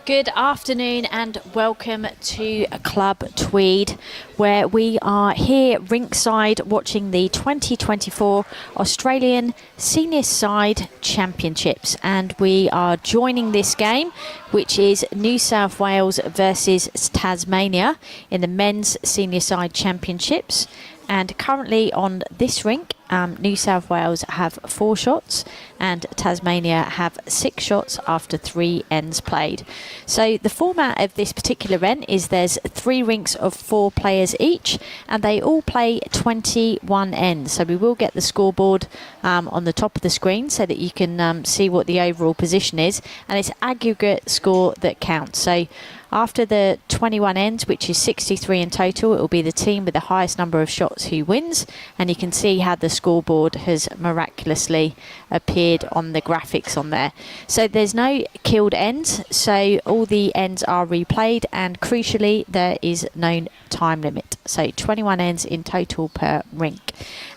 Good afternoon and welcome to Club Tweed, where we are here rinkside watching the 2024 Australian Senior Side Championships, and we are joining this game, which is New South Wales versus Tasmania in the Men's Senior Side Championships. And currently on this rink, New South Wales have 4 shots and Tasmania have 6 shots after 3 ends played. So the format of this particular event is there's 3 rinks of 4 players each, and they all play 21 ends. So we will get the scoreboard on the top of the screen so that you can see what the overall position is, and it's aggregate score that counts. So after the 21 ends, which is 63 in total, it will be the team with the highest number of shots who wins. And you can see how the scoreboard has miraculously appeared on the graphics on there. So there's no killed ends, so all the ends are replayed, and crucially there is no time limit. So 21 ends in total per rink.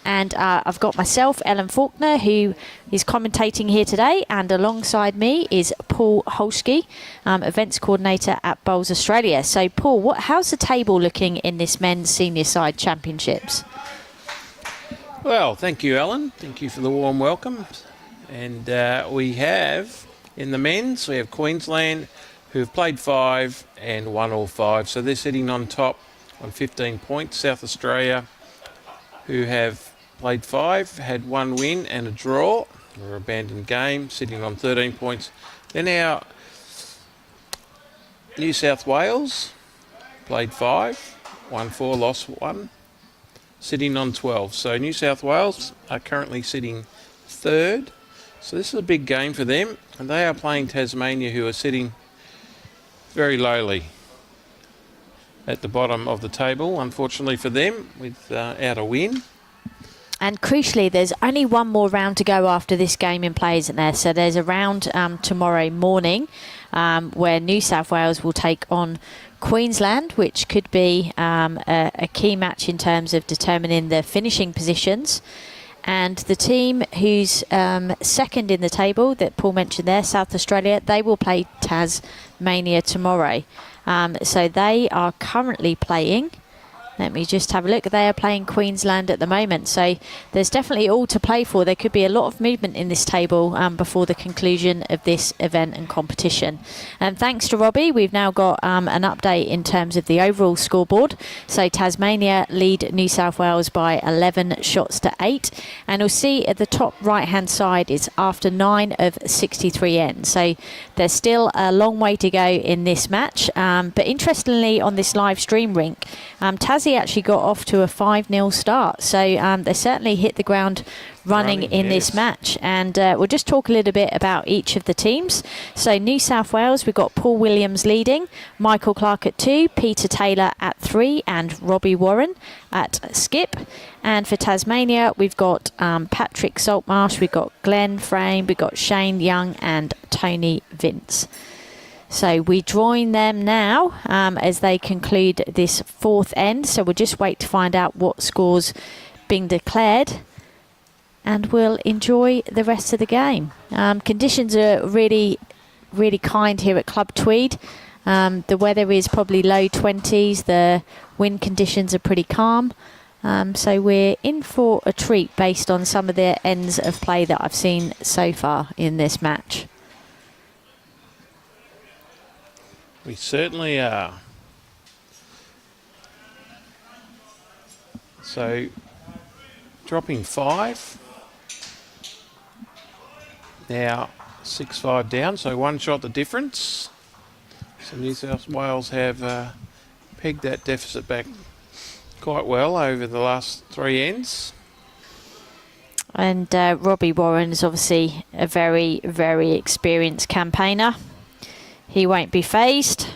And I've got myself, Ellen Faulkner, who is commentating here today, and alongside me is Paul Holsky, events coordinator at Bowls Australia. So Paul, how's the table looking in this men's senior side championships? Well, thank you, Ellen. Thank you for the warm welcome. And we have, in the men's, we have Queensland, who have played 5 and won all 5. So they're sitting on top on 15 points. South Australia, who have played 5, had 1 win and a draw, or abandoned game, sitting on 13 points. Then our New South Wales played 5, won 4, lost 1, sitting on 12. So New South Wales are currently sitting 3rd. So this is a big game for them, and they are playing Tasmania, who are sitting very lowly at the bottom of the table, unfortunately for them, without a win. And crucially, there's only one more round to go after this game in play, isn't there? So there's a round tomorrow morning where New South Wales will take on Queensland, which could be a key match in terms of determining the finishing positions. And the team who's second in the table that Paul mentioned there, South Australia, they will play Tasmania tomorrow. So they are currently playing. Let me just have a look. They are playing Queensland at the moment. So there's definitely all to play for. There could be a lot of movement in this table before the conclusion of this event and competition. And thanks to Robbie, we've now got an update in terms of the overall scoreboard. So Tasmania lead New South Wales by 11 shots to 8. And you'll see at the top right-hand side, it's after 9 of 63 ends. So there's still a long way to go in this match. But interestingly, on this live stream rink, Tassie actually got off to a 5-0 start, so they certainly hit the ground running in this match. And we'll just talk a little bit about each of the teams. So New South Wales, we've got Paul Williams leading, Michael Clarke at 2, Peter Taylor at 3, and Robbie Warren at skip. And for Tasmania, we've got Patrick Saltmarsh, we've got Glenn Frame, we've got Shane Young and Tony Vince. So we join them now as they conclude this 4th end. So we'll just wait to find out what scores being declared, and we'll enjoy the rest of the game. Conditions are really, really kind here at Club Tweed. The weather is probably low 20s. The wind conditions are pretty calm. So we're in for a treat based on some of the ends of play that I've seen so far in this match. We certainly are. So, dropping 5. Now 6-5 down, so 1 shot the difference. So New South Wales have pegged that deficit back quite well over the last 3 ends. And Robbie Warren is obviously a very, very experienced campaigner. He won't be phased.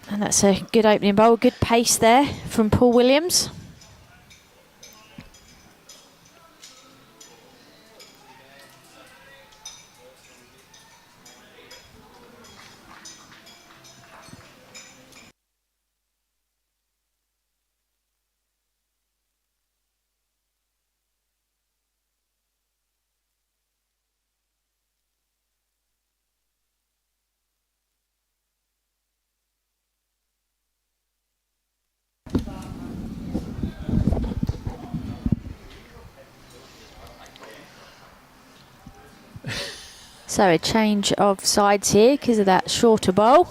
And that's a good opening bowl, good pace there from Paul Williams. So a change of sides here because of that shorter bowl.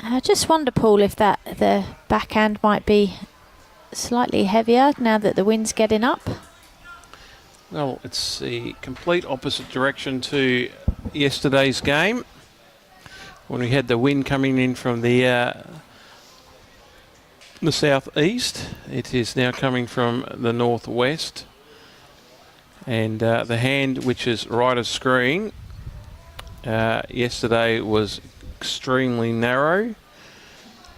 I just wonder, Paul, if the backhand might be slightly heavier now that the wind's getting up. Well, it's the complete opposite direction to yesterday's game when we had the wind coming in from the southeast. It is now coming from the northwest, and the hand, which is right of screen, yesterday was extremely narrow,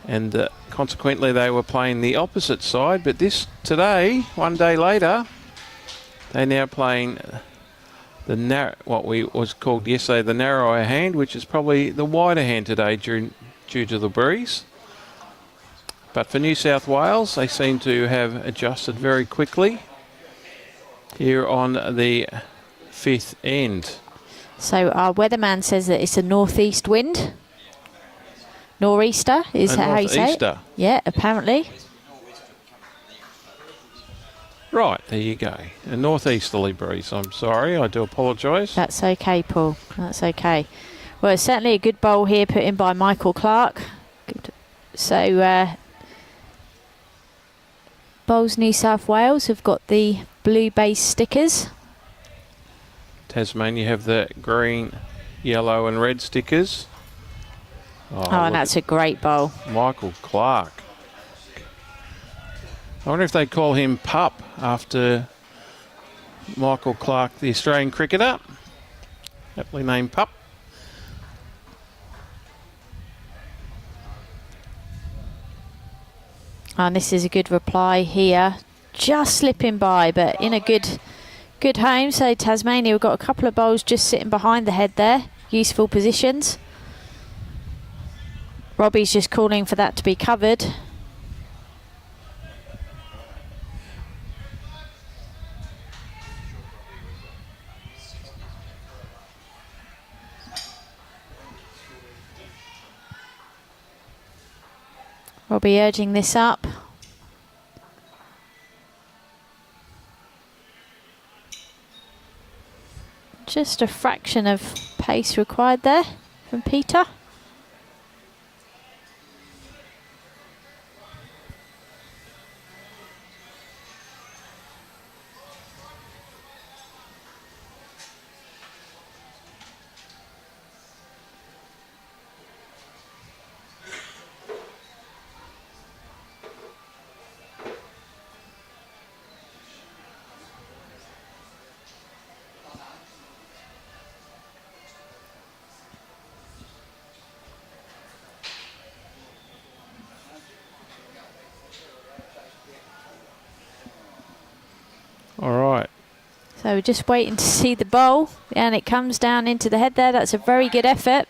and consequently they were playing the opposite side. But today, one day later, they're now playing what was called yesterday the narrower hand, which is probably the wider hand today due to the breeze. But for New South Wales, they seem to have adjusted very quickly here on the fifth end. So our weatherman says that it's a northeast wind. Nor'easter, is that how you say it? Yeah, apparently. Right, there you go. A northeasterly breeze. I'm sorry, I do apologise. That's okay, Paul. That's okay. Well, it's certainly a good bowl here put in by Michael Clarke. Good. So, Bowls New South Wales have got the blue base stickers. Tasmania have the green, yellow and red stickers. Oh, and that's a great bowl. Michael Clarke. I wonder if they call him Pup after Michael Clarke, the Australian cricketer. Aptly named Pup. And this is a good reply here. Just slipping by, but in a good home. So Tasmania, we've got a couple of bowls just sitting behind the head there. Useful positions. Robbie's just calling for that to be covered. Robbie urging this up. Just a fraction of pace required there from Peter. All right. So we're just waiting to see the bowl, and it comes down into the head there. That's a very good effort.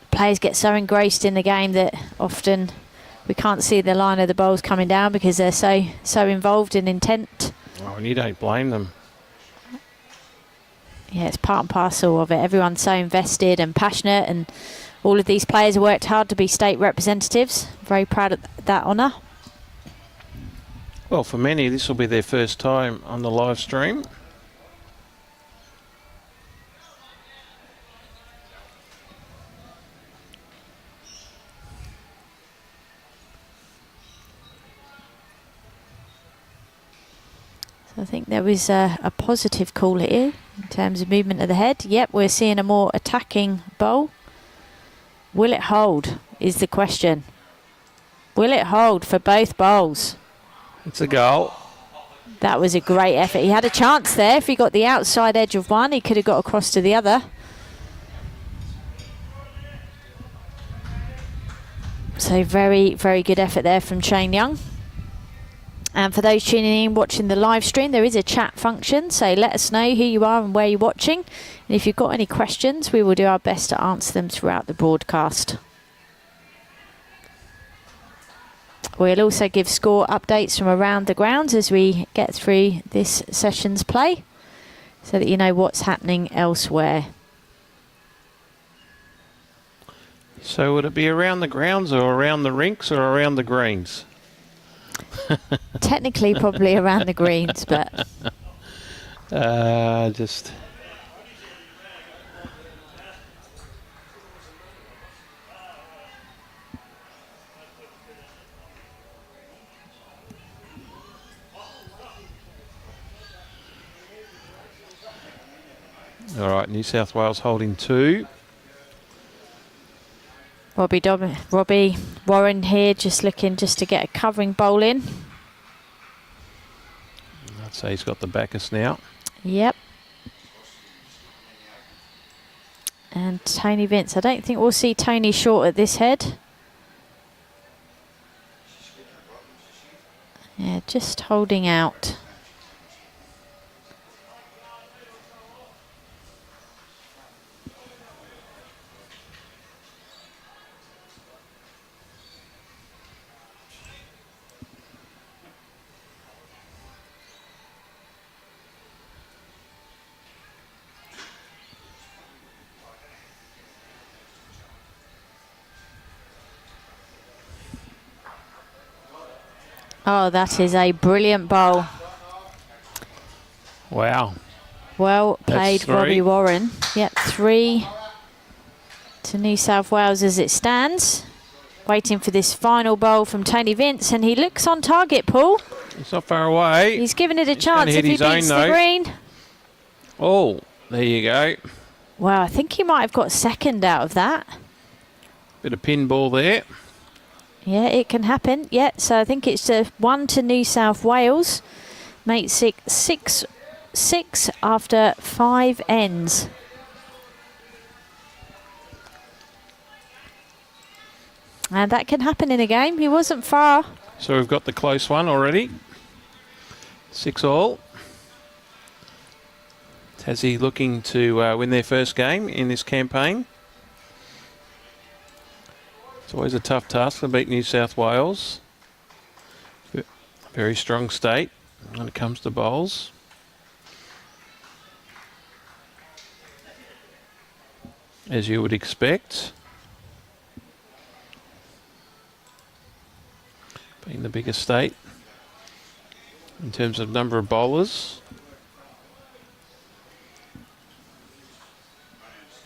Players get so engrossed in the game that often we can't see the line of the bowls coming down because they're so involved in intent. Oh, and you don't blame them. Yeah, it's part and parcel of it. Everyone's so invested and passionate, and all of these players have worked hard to be state representatives. Very proud of that honour. Well, for many, this will be their first time on the live stream. So I think there was a positive call here in terms of movement of the head. Yep, we're seeing a more attacking bowl. Will it hold is the question. Will it hold for both bowls? It's a goal. That was a great effort. He had a chance there. If he got the outside edge of one, he could have got across to the other. So very, very good effort there from Shane Young. And for those tuning in, watching the live stream, there is a chat function. So let us know who you are and where you're watching. And if you've got any questions, we will do our best to answer them throughout the broadcast. We'll also give score updates from around the grounds as we get through this session's play, so that you know what's happening elsewhere. So would it be around the grounds or around the rinks or around the greens? Technically, probably around the greens, but just... All right, New South Wales holding 2. Robbie Warren here just looking to get a covering bowl in. I'd say he's got the backers now. Yep. And Tony Vince, I don't think we'll see Tony short at this head. Yeah, just holding out. Oh, that is a brilliant bowl. Wow. Well played, Robbie Warren. Yep, 3 to New South Wales as it stands. Waiting for this final bowl from Tony Vince, and he looks on target, Paul. It's not far away. He's given it a chance if he beats the green. Oh, there you go. Well, I think he might have got second out of that. Bit of pinball there. Yeah, it can happen. Yeah, so I think it's 1 to New South Wales. Mate, 6 after 5 ends. And that can happen in a game. He wasn't far. So we've got the close one already. 6 all. Tassie looking to win their first game in this campaign. It's always a tough task to beat New South Wales. Very strong state when it comes to bowls. As you would expect. Being the biggest state in terms of number of bowlers.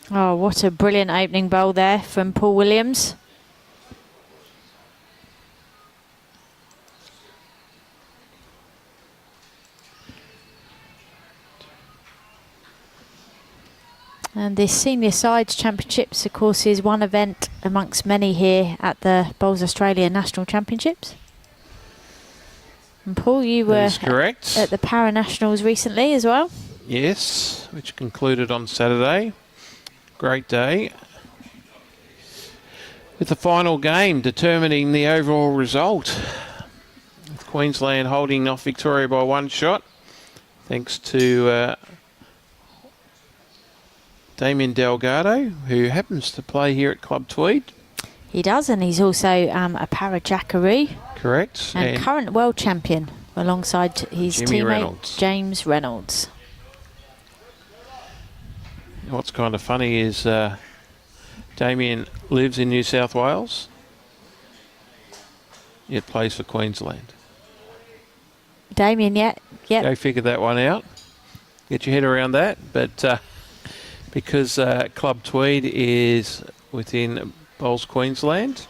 Oh, what a brilliant opening bowl there from Paul Williams. And this Senior Sides Championships, of course, is one event amongst many here at the Bowls Australia National Championships. And Paul, you were at the Para Nationals recently as well. Yes, which concluded on Saturday. Great day. With the final game determining the overall result. With Queensland holding off Victoria by 1 shot. Thanks to Damien Delgado, who happens to play here at Club Tweed. He does, and he's also a Para Jackaroo. Correct. And current world champion alongside his teammate James Reynolds. What's kind of funny is Damien lives in New South Wales, yet plays for Queensland. Damien, yeah. Go figure that one out. Get your head around that. But because Club Tweed is within Bowls Queensland,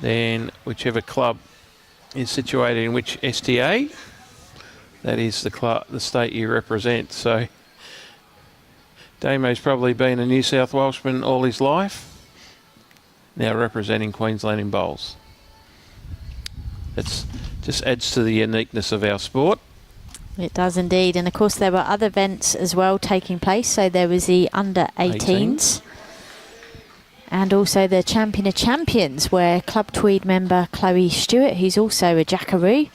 then whichever club is situated in which STA, that is the state you represent. So Damo's probably been a New South Welshman all his life, now representing Queensland in bowls. It just adds to the uniqueness of our sport. It does indeed. And of course there were other events as well taking place. So there was the under 18s and also the Champion of Champions, where Club Tweed member Chloe Stewart, who's also a Jackaroo,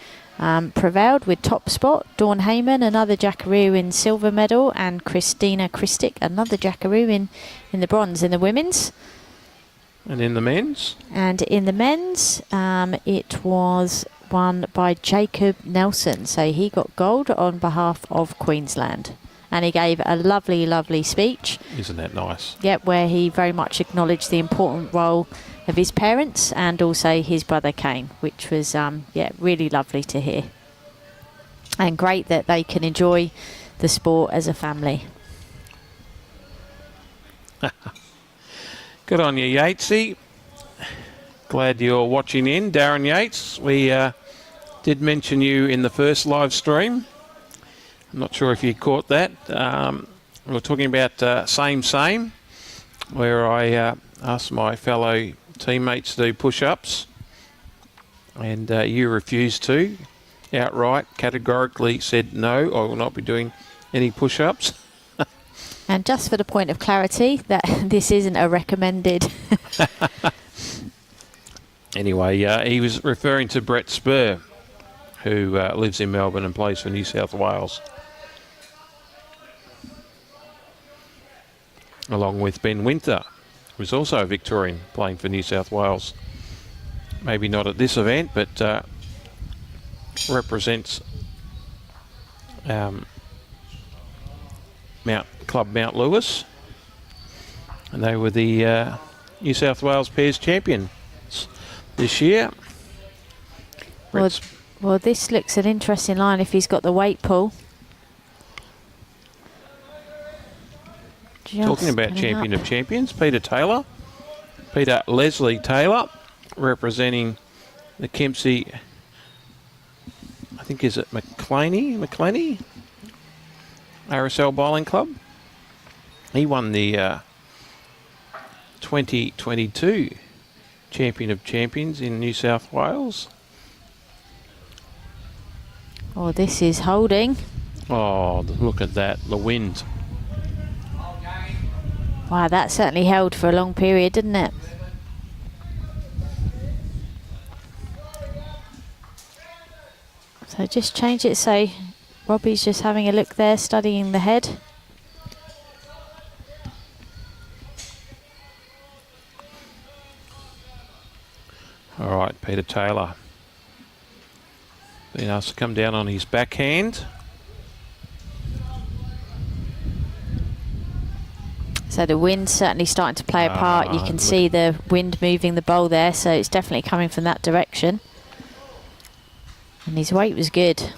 prevailed with top spot. Dawn Heyman, another Jackaroo, in silver medal, and Christina Christic, another Jackaroo, in the bronze in the women's. And in the men's? And in the men's, it was won by Jacob Nelson. So he got gold on behalf of Queensland. and he gave a lovely, lovely speech. Isn't that nice? Yep, where he very much acknowledged the important role of his parents and also his brother Kane, which was, really lovely to hear. And great that they can enjoy the sport as a family. Good on you, Yatesy. Glad you're watching in, Darren Yates. We did mention you in the first live stream. I'm not sure if you caught that. We were talking about same, where I asked my fellow teammates to do push-ups, and you refused to. Outright, categorically said no, I will not be doing any push-ups. And just for the point of clarity, that this isn't a recommended. Anyway, he was referring to Brett Spur, who lives in Melbourne and plays for New South Wales, along with Ben Winter, who's also a Victorian playing for New South Wales. Maybe not at this event, but represents Club Mount Lewis, and they were the New South Wales pairs champions this year. Well, this looks an interesting line if he's got the weight pull. Talking about champion of champions, Peter Leslie Taylor, representing the Kempsey, I think, is it McClaney RSL Bowling Club. He won the 2022 Champion of Champions in New South Wales. Oh, this is holding. Oh, look at that, the wind. Wow, that certainly held for a long period, didn't it? So just change it so Robbie's just having a look there, studying the head. All right, Peter Taylor being asked to come down on his backhand. So the wind's certainly starting to play a part. You can see the wind moving the bowl there, so it's definitely coming from that direction. And his weight was good.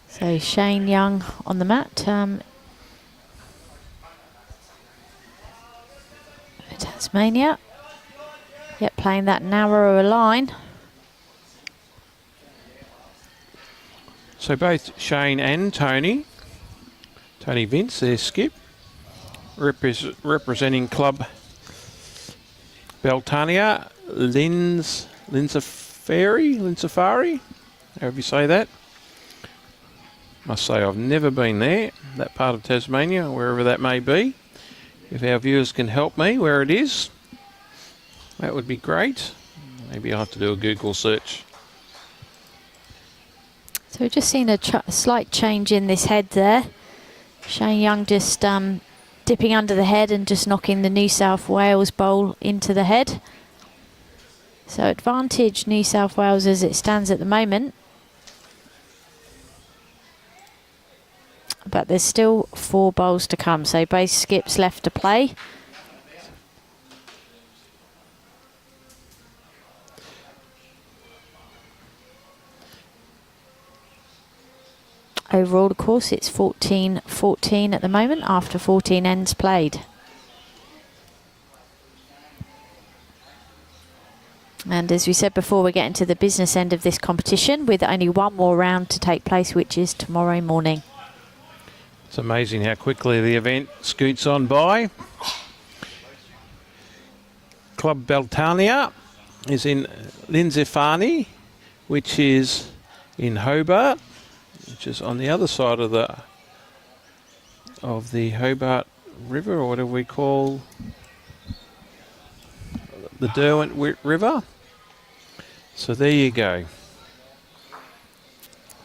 So Shane Young on the mat. Tasmania. Yep, playing that narrower line. So both Shane and Tony Vince, their skip, representing Club Beltania, Linsafari, however you say that. Must say I've never been there, that part of Tasmania, wherever that may be. If our viewers can help me where it is, that would be great. Maybe I'll have to do a Google search. So we've just seen a slight change in this head there. Shane Young just dipping under the head and just knocking the New South Wales bowl into the head. So advantage New South Wales as it stands at the moment. But there's still 4 bowls to come, so both skips left to play. Overall, of course, it's 14-14 at the moment after 14 ends played. And as we said before, we're getting to the business end of this competition with only one more round to take place, which is tomorrow morning. It's amazing how quickly the event scoots on by. Club Beltania is in Linsafari, which is in Hobart, which is on the other side of the Hobart River, or whatever we call the Derwent River. So there you go.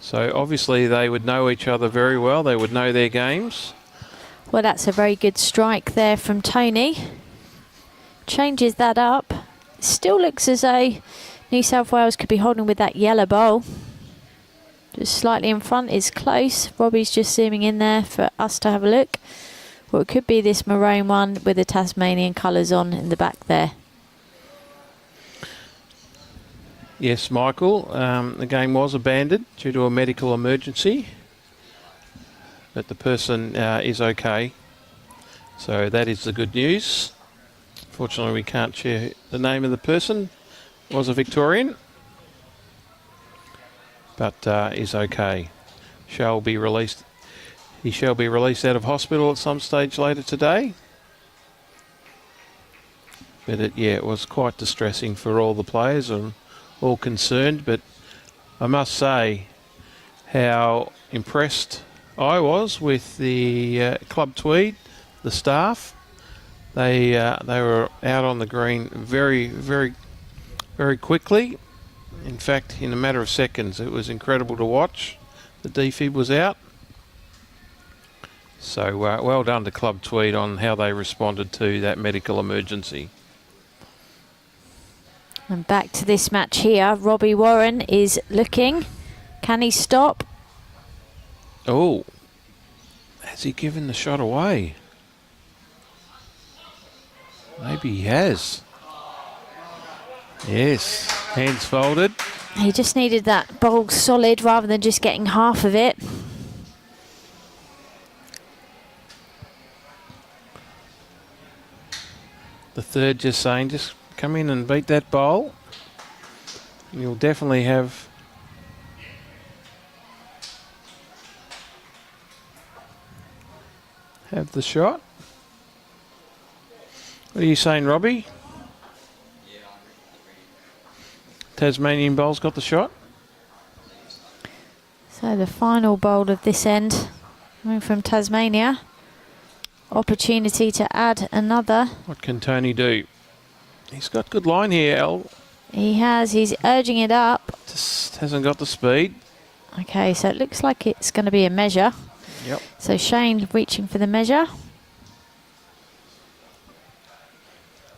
So obviously they would know each other very well. They would know their games. Well, that's a very good strike there from Tony. Changes that up. Still looks as though New South Wales could be holding with that yellow bowl. Just slightly in front is close. Robbie's just zooming in there for us to have a look. Well, it could be this maroon one with the Tasmanian colours on in the back there. Yes, Michael, the game was abandoned due to a medical emergency, but the person is okay. So that is the good news. Fortunately, we can't share the name of the person. Was a Victorian, but is okay. Shall be released. He shall be released out of hospital at some stage later today. But it was quite distressing for all the players and all concerned. But I must say how impressed I was with the Club Tweed, the staff. They were out on the green very, very, very quickly. In fact, in a matter of seconds, it was incredible to watch. The defib was out. So well done to Club Tweed on how they responded to that medical emergency. And back to this match here. Robbie Warren is looking. Can he stop? Oh, has he given the shot away? Maybe he has. Yes, hands folded. He just needed that bowl solid rather than just getting half of it. The third just saying, just come in and beat that bowl. You'll definitely have the shot. What are you saying, Robbie? Tasmanian bowl's got the shot. So the final bowl of this end, coming from Tasmania. Opportunity to add another. What can Tony do? He's got good line here, Al. He has. He's urging it up. Just hasn't got the speed. Okay, so it looks like it's going to be a measure. Yep. So Shane reaching for the measure.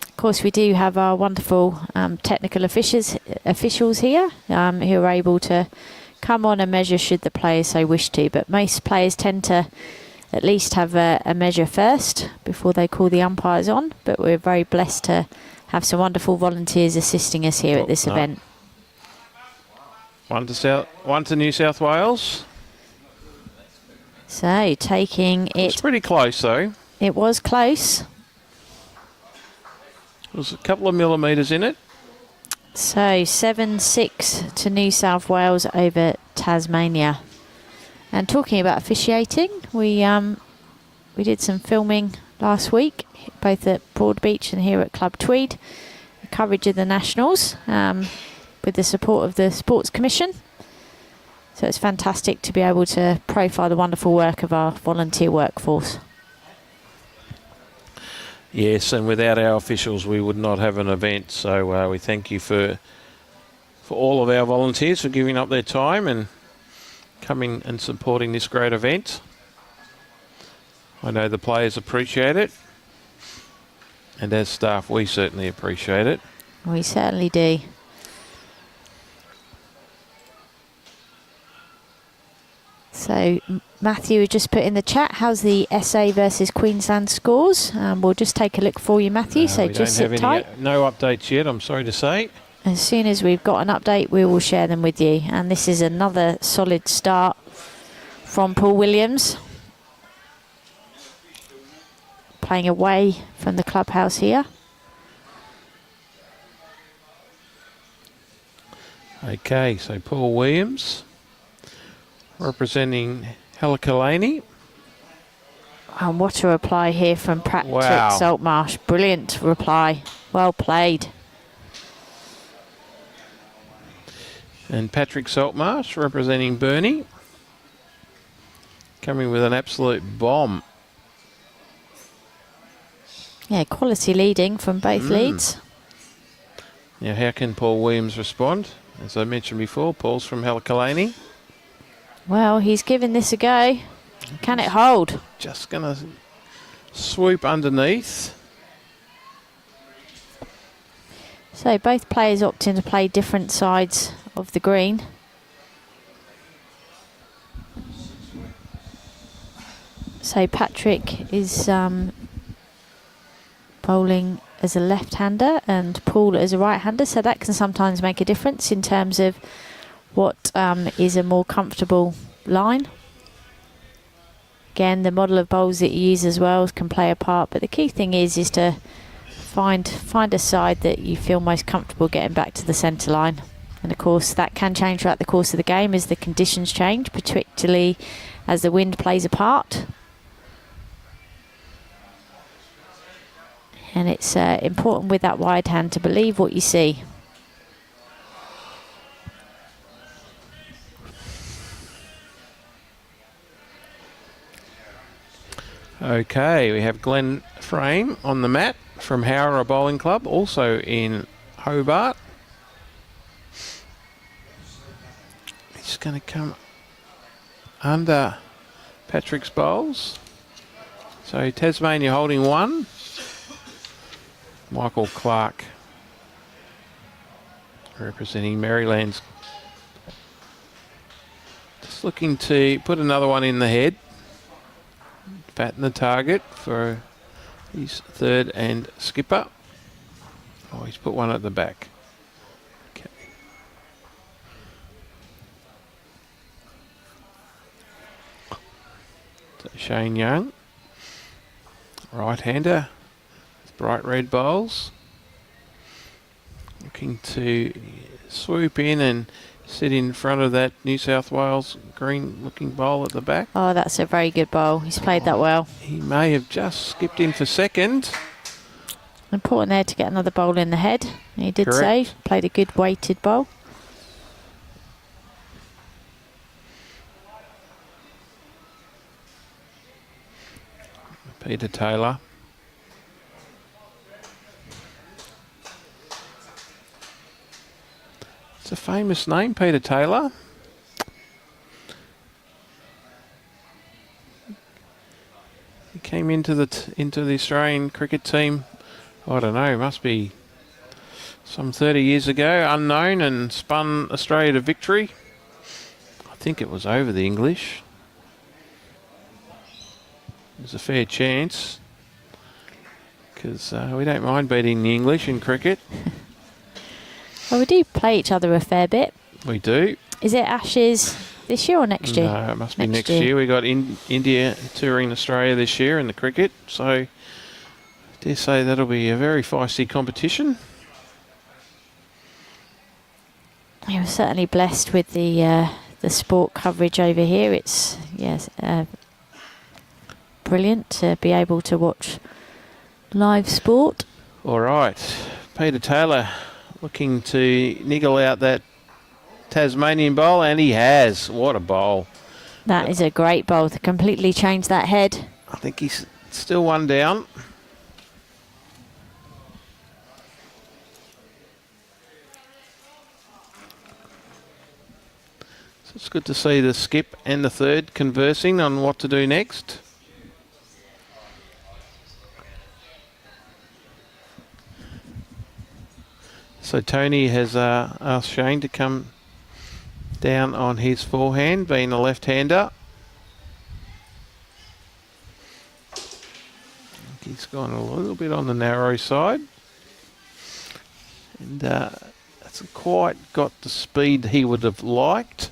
Of course, we do have our wonderful technical officials here who are able to come on and measure should the players so wish to. But most players tend to at least have a measure first before they call the umpires on. But we're very blessed to have some wonderful volunteers assisting us here at this event. One to New South Wales. So taking it. It's pretty close though. It was close. There's a couple of millimetres in it. So 7-6 to New South Wales over Tasmania. And talking about officiating, we did some filming last week, both at Broadbeach and here at Club Tweed, coverage of the Nationals with the support of the Sports Commission. So it's fantastic to be able to profile the wonderful work of our volunteer workforce. Yes, and without our officials we would not have an event. So we thank you for all of our volunteers for giving up their time and coming and supporting this great event. I know the players appreciate it, and as staff we certainly appreciate it. We certainly do. So Matthew has just put in the chat, how's the SA versus Queensland scores? We'll just take a look for you, Matthew, so just sit tight. No updates yet, I'm sorry to say. As soon as we've got an update, we will share them with you. And this is another solid start from Paul Williams. Playing away from the clubhouse here. Okay, so Paul Williams representing Helikalani. And what a reply here from Patrick Wow. Saltmarsh. Brilliant reply. Well played. And Patrick Saltmarsh representing Bernie. Coming with an absolute bomb. Yeah, quality leading from both leads. Now, how can Paul Williams respond? As I mentioned before, Paul's from Helikalani. Well, he's given this a go. Can it hold? Just going to swoop underneath. So both players opting to play different sides of the green. So Patrick is bowling as a left-hander and Paul as a right-hander, so that can sometimes make a difference in terms of what is a more comfortable line. Again, the model of bowls that you use as well can play a part, but the key thing is to find a side that you feel most comfortable getting back to the centre line. And of course that can change throughout the course of the game as the conditions change, particularly as the wind plays a part. And it's important with that wide hand to believe what you see. Okay, we have Glenn Frame on the mat from Howrah Bowling Club, also in Hobart. He's going to come under Patrick's bowls. So Tasmania holding 1. Michael Clarke representing Maryland's. Just looking to put another one in the head. Fatten the target for his third and skipper. Oh, he's put one at the back. Okay. So Shane Young, right-hander. Bright red bowls, looking to swoop in and sit in front of that New South Wales green looking bowl at the back. Oh, that's a very good bowl. He's played that well. He may have just skipped in for second. Important there to get another bowl in the head. He did. Correct. So. Played a good weighted bowl. Peter Taylor. It's a famous name, Peter Taylor. He came into the Australian cricket team, I don't know, must be some 30 years ago, unknown, and spun Australia to victory. I think it was over the English. There's a fair chance, because we don't mind beating the English in cricket. Well, we do play each other a fair bit. We do. Is it Ashes this year or next year? No, it must be next year. We got India touring Australia this year in the cricket, so I dare say that'll be a very feisty competition. We were certainly blessed with the sport coverage over here. It's brilliant to be able to watch live sport. All right, Peter Taylor looking to niggle out that Tasmanian bowl, and he has. What a bowl. That is a great bowl to completely change that head. I think he's still one down. So it's good to see the skip and the third conversing on what to do next. So Tony has asked Shane to come down on his forehand, being a left-hander. He's gone a little bit on the narrow side. And hasn't quite got the speed he would have liked,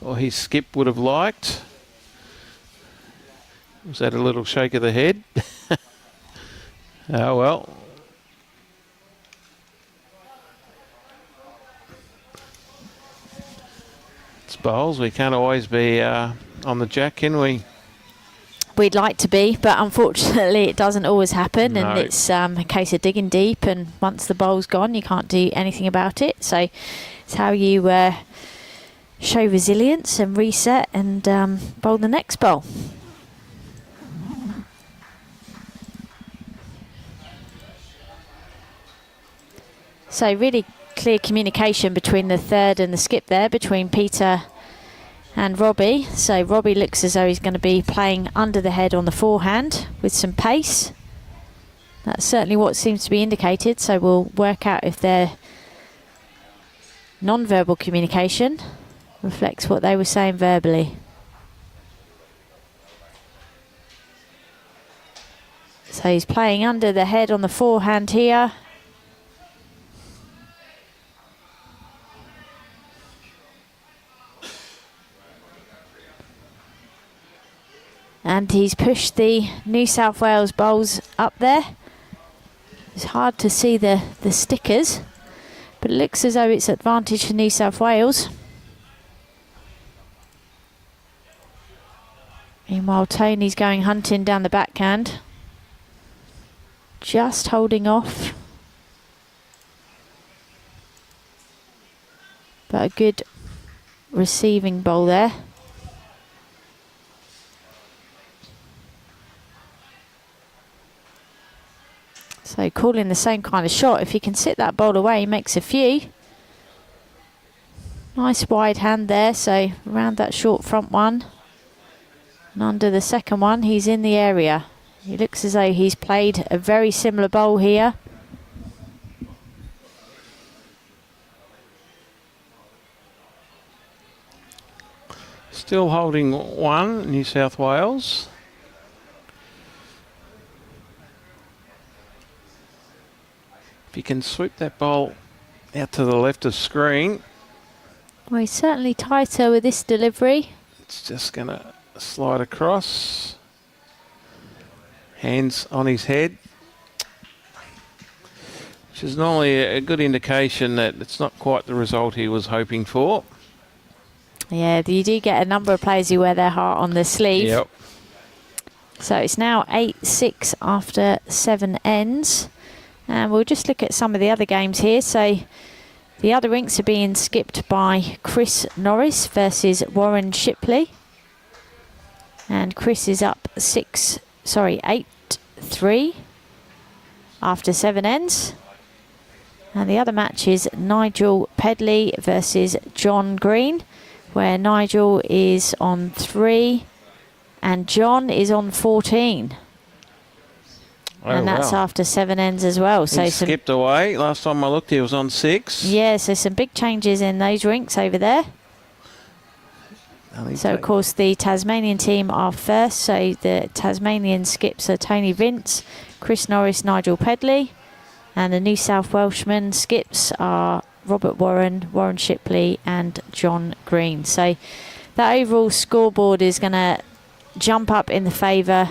or his skip would have liked. Was that a little shake of the head? Oh well. Bowls. We can't always be on the jack, can we? We'd like to be, but unfortunately it doesn't always happen. No. And it's a case of digging deep, and once the bowl's gone you can't do anything about it. So it's how you show resilience and reset and bowl the next bowl. So really clear communication between the third and the skip there, between Peter and Robbie. So Robbie looks as though he's going to be playing under the head on the forehand with some pace. That's certainly what seems to be indicated, so we'll work out if their non-verbal communication reflects what they were saying verbally. So he's playing under the head on the forehand here. And he's pushed the New South Wales bowls up there. It's hard to see the stickers, but it looks as though it's advantage for New South Wales. Meanwhile, Tony's going hunting down the backhand. Just holding off. But a good receiving bowl there. So calling the same kind of shot. If he can sit that bowl away, he makes a few. Nice wide hand there, so around that short front one. And under the second one, he's in the area. He looks as though he's played a very similar bowl here. Still holding one, New South Wales. If you can sweep that ball out to the left of screen. Well, he's certainly tighter with this delivery. It's just going to slide across. Hands on his head. Which is normally a good indication that it's not quite the result he was hoping for. Yeah, you do get a number of players who wear their heart on their sleeve. Yep. So it's now 8-6 after 7 ends. And we'll just look at some of the other games here. So the other rinks are being skipped by Chris Norris versus Warren Shipley. And Chris is up 8-3 after 7 ends. And the other match is Nigel Pedley versus John Green, where Nigel is on 3 and John is on 14. And that's after 7 ends as well. So he skipped away. Last time I looked, he was on 6. Yeah, so some big changes in those rinks over there. So, of course, the Tasmanian team are first. So the Tasmanian skips are Tony Vince, Chris Norris, Nigel Pedley. And the New South Welshman skips are Robert Warren, Warren Shipley and John Green. So that overall scoreboard is going to jump up in the favour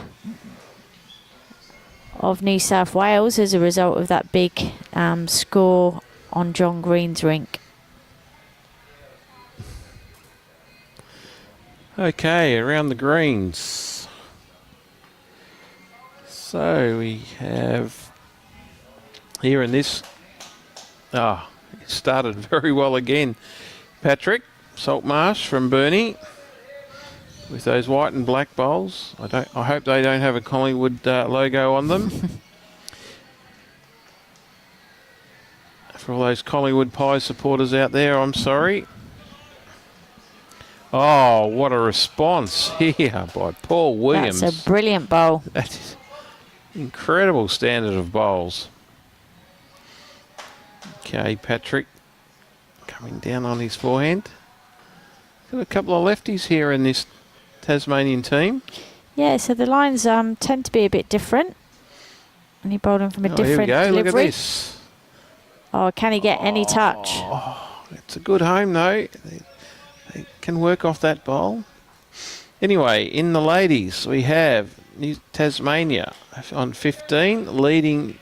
of New South Wales as a result of that big score on John Green's rink. Okay, around the greens. So we have here in this, it started very well again. Patrick Saltmarsh from Burnie with those white and black bowls. I hope they don't have a Collingwood logo on them. For all those Collingwood Pies supporters out there, I'm sorry. Oh, what a response here by Paul Williams. That's a brilliant bowl. That is incredible standard of bowls. Okay, Patrick coming down on his forehand. Got a couple of lefties here in this Tasmanian team. Yeah, so the lines tend to be a bit different. And he bowled him from a different here we go. delivery. Look at this. Oh, can he get any touch? Oh, it's a good home though. They can work off that bowl. Anyway, in the ladies, we have Tasmania on 15, leading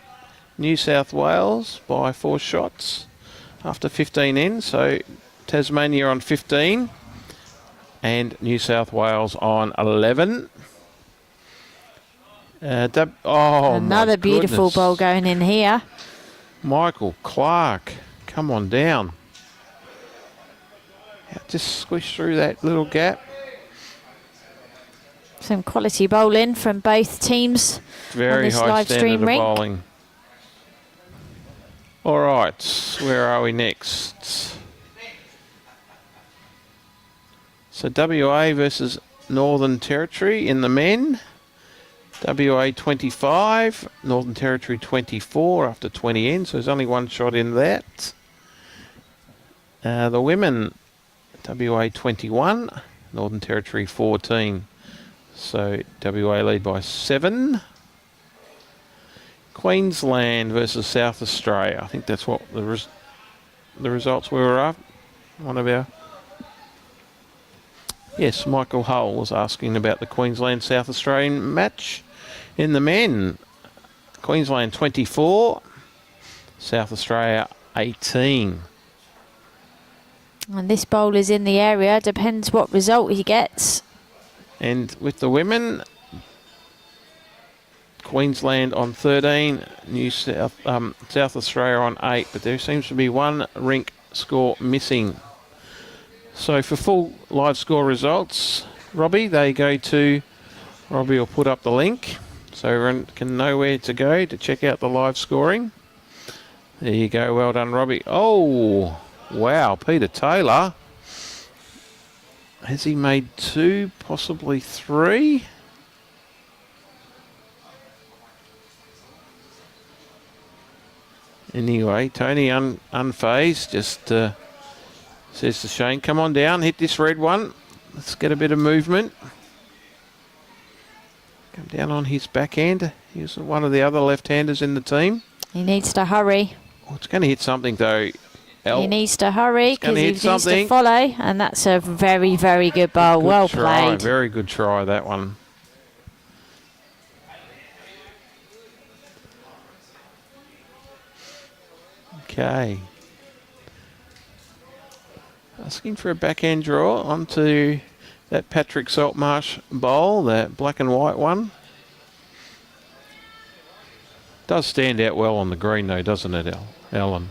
New South Wales by 4 shots after 15 ends. So Tasmania on 15 and New South Wales on 11. Another beautiful bowl going in here. Michael Clarke, come on down. Just squish through that little gap. Some quality bowling from both teams. Very on this high live standard stream of rink. bowling. All right, where are we next? So WA versus Northern Territory in the men. WA 25 Northern Territory 24 after 20 ends, so there's only one shot in that. The women, WA 21, Northern Territory 14. So WA lead by 7. Queensland versus South Australia. I think that's what the results we were after. One of our... Yes, Michael Hull was asking about the Queensland-South Australian match. In the men, Queensland 24, South Australia 18. And this bowler's in the area. Depends what result he gets. And with the women, Queensland on 13, South Australia on 8, but there seems to be one rink score missing. So for full live score results, Robbie, they go to... Robbie will put up the link so everyone can know where to go to check out the live scoring. There you go. Well done, Robbie. Oh, wow. Peter Taylor. Has he made 2, possibly 3? Anyway, Tony unfazed just says to Shane, come on down, hit this red one. Let's get a bit of movement. Come down on his backhand. He's one of the other left-handers in the team. He needs to hurry. Oh, it's going to hit something though. He needs to hurry because he needs something. to follow, and that's a very, very good bowl. Well played. Very good try, that one. Okay. Asking for a backhand draw onto that Patrick Saltmarsh bowl, that black and white one. Does stand out well on the green though, doesn't it, Alan?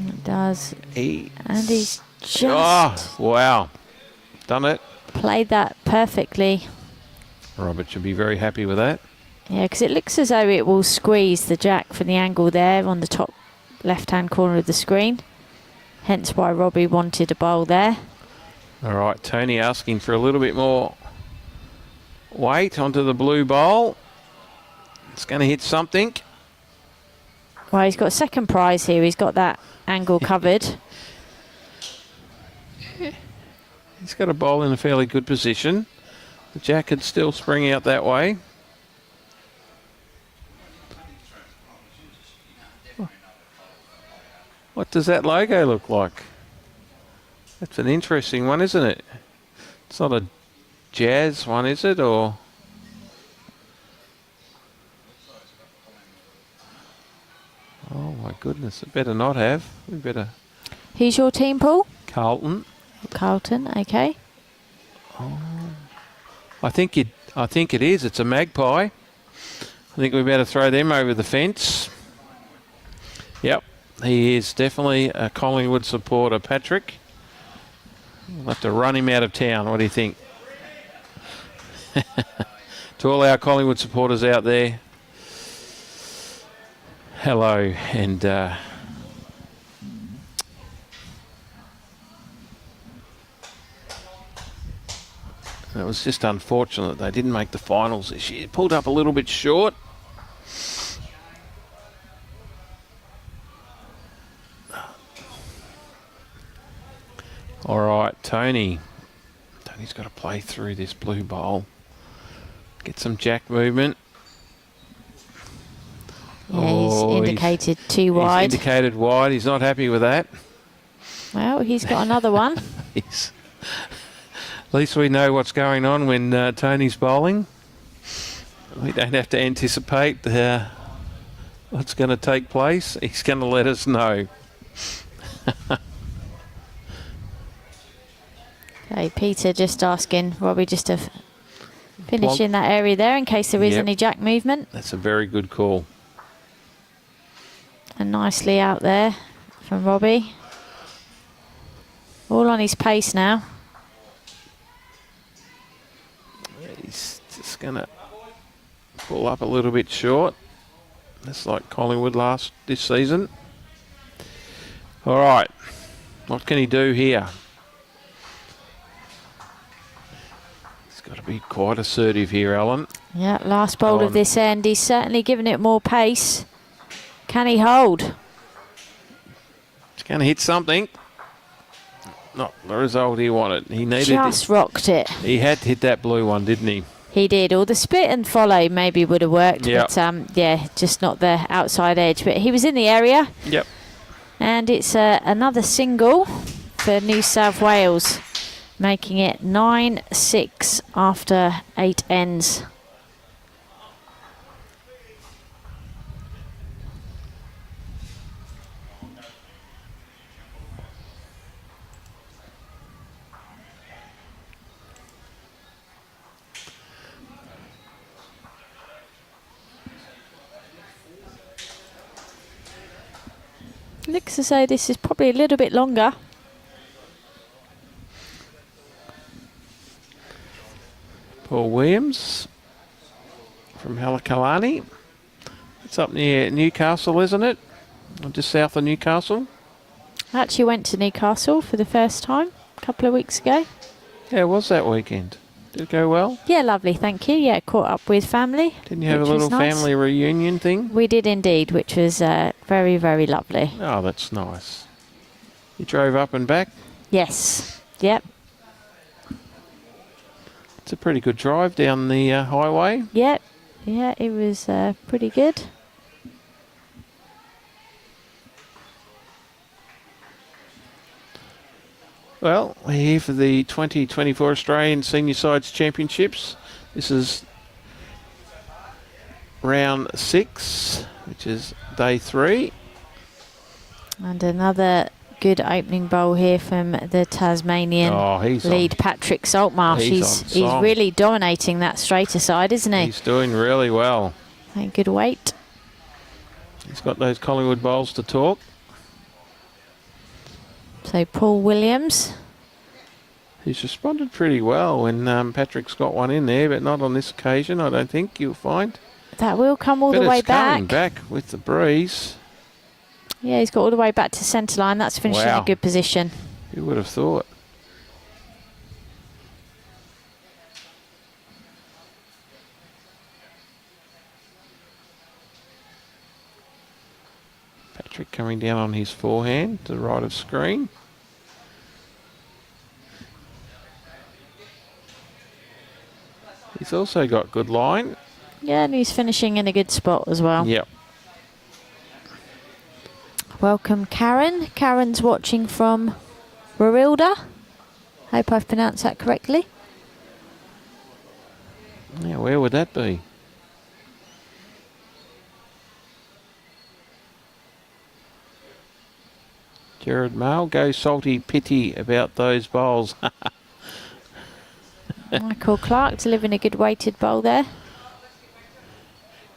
It does. And he's just... Oh, wow. Done it. Played that perfectly. Robert should be very happy with that. Yeah, because it looks as though it will squeeze the jack from the angle there on the top left-hand corner of the screen. Hence why Robbie wanted a bowl there. All right, Tony asking for a little bit more weight onto the blue bowl. It's going to hit something. Well, he's got second prize here. He's got that angle covered. He's got a bowl in a fairly good position. The jack could still spring out that way. What does that logo look like? That's an interesting one, isn't it? It's not a jazz one, is it? Or... Oh my goodness, it better not have. We better... Who's your team, Paul? Carlton. Carlton, okay. Oh. I think it is. It's a magpie. I think we better throw them over the fence. Yep, he is definitely a Collingwood supporter, Patrick. We'll have to run him out of town. What do you think? To all our Collingwood supporters out there, hello, and it was just unfortunate they didn't make the finals this year. Pulled up a little bit short. All right, Tony. Tony's got to play through this blue bowl. Get some jack movement. Yeah, he's indicated too wide. He's indicated wide. He's not happy with that. Well, he's got another one. At least we know what's going on when Tony's bowling. We don't have to anticipate what's going to take place. He's going to let us know. Okay, Peter just asking Robbie just to finish in that area there in case there is any jack movement. That's a very good call. And nicely out there from Robbie. All on his pace now. He's just going to pull up a little bit short. That's like Collingwood this season. All right. What can he do here? He's got to be quite assertive here, Alan. Yeah, last bowl of this end. He's certainly given it more pace. Can he hold? He's going to hit something. Not the result he wanted. He needed just rocked it. He had to hit that blue one, didn't he? He did. Or the split and follow maybe would have worked. Yep. But yeah, just not the outside edge. But he was in the area. Yep. And it's another single for New South Wales, making it 9-6 after 8 ends. Looks as though this is probably a little bit longer. Paul Williams from Halakalani. It's up near Newcastle, isn't it? Or just south of Newcastle. I actually went to Newcastle for the first time a couple of weeks ago. Yeah, it was that weekend. Did it go well? Yeah, lovely, thank you. Yeah, caught up with family. Didn't you have a little family reunion thing? We did indeed, which was very, very lovely. Oh, that's nice. You drove up and back? Yes, yep. It's a pretty good drive down the highway. Yep, yeah, it was pretty good. Well, we're here for the 2024 Australian Senior Sides Championships. This is round 6, which is day 3. And another good opening bowl here from the Tasmanian lead, Patrick Saltmarsh. He's really dominating that straighter side, isn't he? He's doing really well. And good weight. He's got those Collingwood bowls to talk. So Paul Williams. He's responded pretty well when Patrick's got one in there, but not on this occasion, I don't think you'll find. That will come all the way back. Coming back with the breeze. Yeah, he's got all the way back to centre line. That's finishing in a good position. Who would have thought? Patrick coming down on his forehand to the right of screen. He's also got good line. Yeah, and he's finishing in a good spot as well. Yep. Welcome, Karen. Karen's watching from Warilda. Hope I've pronounced that correctly. Yeah, where would that be? Jared Mail, go salty pity about those bowls. Michael Clarke delivering a good weighted bowl there.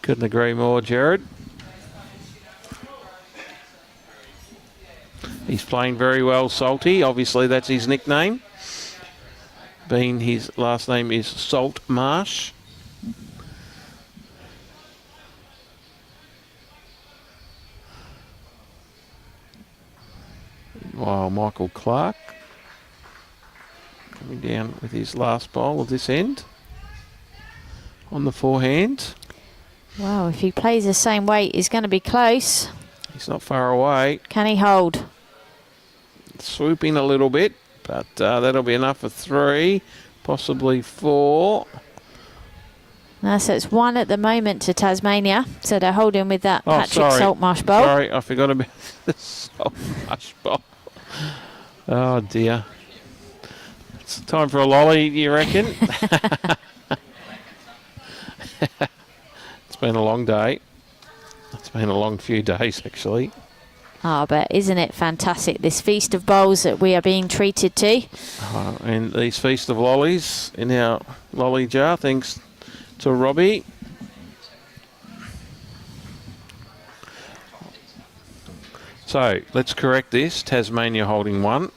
Couldn't agree more, Jared. He's playing very well, Salty. Obviously, that's his nickname. Being his last name is Saltmarsh. While Michael Clarke coming down with his last bowl of this end on the forehand. Wow, if he plays the same weight, he's going to be close. He's not far away. Can he hold? Swooping a little bit, but that'll be enough for 3, possibly 4. No, so it's 1 at the moment to Tasmania. So they're holding with that Patrick Saltmarsh bowl. Sorry, I forgot about the Saltmarsh bowl. Oh dear. It's time for a lolly, you reckon? It's been a long day. It's been a long few days, actually. Ah, but isn't it fantastic, this feast of bowls that we are being treated to? And these feast of lollies in our lolly jar, thanks to Robbie. So, let's correct this. Tasmania holding 1.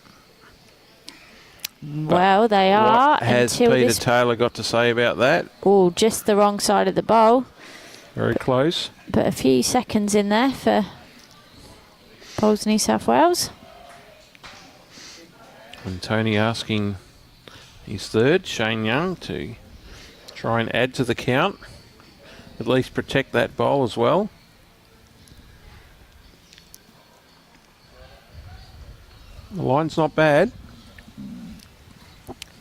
Well, they are. What has Peter Taylor got to say about that? Oh, just the wrong side of the bowl. Very close. But a few seconds in there for Bowls New South Wales. And Tony asking his third, Shane Young, to try and add to the count. At least protect that bowl as well. The line's not bad.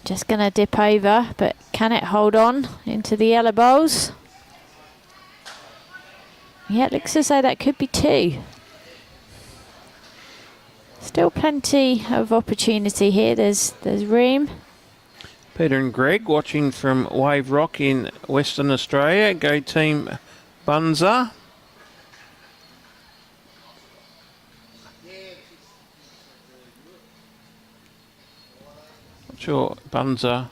Just going to dip over, but can it hold on into the yellow bowls? Yeah, it looks as though that could be 2. Still plenty of opportunity here. There's room. Peter and Greg watching from Wave Rock in Western Australia. Go team Bunza. Not sure, Bunza.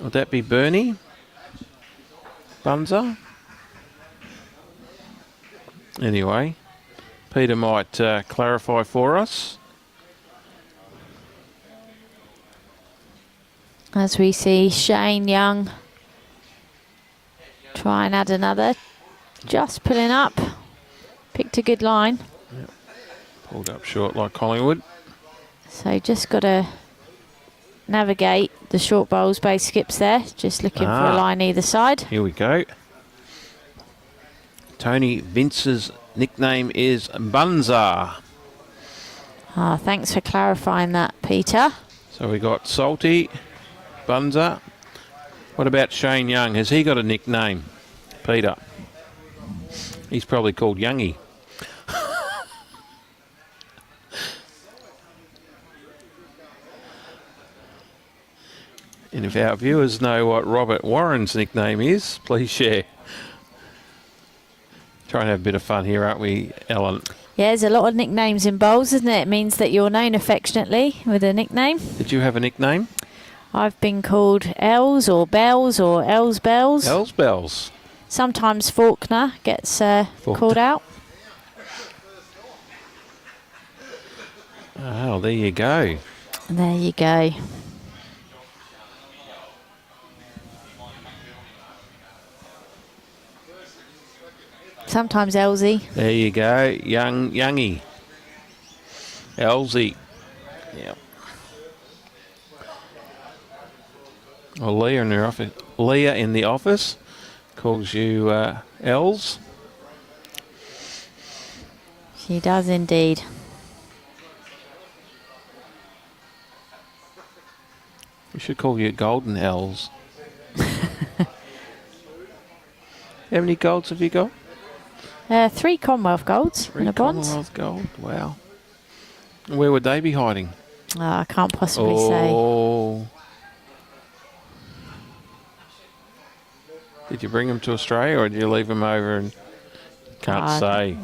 Would that be Bernie? Bunza? Anyway, Peter might clarify for us. As we see Shane Young try and add another. Just pulling up. Picked a good line. Yep. Pulled up short like Collingwood. So just got to navigate the short bowls, base skips there. Just looking for a line either side. Here we go. Tony Vince's nickname is Bunza. Thanks for clarifying that, Peter. So we got Salty, Bunza. What about Shane Young? Has he got a nickname, Peter? He's probably called Youngie. And if our viewers know what Robert Warren's nickname is, please share. Try and have a bit of fun here, aren't we, Ellen? Yeah, there's a lot of nicknames in bowls, isn't it? It means that you're known affectionately with a nickname. Did you have a nickname? I've been called Els or Bells or Els Bells. Els Bells. Sometimes Faulkner gets called out. Oh, there you go. There you go. Sometimes Elsie. There you go. Youngie. Elsie. Yep. Well, Leah in the office calls you Els. She does indeed. We should call you Golden Els. How many golds have you got? 3 Commonwealth golds and a bronze. Commonwealth gold. Wow. Where would they be hiding? I can't possibly say. Did you bring them to Australia or did you leave them over and can't say?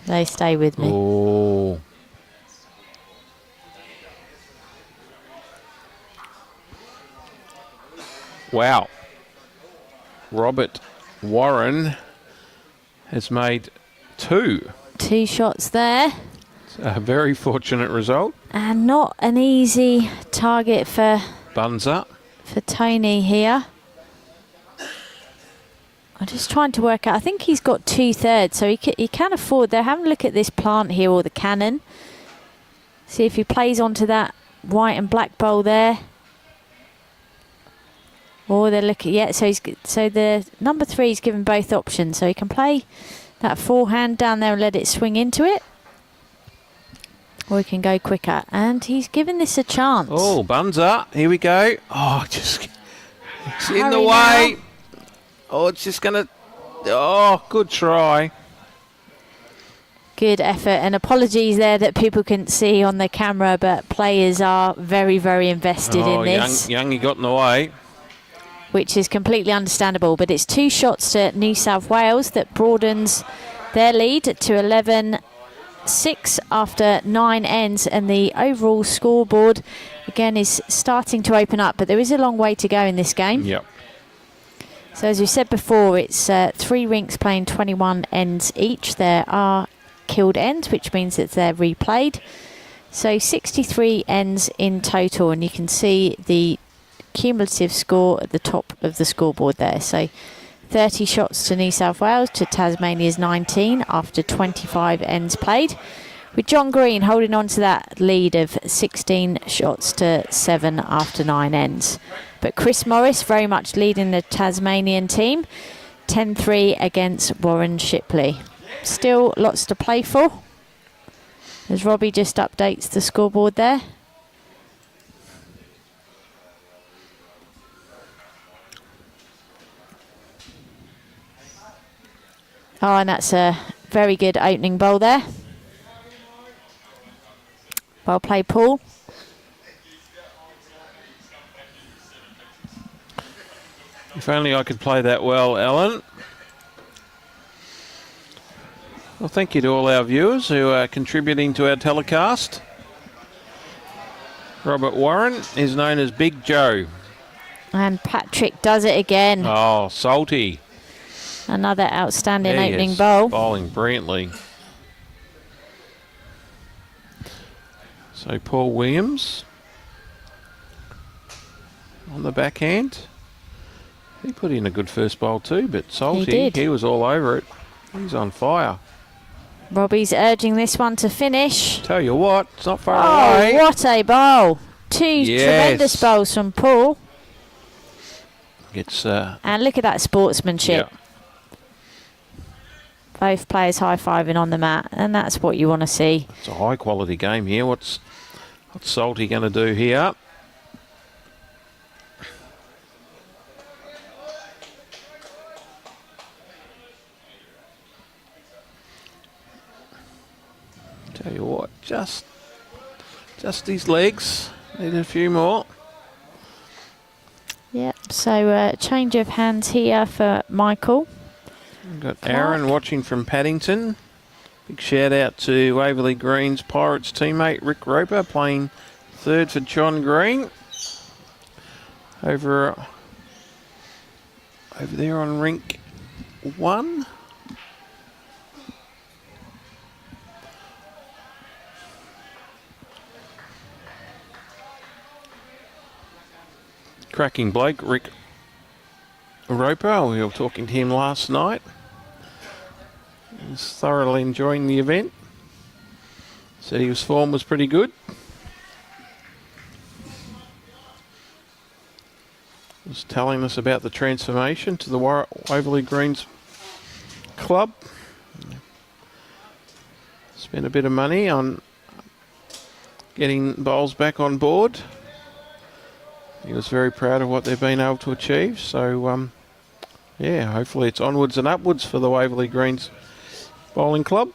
They stay with me. Oh. Wow. Robert Warren has made 2. 2 shots there. It's a very fortunate result. And not an easy target for Bunza. For Tony here. I'm just trying to work out. I think he's got 2/3, so he can afford. They're having a look at this plant here or the cannon. See if he plays onto that white and black bowl there. Or they're looking, yeah, so the number 3 is given both options. So he can play that forehand down there and let it swing into it. Or he can go quicker. And he's given this a chance. Oh, Bunza, here we go. Oh, just, it's in the Hurry way. now. Oh, it's just going to, oh, good try. Good effort, and apologies there that people couldn't see on the camera, but players are very, very invested in this. Youngie got in the way. Which is completely understandable, but it's 2 shots to New South Wales that broadens their lead to 11-6 after 9 ends, and the overall scoreboard again is starting to open up, but there is a long way to go in this game. Yep. So as we said before, it's 3 rinks playing 21 ends each. There are killed ends, which means that they're replayed. So 63 ends in total, and you can see the cumulative score at the top of the scoreboard there. So 30 shots to New South Wales to Tasmania's 19 after 25 ends played. with John Green holding on to that lead of 16 shots to 7 after 9 ends. But Chris Morris very much leading the Tasmanian team, 10-3 against Warren Shipley. Still lots to play for, as Robbie just updates the scoreboard there. Oh, and that's a very good opening bowl there. Well played, Paul. If only I could play that well, Alan. Well, thank you to all our viewers who are contributing to our telecast. Robert Warren is known as Big Joe. And Patrick does it again. Oh, salty. Another outstanding He opening is bowl. bowling brilliantly. So Paul Williams on the backhand. He put in a good first bowl too, but salty, he was all over it. He's on fire. Robbie's urging this one to finish. Tell you what, it's not far away. Oh, what a bowl. Two tremendous bowls from Paul. And look at that sportsmanship. Yep. Both players high-fiving on the mat, and that's what you want to see. It's a high-quality game here. What's Salty going to do here? Tell you what, just his legs. Need a few more. Yep, so change of hands here for Michael. We've got Clarke. Aaron watching from Paddington. Big shout out to Waverley Green's Pirates teammate Rick Roper playing third for John Green. Over there on rink 1. Cracking bloke, Rick Roper. We were talking to him last night. He's thoroughly enjoying the event. Said his form was pretty good. Was telling us about the transformation to the Waverley Greens club. Spent a bit of money on getting bowls back on board. He was very proud of what they've been able to achieve. So, yeah, hopefully it's onwards and upwards for the Waverley Greens Bowling Club.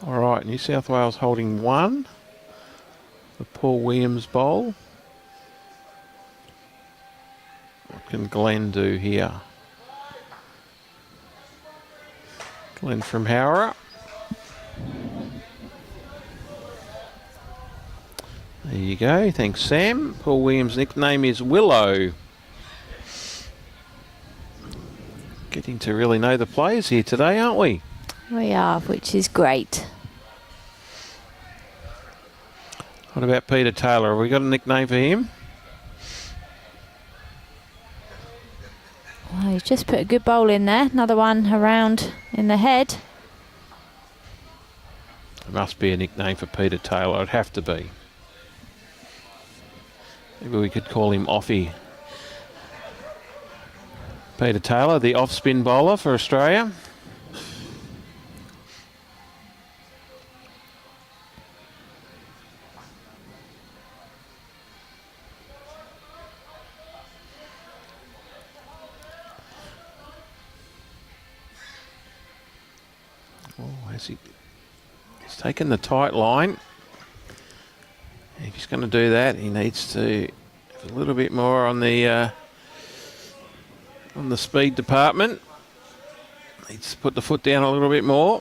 All right, New South Wales holding 1. The Paul Williams bowl. What can Glenn do here? Glenn from Howrah. There you go. Thanks, Sam. Paul Williams' nickname is Willow. Getting to really know the players here today, aren't we? We are, which is great. What about Peter Taylor? Have we got a nickname for him? Well, he's just put a good bowl in there. Another one around in the head. There must be a nickname for Peter Taylor. It'd have to be. Maybe we could call him Offie. Peter Taylor, the off-spin bowler for Australia. Oh, he's taken the tight line. If he's going to do that, he needs to have a little bit more on the speed department. Needs to put the foot down a little bit more.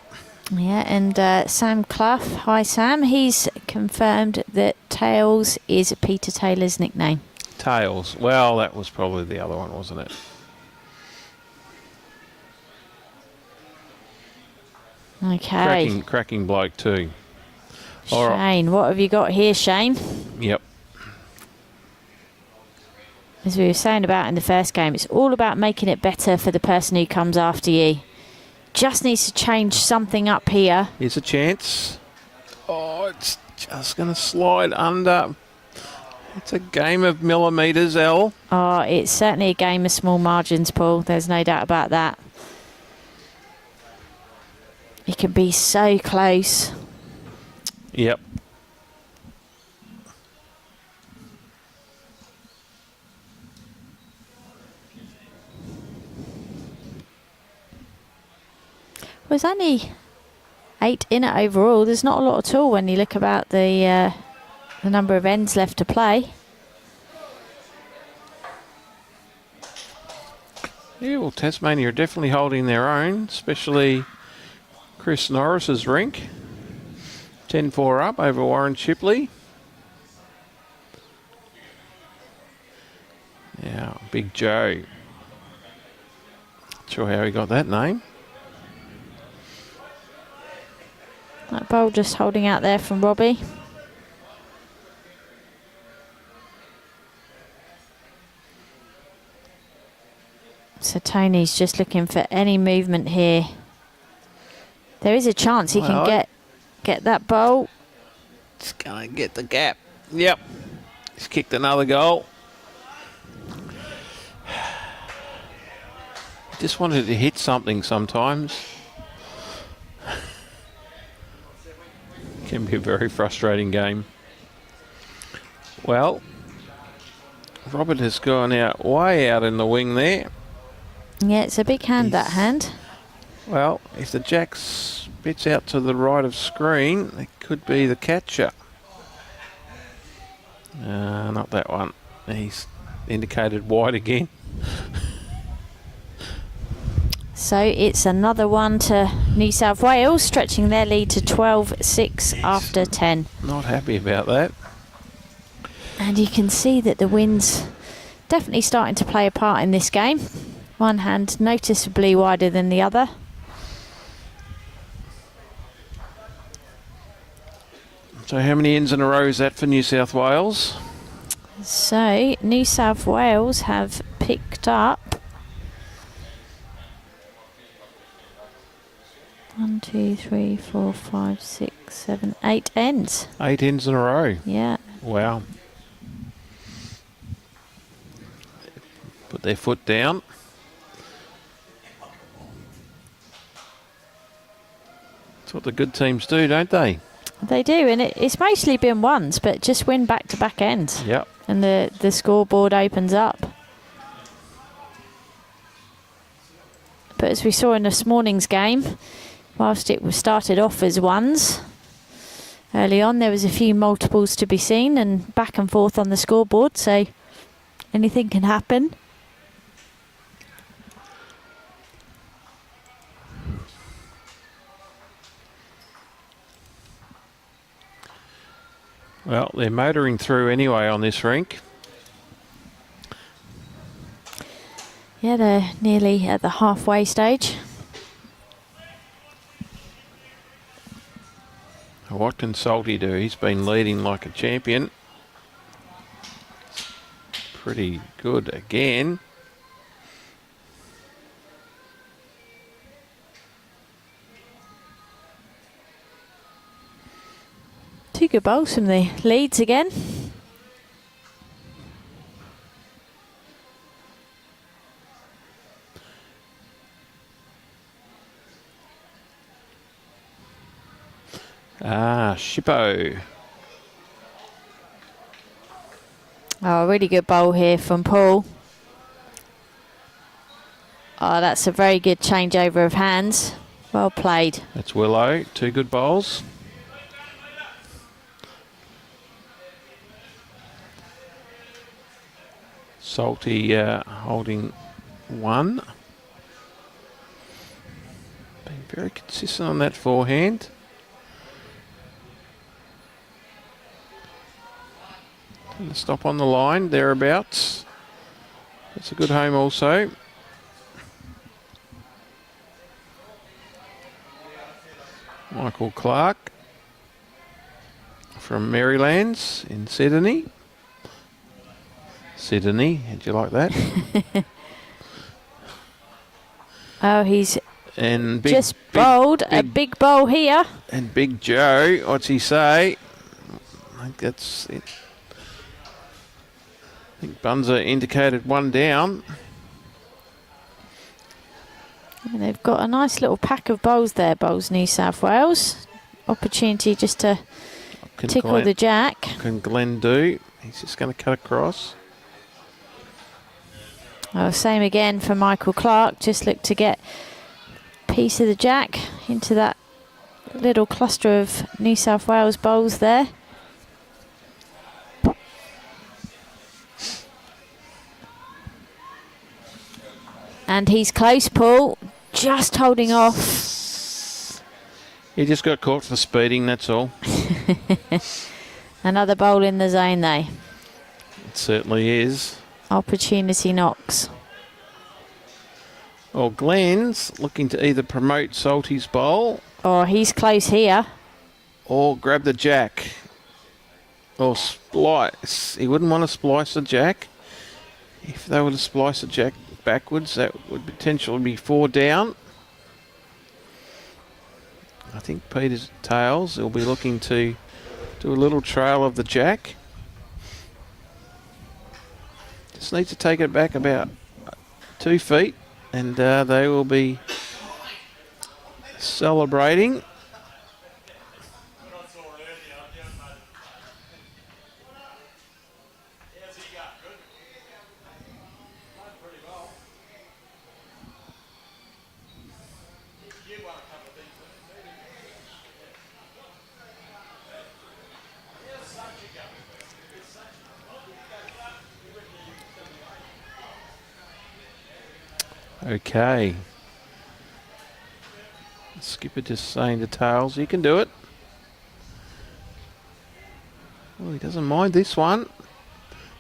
Yeah, and Sam Clough, hi Sam, he's confirmed that Tails is Peter Taylor's nickname. Tails. Well, that was probably the other one, wasn't it? Okay. Cracking bloke too. Shane, All right. what have you got here, Shane? Yep. as we were saying about in the first game, it's all about making it better for the person who comes after you. Just needs to change something up here. Here's a chance. Oh, it's just going to slide under. It's a game of millimetres, Elle. Oh, it's certainly a game of small margins, Paul. There's no doubt about that. It can be so close. Yep. There's only 8 in it overall. There's not a lot at all when you look about the number of ends left to play. Yeah, well, Tasmania are definitely holding their own, especially Chris Norris's rink. 10-4 up over Warren Shipley. Yeah, Big Joe. Not sure how he got that name. That bowl just holding out there from Robbie. So Tony's just looking for any movement here. There is a chance he can get that bowl. Just gonna get the gap. Yep. He's kicked another goal. Just wanted to hit something sometimes. Can be a very frustrating game. Well, Robert has gone out way out in the wing there. Yeah, it's a big hand, that hand. Well, if the jack spits out to the right of screen, it could be the catcher. Not that one. He's indicated wide again. So it's another one to New South Wales, stretching their lead to 12-6 after 10. Not happy about that. And you can see that the wind's definitely starting to play a part in this game. One hand noticeably wider than the other. So how many ends in a row is that for New South Wales? So New South Wales have picked up 1, 2, 3, 4, 5, 6, 7, 8 ends. 8 ends in a row. Yeah. Wow. Put their foot down. That's what the good teams do, don't they? They do, and it's mostly been ones, but just win back-to-back ends. Yep. And the scoreboard opens up. But as we saw in this morning's game, whilst it was started off as ones, early on there was a few multiples to be seen and back and forth on the scoreboard, so anything can happen. Well, they're motoring through anyway on this rink. Yeah, they're nearly at the halfway stage. What can Salty do? He's been leading like a champion. Pretty good again. Two good bowls from the leads again. Shippo. Oh, a really good bowl here from Paul. Oh, that's a very good changeover of hands. Well played. That's Willow. 2 good bowls. Salty holding 1. Been very consistent on that forehand. And stop on the line, thereabouts. That's a good home also. Michael Clarke from Marylands in Sydney. Sydney. How'd you like that? Oh, he's And just bowled a big bowl here. And Big Joe, what's he say? I think that's it. I think Bunzer indicated one down. And they've got a nice little pack of bowls there, Bowls New South Wales. Opportunity just to tickle the jack. What can Glenn do? He's just going to cut across. Oh, same again for Michael Clarke. Just look to get a piece of the jack into that little cluster of New South Wales bowls there. And he's close, Paul. Just holding off. He just got caught for speeding, that's all. Another bowl in the zone, though. It certainly is. Opportunity knocks. Well, Glenn's looking to either promote Salty's bowl. Oh, he's close here. Or grab the jack. Or splice. He wouldn't want to splice the jack. If they were to splice the jack backwards, that would potentially be 4 down. I think Peter's tails, he'll be looking to do a little trail of the jack. Just need to take it back about 2 feet and they will be celebrating. Okay. Skipper just saying to Tails, you can do it. Oh, he doesn't mind this one.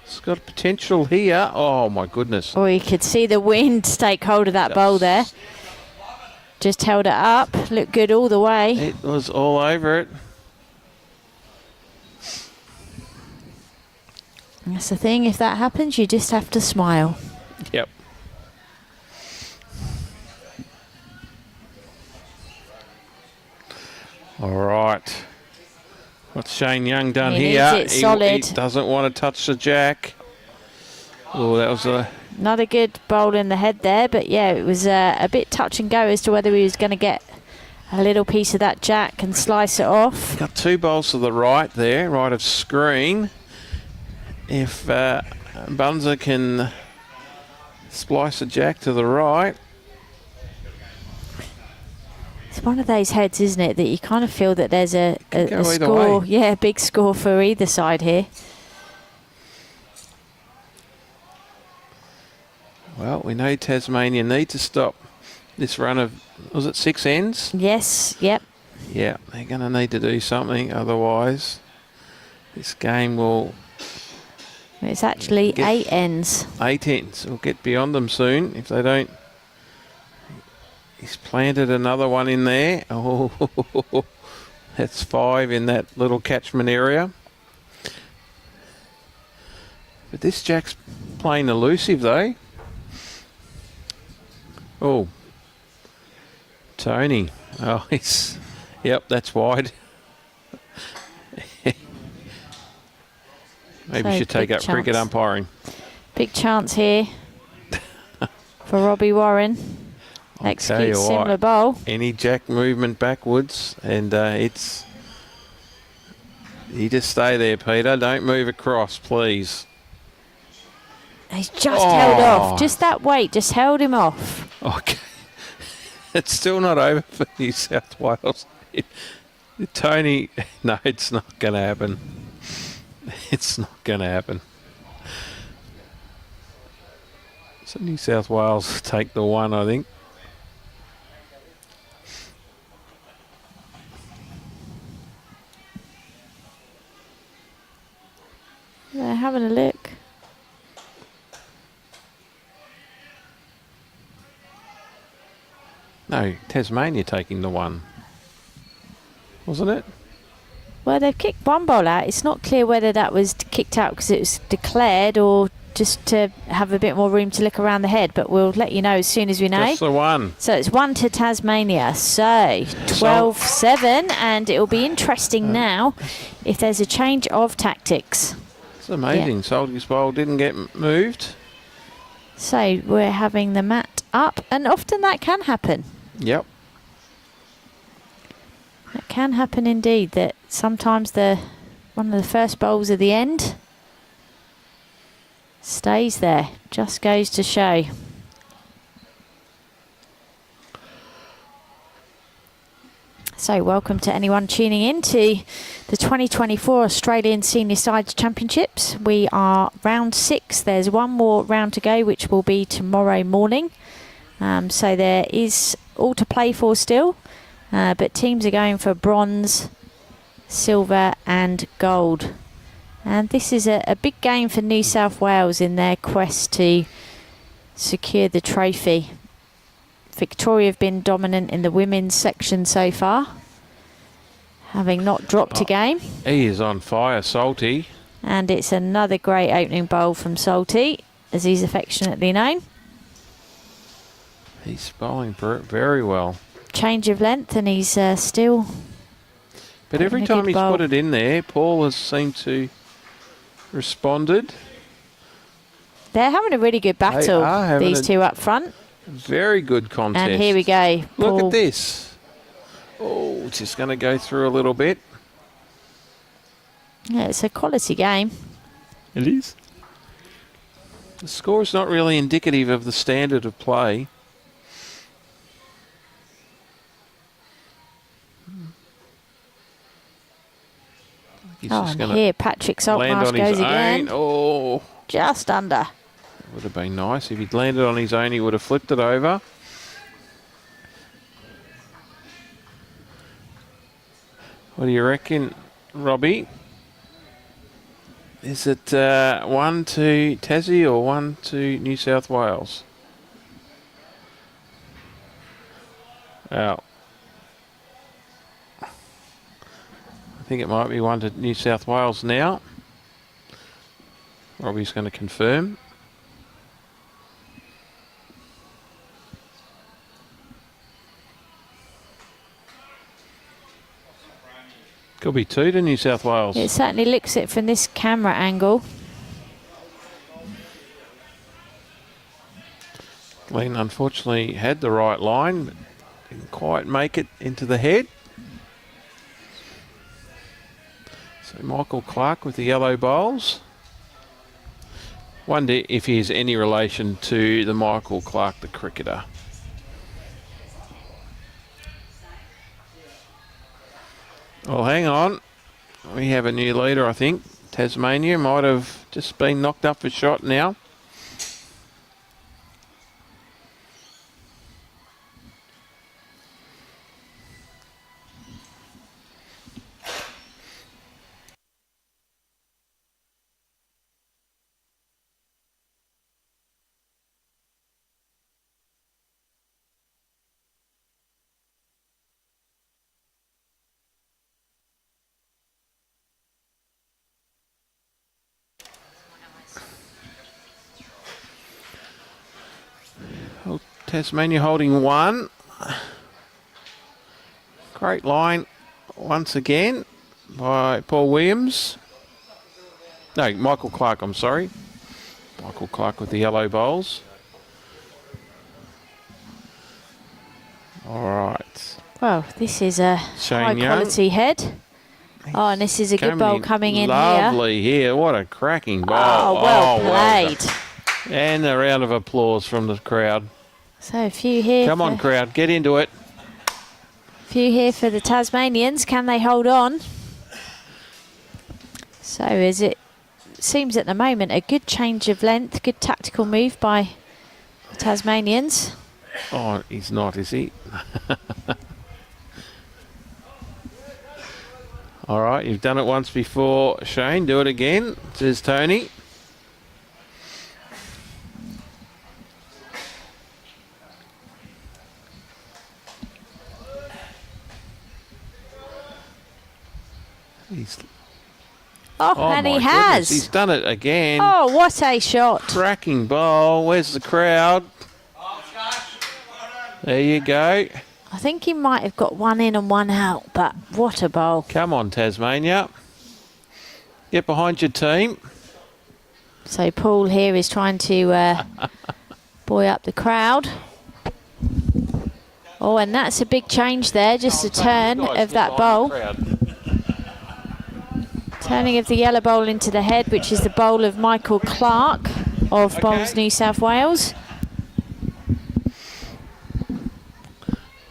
It's got potential here. Oh, my goodness. Oh, you could see the wind take hold of that bowl there. Just held it up. Looked good all the way. It was all over it. That's the thing. If that happens, you just have to smile. Yep. All right. What's Shane Young done here? Needs it solid. He doesn't want to touch the jack. Oh, that was not a good bowl in the head there, but yeah, it was a bit touch and go as to whether he was going to get a little piece of that jack and slice it off. Got 2 bowls to the right there, right of screen. If Bunzer can splice the jack to the right. It's one of those heads, isn't it, that you kind of feel that there's a score. Way. Yeah, a big score for either side here. Well, we know Tasmania need to stop this run of, was it 6 ends? Yes, yep. Yeah, they're going to need to do something, otherwise this game will... It's actually 8 ends. 8 ends. We'll get beyond them soon if they don't. He's planted another one in there. Oh, that's 5 in that little catchment area. But this jack's playing elusive though. Oh, Tony. Oh, yep, that's wide. Maybe you should take up cricket umpiring. Big chance here for Robbie Warren. Execute similar bowl. Any jack movement backwards, and you just stay there, Peter. Don't move across, please. He's just held off. Just that weight just held him off. Okay. It's still not over for New South Wales. Tony, no, it's not going to happen. It's not going to happen. So New South Wales take the 1, I think. They're having a look. No, Tasmania taking the 1. Wasn't it? Well, they've kicked one bowl out. It's not clear whether that was kicked out because it was declared or just to have a bit more room to look around the head, but we'll let you know as soon as we know. Just the one. So it's 1 to Tasmania. So 12-7, and it'll be interesting now if there's a change of tactics. It's amazing. Yeah. Salty's bowl didn't get moved. So we're having the mat up, and often that can happen. Yep. It can happen indeed, that sometimes one of the first bowls of the end stays there. Just goes to show. So welcome to anyone tuning in to the 2024 Australian Senior Sides Championships. We are round 6. There's one more round to go, which will be tomorrow morning. So there is all to play for still. But teams are going for bronze, silver and gold. And this is a big game for New South Wales in their quest to secure the trophy. Victoria have been dominant in the women's section so far, having not dropped a game. He is on fire, Salty. And it's another great opening bowl from Salty, as he's affectionately known. He's bowling very well. Change of length, and he's still... But every time he's put it in there, Paul has seemed to responded. They're having a really good battle, these two up front. Very good contest. And here we go. Look at this. Oh, it's just going to go through a little bit. Yeah, it's a quality game. It is. The score is not really indicative of the standard of play. And here Patrick Saltmarsh goes again. Oh, just under. Would have been nice. If he'd landed on his own, he would have flipped it over. What do you reckon, Robbie? Is it 1 to Tassie or 1 to New South Wales? Well, I think it might be 1 to New South Wales now. Robbie's going to confirm. Could be 2 to New South Wales. It certainly looks it from this camera angle. Glenn unfortunately had the right line, but didn't quite make it into the head. So Michael Clarke with the yellow bowls. Wonder if he has any relation to the Michael Clarke, the cricketer. Well, hang on. We have a new leader, I think. Tasmania might have just been knocked up for shot now. Tasmania holding 1. Great line once again by Paul Williams. No, Michael Clarke, I'm sorry. Michael Clarke with the yellow bowls. All right. Well, this is a high quality head. Oh, and this is a good bowl coming in here. Lovely here. What a cracking bowl. Oh, well played. And a round of applause from the crowd. So a few here. Come on, crowd, get into it. A few here for the Tasmanians. Can they hold on? So as it seems at the moment, a good change of length, good tactical move by the Tasmanians. Oh, he's not, is he? All right, you've done it once before, Shane. Do it again, says Tony. Oh, and my he has. goodness, he's done it again. Oh, what a shot. Cracking bowl. Where's the crowd? There you go. I think he might have got one in and one out, but what a bowl. Come on, Tasmania. Get behind your team. So Paul here is trying to buoy up the crowd. Oh, and that's a big change there, just a turn of that bowl. Turning of the yellow bowl into the head, which is the bowl of Michael Clarke of Bowls New South Wales.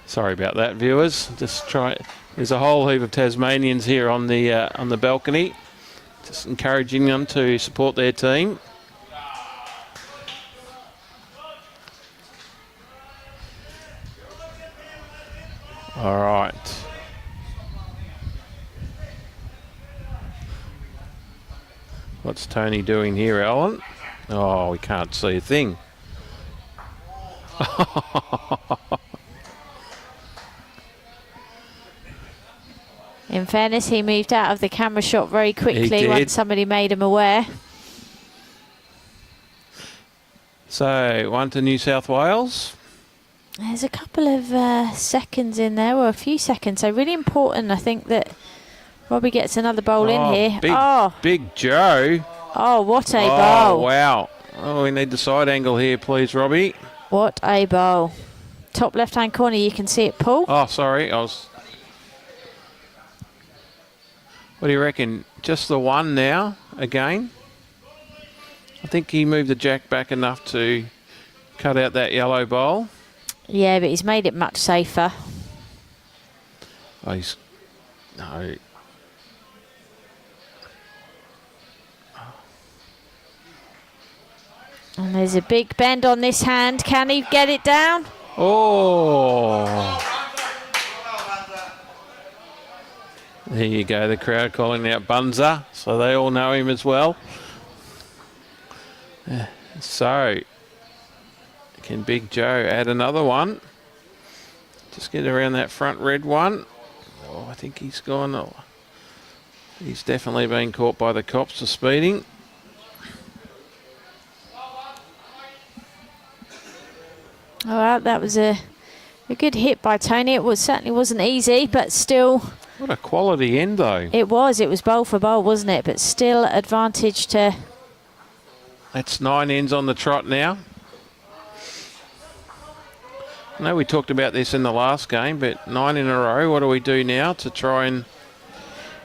Sorry about that, viewers. Just try. There's a whole heap of Tasmanians here on the balcony, just encouraging them to support their team. All right. What's Tony doing here, Alan? Oh, we can't see a thing. In fairness, he moved out of the camera shot very quickly once somebody made him aware. So, one to New South Wales. There's a couple of seconds in there, or a few seconds. So really important, I think, that Robbie gets another bowl in here. Big Joe. Oh, what a bowl. Oh, wow. Oh, we need the side angle here, please, Robbie. What a bowl. Top left-hand corner, you can see it, Paul. Oh, sorry. What do you reckon? Just the one now, again? I think he moved the jack back enough to cut out that yellow bowl. Yeah, but he's made it much safer. Oh, no. And there's a big bend on this hand. Can he get it down? Oh. There you go, the crowd calling out Bunza, so they all know him as well. So, can Big Joe add another one? Just get around that front red one. Oh, I think he's gone. Oh, he's definitely been caught by the cops for speeding. All right, that was a good hit by Tony. It certainly wasn't easy, but still. What a quality end, though. It was bowl for bowl, wasn't it? But still advantage to... That's 9 ends on the trot now. I know we talked about this in the last game, but 9 in a row. What do we do now to try and...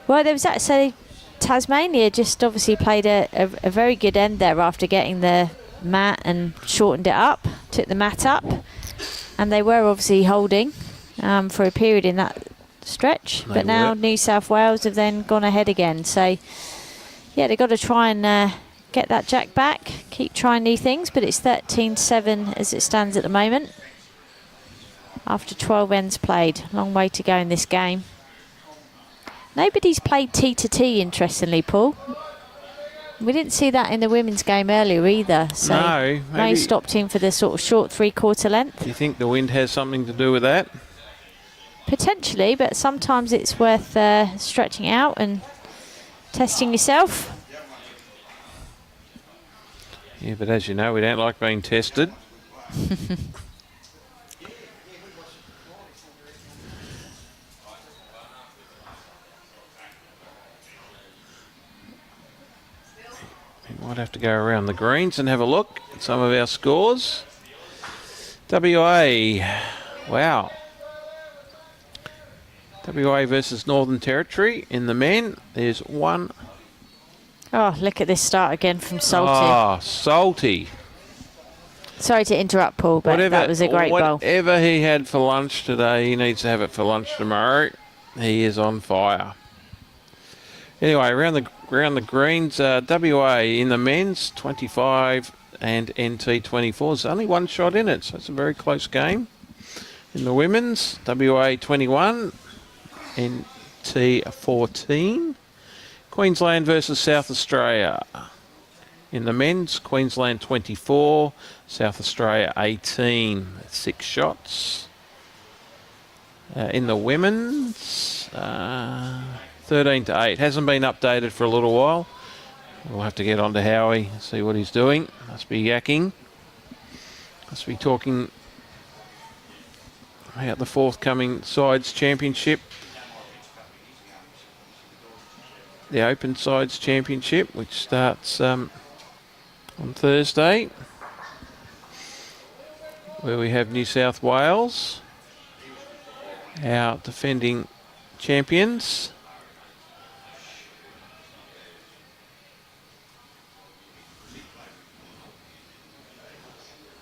Well, there was actually Tasmania just obviously played a very good end there after getting the mat and shortened it up, took the mat up, and they were obviously holding for a period in that stretch. But now New South Wales have then gone ahead again. So, yeah, they've got to try and get that jack back, keep trying new things, but it's 13-7 as it stands at the moment. After 12 ends played. Long way to go in this game. Nobody's played T to T, interestingly, Paul. We didn't see that in the women's game earlier either. So no, maybe stopped in for the sort of short 3/4 length. Do you think the wind has something to do with that? Potentially, but sometimes it's worth stretching out and testing yourself. Yeah, but as you know, we don't like being tested. We might have to go around the greens and have a look at some of our scores. WA, wow. WA versus Northern Territory in the men. There's one. Oh, look at this start again from Salty. Oh, Salty. Sorry to interrupt, Paul, but that was a great bowl. Whatever he had for lunch today, he needs to have it for lunch tomorrow. He is on fire. Anyway, around the greens, WA in the men's 25 and NT 24. There's only one shot in it, so it's a very close game. In the women's, WA 21, NT 14. Queensland versus South Australia. In the men's, Queensland 24, South Australia 18. 6 shots. In the women's, 13-8. Hasn't been updated for a little while. We'll have to get on to Howie, see what he's doing. Must be yakking. Must be talking about the forthcoming Sides Championship. The Open Sides Championship, which starts on Thursday, where we have New South Wales, our defending champions.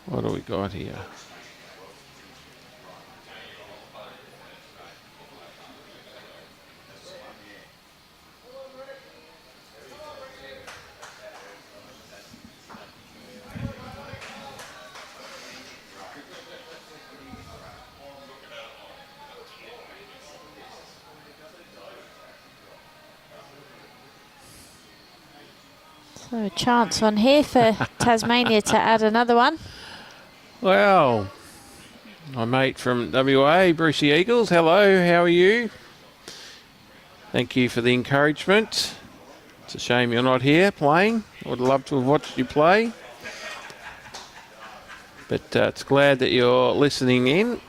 What do we got here? So a chance on here for Tasmania to add another one. Well, my mate from WA, Brucey Eagles, hello, how are you? Thank you for the encouragement. It's a shame you're not here playing. I would love to have watched you play. But it's glad that you're listening in.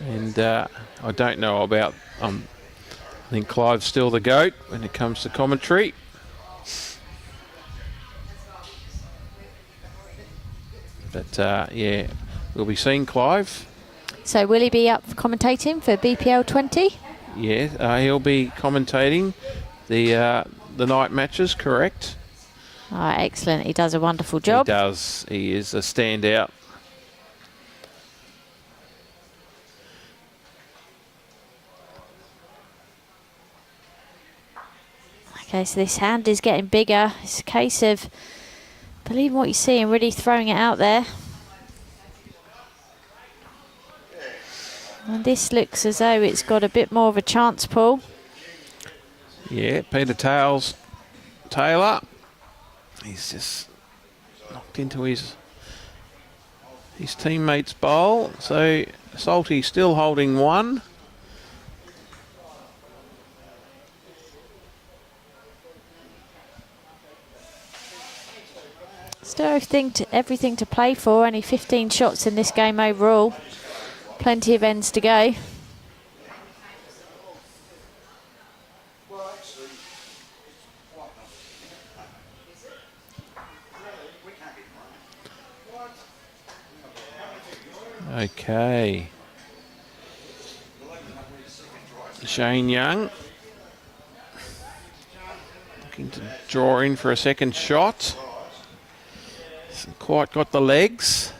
And I don't know about, I think Clive's still the GOAT when it comes to commentary. But yeah, we'll be seeing Clive. So will he be up commentating for BPL 20? Yeah, he'll be commentating the night matches, correct? Oh, excellent. He does a wonderful job. He does. He is a standout. Okay, so this hand is getting bigger. It's a case of believing what you see and really throwing it out there. And this looks as though it's got a bit more of a chance, Paul. Yeah, Peter Taylor. He's just knocked into his teammate's bowl. So Salty still holding one. Still everything to play for. Only 15 shots in this game overall. Plenty of ends to go. Okay. Shane Young looking to draw in for a second shot. Hasn't quite got the legs.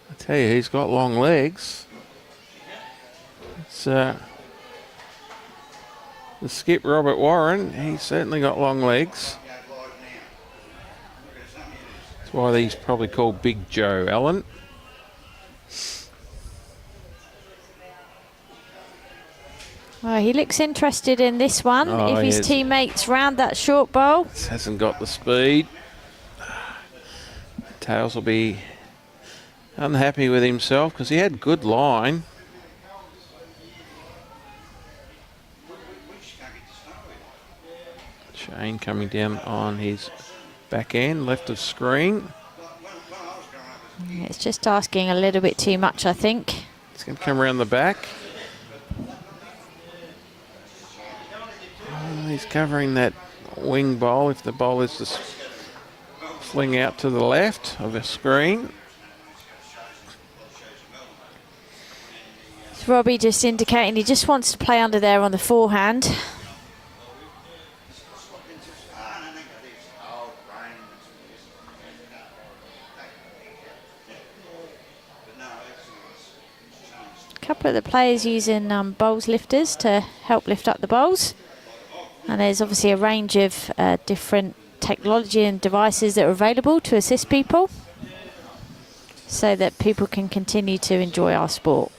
I tell you, he's got long legs. It's the skip, Robert Warren, he's certainly got long legs. That's why he's probably called Big Joe, Alan. Oh, he looks interested in this one. Oh, if his teammates round that short bowl. This hasn't got the speed. Tails will be unhappy with himself because he had good line. Shane coming down on his back end, left of screen. It's just asking a little bit too much, I think. It's going to come around the back. Oh, he's covering that wing bowl if the bowl is to fling out to the left of the screen. It's Robbie just indicating he just wants to play under there on the forehand. A couple of the players using bowls lifters to help lift up the bowls. And there's obviously a range of different technology and devices that are available to assist people so that people can continue to enjoy our sport.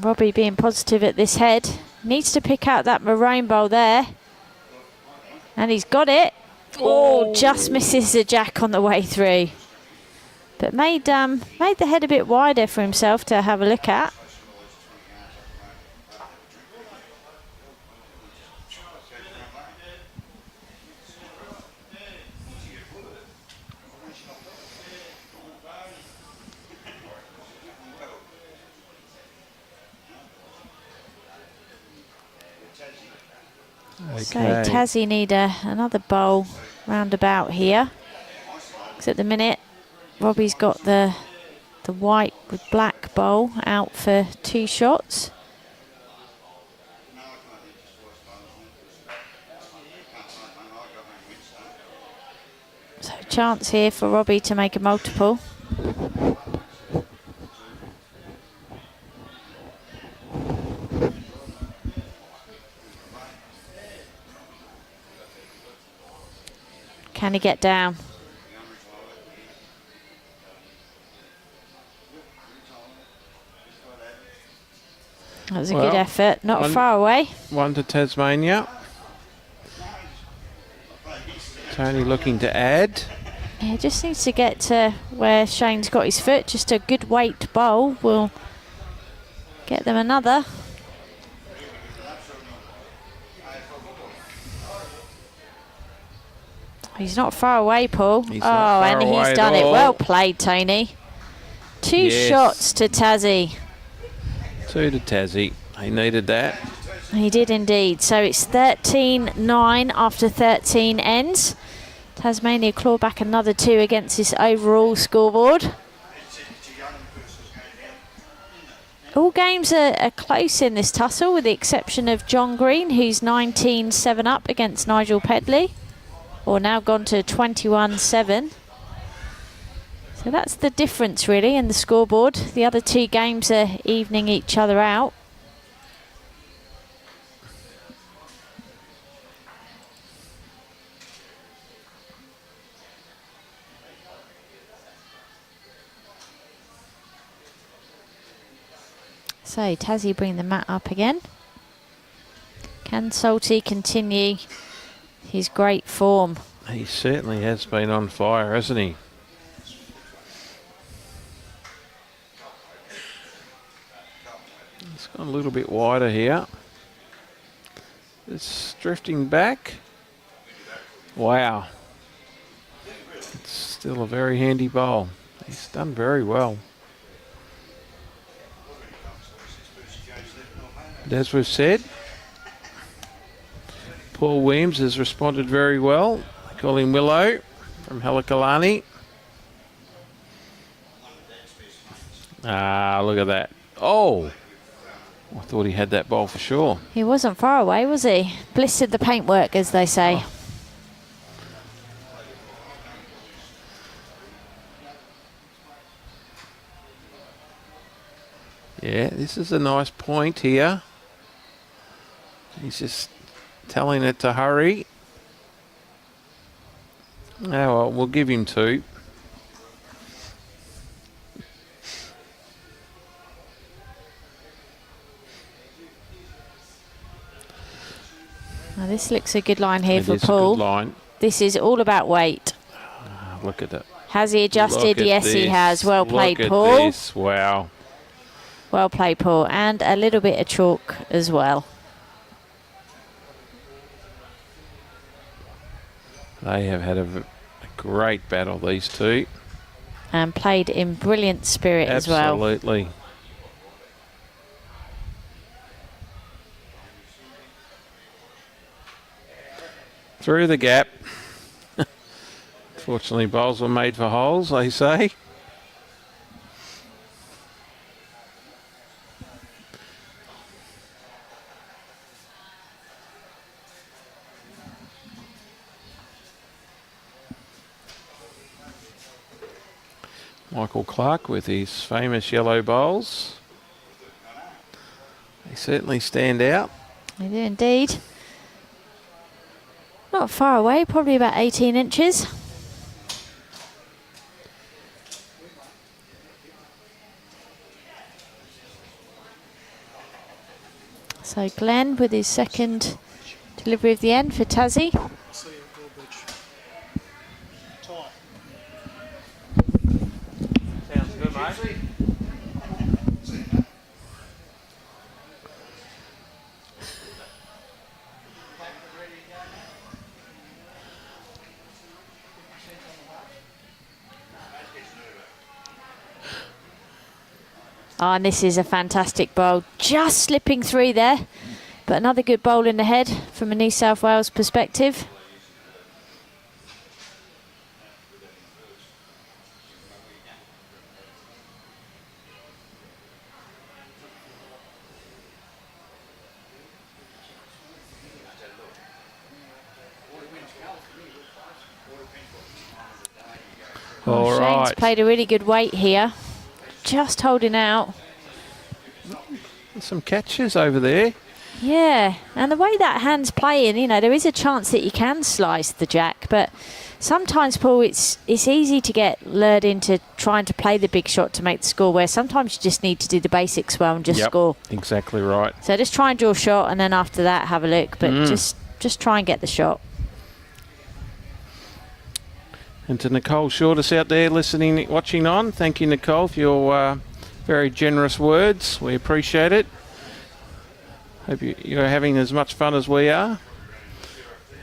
Robbie being positive at this head. Needs to pick out that maroon bowl there. And he's got it. Oh, just misses the jack on the way through. But made the head a bit wider for himself to have a look at. Okay. So Tassie need another bowl roundabout here. Because at the minute, Robbie's got the white with black bowl out for 2 shots. So chance here for Robbie to make a multiple. Can he get down? That was a good effort. Not far away. 1 to Tasmania. Tony looking to add. Yeah, just needs to get to where Shane's got his foot. Just a good weight bowl will get them another. He's not far away, Paul. He's done it. Well played, Tony. 2 shots to Tassie. 2 to Tassie. He needed that. He did indeed. So it's 13-9 after 13 ends. Tasmania claw back another 2 against this overall scoreboard. All games are close in this tussle, with the exception of John Green, who's 19-7 up against Nigel Pedley. Or now gone to 21-7. So that's the difference really in the scoreboard. The other 2 games are evening each other out. So Tassie bring the mat up again. Can Salty continue his great form? He certainly has been on fire, hasn't he? It's gone a little bit wider here. It's drifting back. Wow. It's still a very handy bowl. He's done very well. And as we've said, Paul Williams has responded very well. They call him Willow from Helikalani. Ah, look at that. Oh, I thought he had that bowl for sure. He wasn't far away, was he? Blistered the paintwork, as they say. Oh. Yeah, this is a nice point here. He's just telling it to hurry. Oh, well, we'll give him 2. Now this looks a good line here for It is Paul. a good line. This is all about weight. Look at it. Has he adjusted? Yes, he has. Well played, Look Paul. at this. Wow. Well played, Paul. And a little bit of chalk as well. They have had a great battle, these 2. And played in brilliant spirit as well. Absolutely. Through the gap. Fortunately, bowls were made for holes, they say. Michael Clarke with his famous yellow bowls. They certainly stand out. They do indeed. Not far away, probably about 18 inches. So Glenn with his second delivery of the end for Tassie. Sounds good, mate. Oh, and this is a fantastic bowl. Just slipping through there. But another good bowl in the head from a New South Wales perspective. All Shane's right. played a really good weight here. Just holding out. Some catches over there. Yeah, and the way that hand's playing, you know, there is a chance that you can slice the jack, but sometimes, Paul, it's easy to get lured into trying to play the big shot to make the score, where sometimes you just need to do the basics well and just score. Exactly right. So just try and draw a shot, and then after that have a look, but just try and get the shot. And to Nicole Shortis out there listening, watching on, thank you, Nicole, for your very generous words. We appreciate it. Hope you're having as much fun as we are.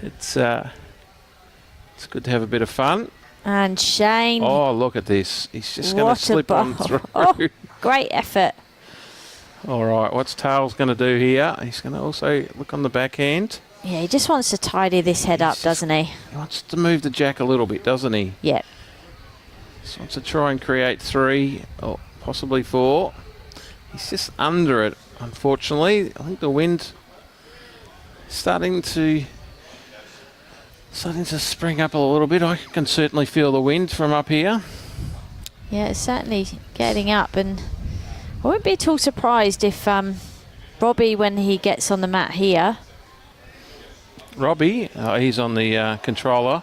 It's good to have a bit of fun. And Shane. Oh, look at this. He's just going to slip on through. Oh, great effort. All right, what's Tails going to do here? He's going to also look on the backhand. Yeah, he just wants to tidy this head up, doesn't he? He wants to move the jack a little bit, doesn't he? Yeah. Just wants to try and create 3 or possibly 4. He's just under it, unfortunately. I think the wind starting to spring up a little bit. I can certainly feel the wind from up here. Yeah, it's certainly getting up, and I wouldn't be at all surprised if Robbie, when he gets on the mat here. Robbie, he's on the controller.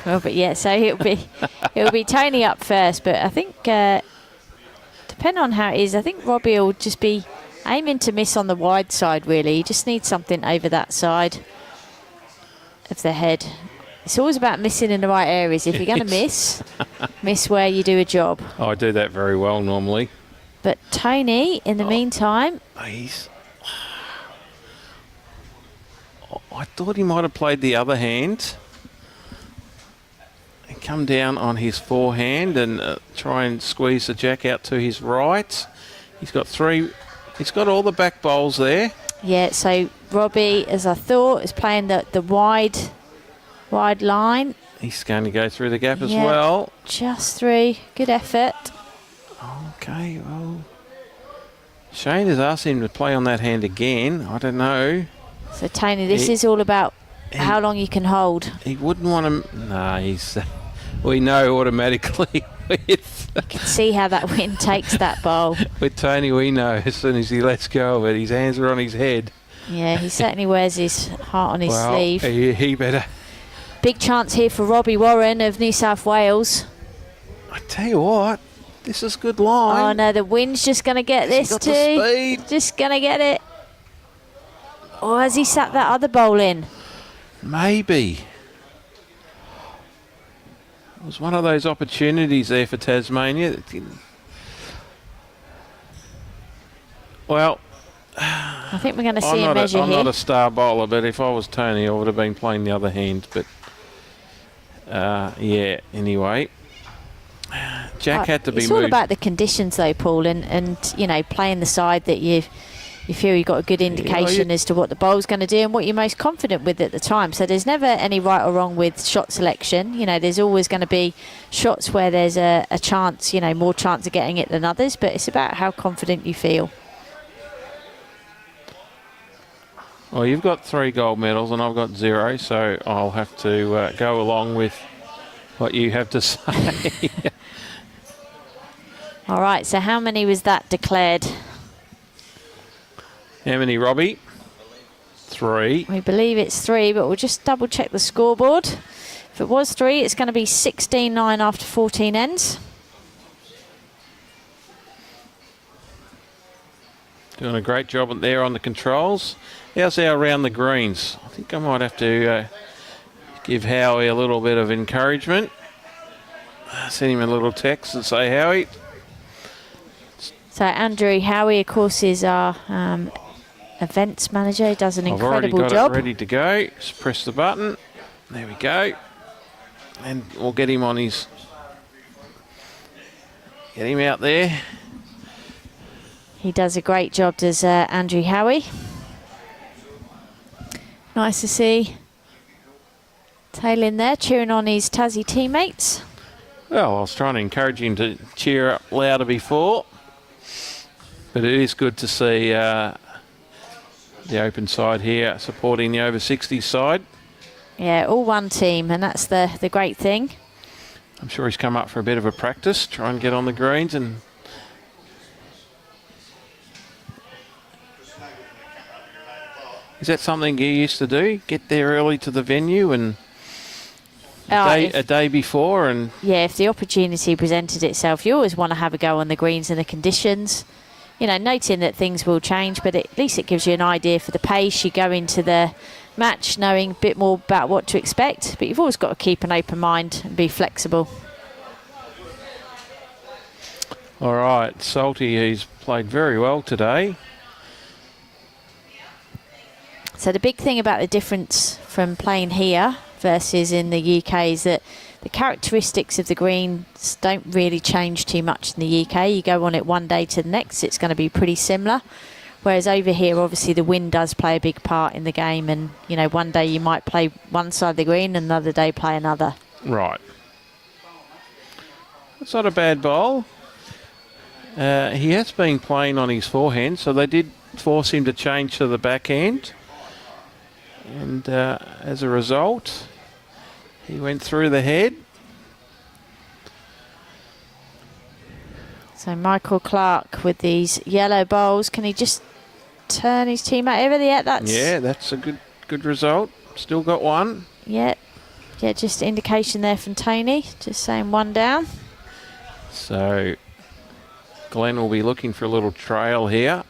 Well, but yeah, so it'll be Tony up first, but I think depending on how it is, I think Robbie will just be aiming to miss on the wide side, really. He just needs something over that side of the head. It's always about missing in the right areas. If you're going to miss where you do a job. Oh, I do that very well normally. But Tony, in the meantime... I thought he might have played the other hand and come down on his forehand and try and squeeze the jack out to his right. He's got 3. He's got all the back bowls there. Yeah, so Robbie, as I thought, is playing the wide line. He's going to go through the gap as well. Just 3. Good effort. Okay, well, Shane has asked him to play on that hand again. I don't know. So, Tony, this is all about how long you can hold. He wouldn't want to... No, we know automatically with... You can see how that wind takes that bowl. With Tony, we know as soon as he lets go of it, his hands are on his head. Yeah, he certainly wears his heart on his sleeve. He better... Big chance here for Robbie Warren of New South Wales. I tell you what, this is good line. Oh, no, the wind's just going to get this got too. the speed. Just going to get it. Or has he sat that other bowl in? Maybe. It was one of those opportunities there for Tasmania. Well, I think we're going to see a measure I'm here. not a star bowler, but if I was Tony, I would have been playing the other hand. But, yeah, anyway. Jack had to be moved. It's all about the conditions, though, Paul, and you know, playing the side that you feel you've got a good indication as to what the bowl's going to do and what you're most confident with at the time. So there's never any right or wrong with shot selection. You know, there's always going to be shots where there's a chance, you know, more chance of getting it than others, but it's about how confident you feel. Well, you've got 3 gold medals and I've got 0, so I'll have to go along with what you have to say. All right, so how many was that declared? How many, Robbie? 3. We believe it's 3, but we'll just double check the scoreboard. If it was 3, it's going to be 16-9 after 14 ends. Doing a great job there on the controls. How's our round the greens? I think I might have to give Howie a little bit of encouragement. Send him a little text and say, Howie. So Andrew Howie, of course, is our events manager. He does an incredible job. I've already got it ready to go. Just press the button. There we go. And we'll get him on his... Get him out there. He does a great job, does Andrew Howie. Nice to see Tail in there, cheering on his Tassie teammates. Well, I was trying to encourage him to cheer up louder before. But it is good to see the open side here supporting the over 60s side. Yeah, all one team, and that's the great thing. I'm sure he's come up for a bit of a practice, try and get on the greens. And is that something you used to do? Get there early to the venue and a day before? And yeah, if the opportunity presented itself, you always want to have a go on the greens and the conditions. You know, noting that things will change, but at least it gives you an idea for the pace. You go into the match knowing a bit more about what to expect, but you've always got to keep an open mind and be flexible. All right, Salty, he's played very well today. So the big thing about the difference from playing here versus in the UK is that the characteristics of the greens don't really change too much in the UK. You go on it one day to the next, it's going to be pretty similar. Whereas over here, obviously, the wind does play a big part in the game. And, you know, one day you might play one side of the green, and another day play another. Right. That's not a bad bowl. He has been playing on his forehand, so they did force him to change to the backhand. And as a result, he went through the head. So Michael Clarke with these yellow bowls. Can he just turn his teammate over? Yeah, that's a good result. Still got one. Yeah, just indication there from Tony. Just saying one down. So Glenn will be looking for a little trail here,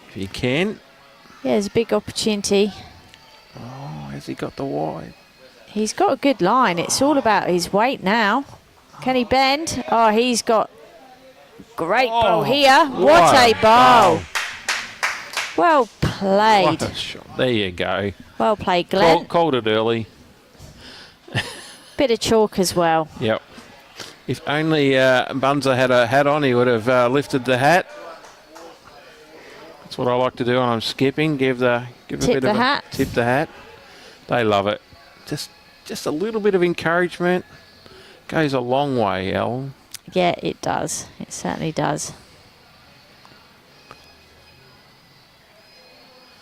if he can. Yeah, there's a big opportunity. Oh, has he got the wide? He's got a good line. It's all about his weight now. Can he bend? Oh, he's got great bowl here. What a bowl. Well played. What a shot. There you go. Well played, Glenn. Called it early. Bit of chalk as well. Yep. If only Bunza had a hat on, he would have lifted the hat. That's what I like to do when I'm skipping. Give a bit of a tip the hat. They love it. Just a little bit of encouragement goes a long way, Al. Yeah, it does. It certainly does.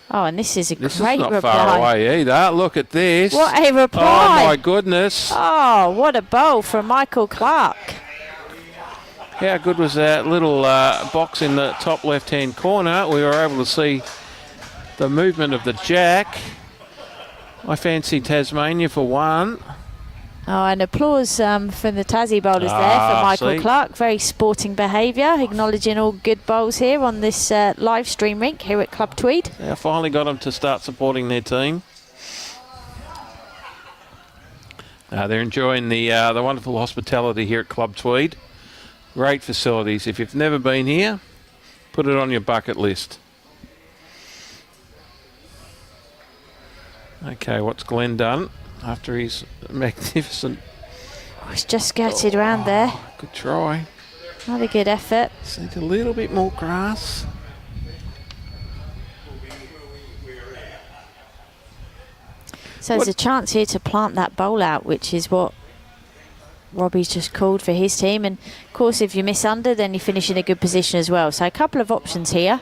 Oh, and this is a great reply. This is not far away either. Look at this. What a reply. Oh, my goodness. Oh, what a bowl from Michael Clarke. How good was that little box in the top left-hand corner? We were able to see the movement of the jack. I fancy Tasmania for one. Oh, and applause from the Tassie bowlers there for Michael Clarke. Very sporting behaviour, acknowledging all good bowls here on this live stream rink here at Club Tweed. I finally got them to start supporting their team. They're enjoying the wonderful hospitality here at Club Tweed. Great facilities. If you've never been here, put it on your bucket list. Okay, what's Glenn done after his magnificent... Oh, he's just skirted around there. Good try. Another good effort. Just need a little bit more grass. So there's a chance here to plant that bowl out, which is what Robbie's just called for his team. And, of course, if you miss under, then you finish in a good position as well. So a couple of options here.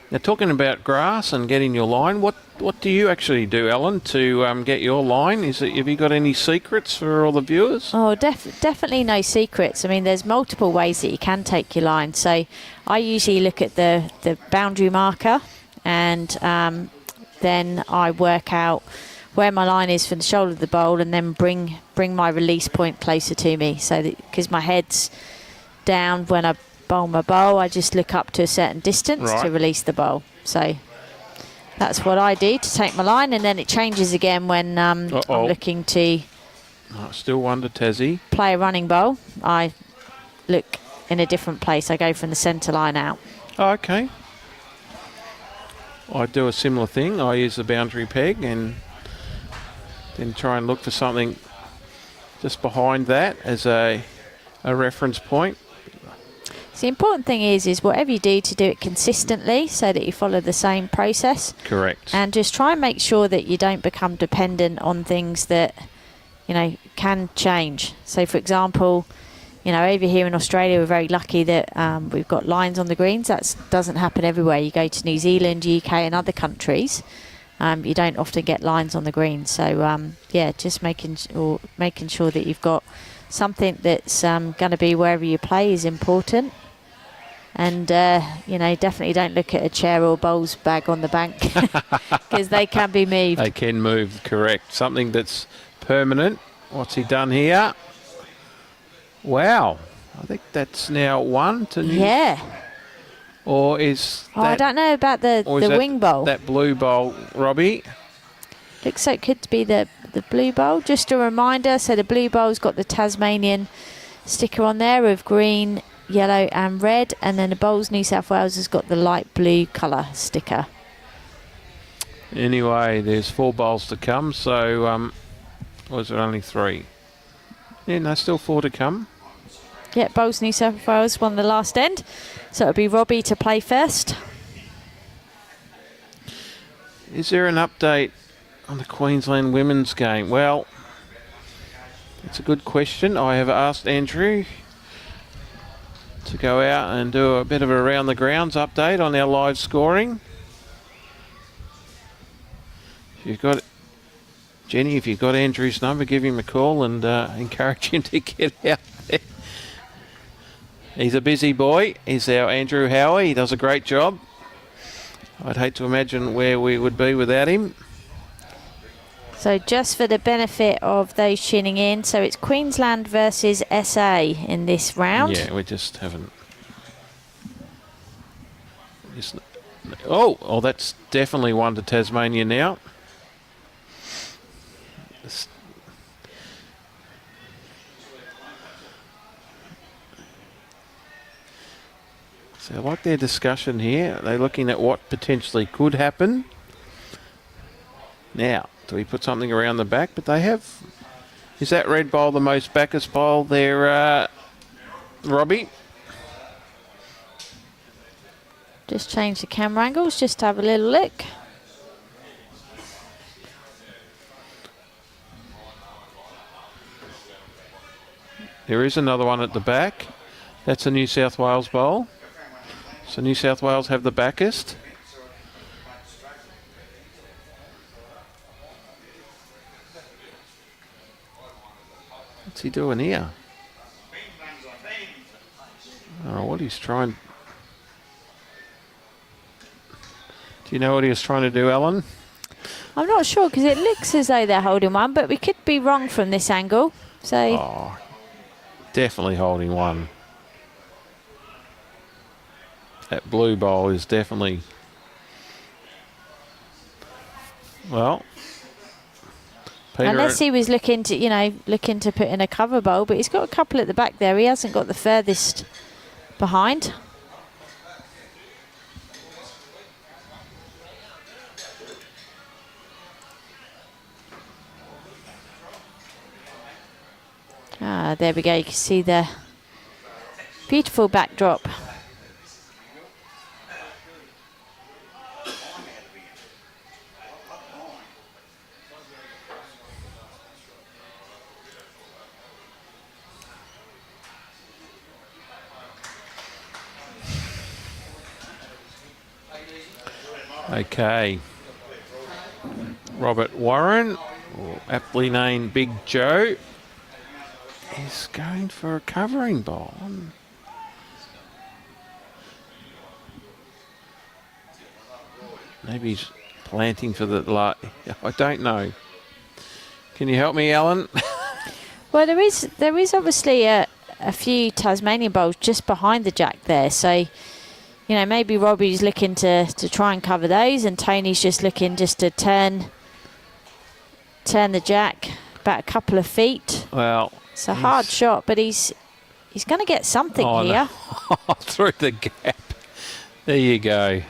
Now, talking about grass and getting your line, what do you actually do, Alan, to get your line? Have you got any secrets for all the viewers? Oh, definitely no secrets. I mean, there's multiple ways that you can take your line. So I usually look at the boundary marker, and then I work out where my line is from the shoulder of the bowl, and then bring my release point closer to me, so that because my head's down when I bowl my bowl, I just look up to a certain distance Right. to release the bowl. So that's what I do to take my line, and then it changes again when I'm looking to Still one to Tassie. play a running bowl. I look in a different place. I go from the centre line out. Oh, okay. I do a similar thing. I use the boundary peg and then try and look for something just behind that as a reference point. So the important thing is whatever you do, to do it consistently so that you follow the same process. Correct. And just try and make sure that you don't become dependent on things that, you know, can change. So, for example, you know, over here in Australia, we're very lucky that we've got lines on the greens. That doesn't happen everywhere. You go to New Zealand, UK and other countries, you don't often get lines on the greens. So, yeah, just making sure that you've got something that's going to be wherever you play is important. And, you know, definitely don't look at a chair or bowls bag on the bank because they can be moved. They can move, correct. Something that's permanent. What's he done here? Wow. I think that's now one to New. Yeah. Or is that, I don't know about the wing bowl. That blue bowl, Robbie? Looks like it could be the blue bowl. Just a reminder, so the blue bowl's got the Tasmanian sticker on there of green, yellow and red, and then the bowls New South Wales has got the light blue colour sticker. Anyway, there's 4 bowls to come, so was there only 3? Yeah, no, still 4 to come. Yeah, bowls New South Wales won the last end, so it'll be Robbie to play first. Is there an update on the Queensland women's game? Well, it's a good question. I have asked Andrew to go out and do a bit of a round the grounds update on our live scoring. If you've got Jenny, if you've got Andrew's number, give him a call and encourage him to get out there. He's a busy boy. He's our Andrew Howie. He does a great job. I'd hate to imagine where we would be without him. So just for the benefit of those tuning in, so it's Queensland versus SA in this round. Yeah, we just haven't. Oh, that's definitely one to Tasmania now. So I like their discussion here. They're looking at what potentially could happen. Now, do we put something around the back? But they have... Is that red bowl the most backest bowl there, Robbie? Just change the camera angles, just to have a little look. There is another one at the back. That's a New South Wales bowl. So New South Wales have the backest. What's he doing here? I don't know what he's trying. Do you know what he was trying to do, Alan? I'm not sure because it looks as though they're holding one, but we could be wrong from this angle. So definitely holding one. That blue bowl is definitely... Well... Peter, unless he was looking to put in a cover bowl, but he's got a couple at the back there. He hasn't got the furthest behind. There we go. You can see the beautiful backdrop. Okay. Robert Warren, or aptly named Big Joe, is going for a covering bowl. Maybe he's planting for the light. I don't know. Can you help me, Alan? Well, there is obviously a a few Tasmanian bowls just behind the jack there. So, you know, maybe Robbie's looking to try and cover those, and Tony's just looking just to turn the jack about a couple of feet. Well, it's a hard shot, but he's going to get something here. No. Through the gap. There you go.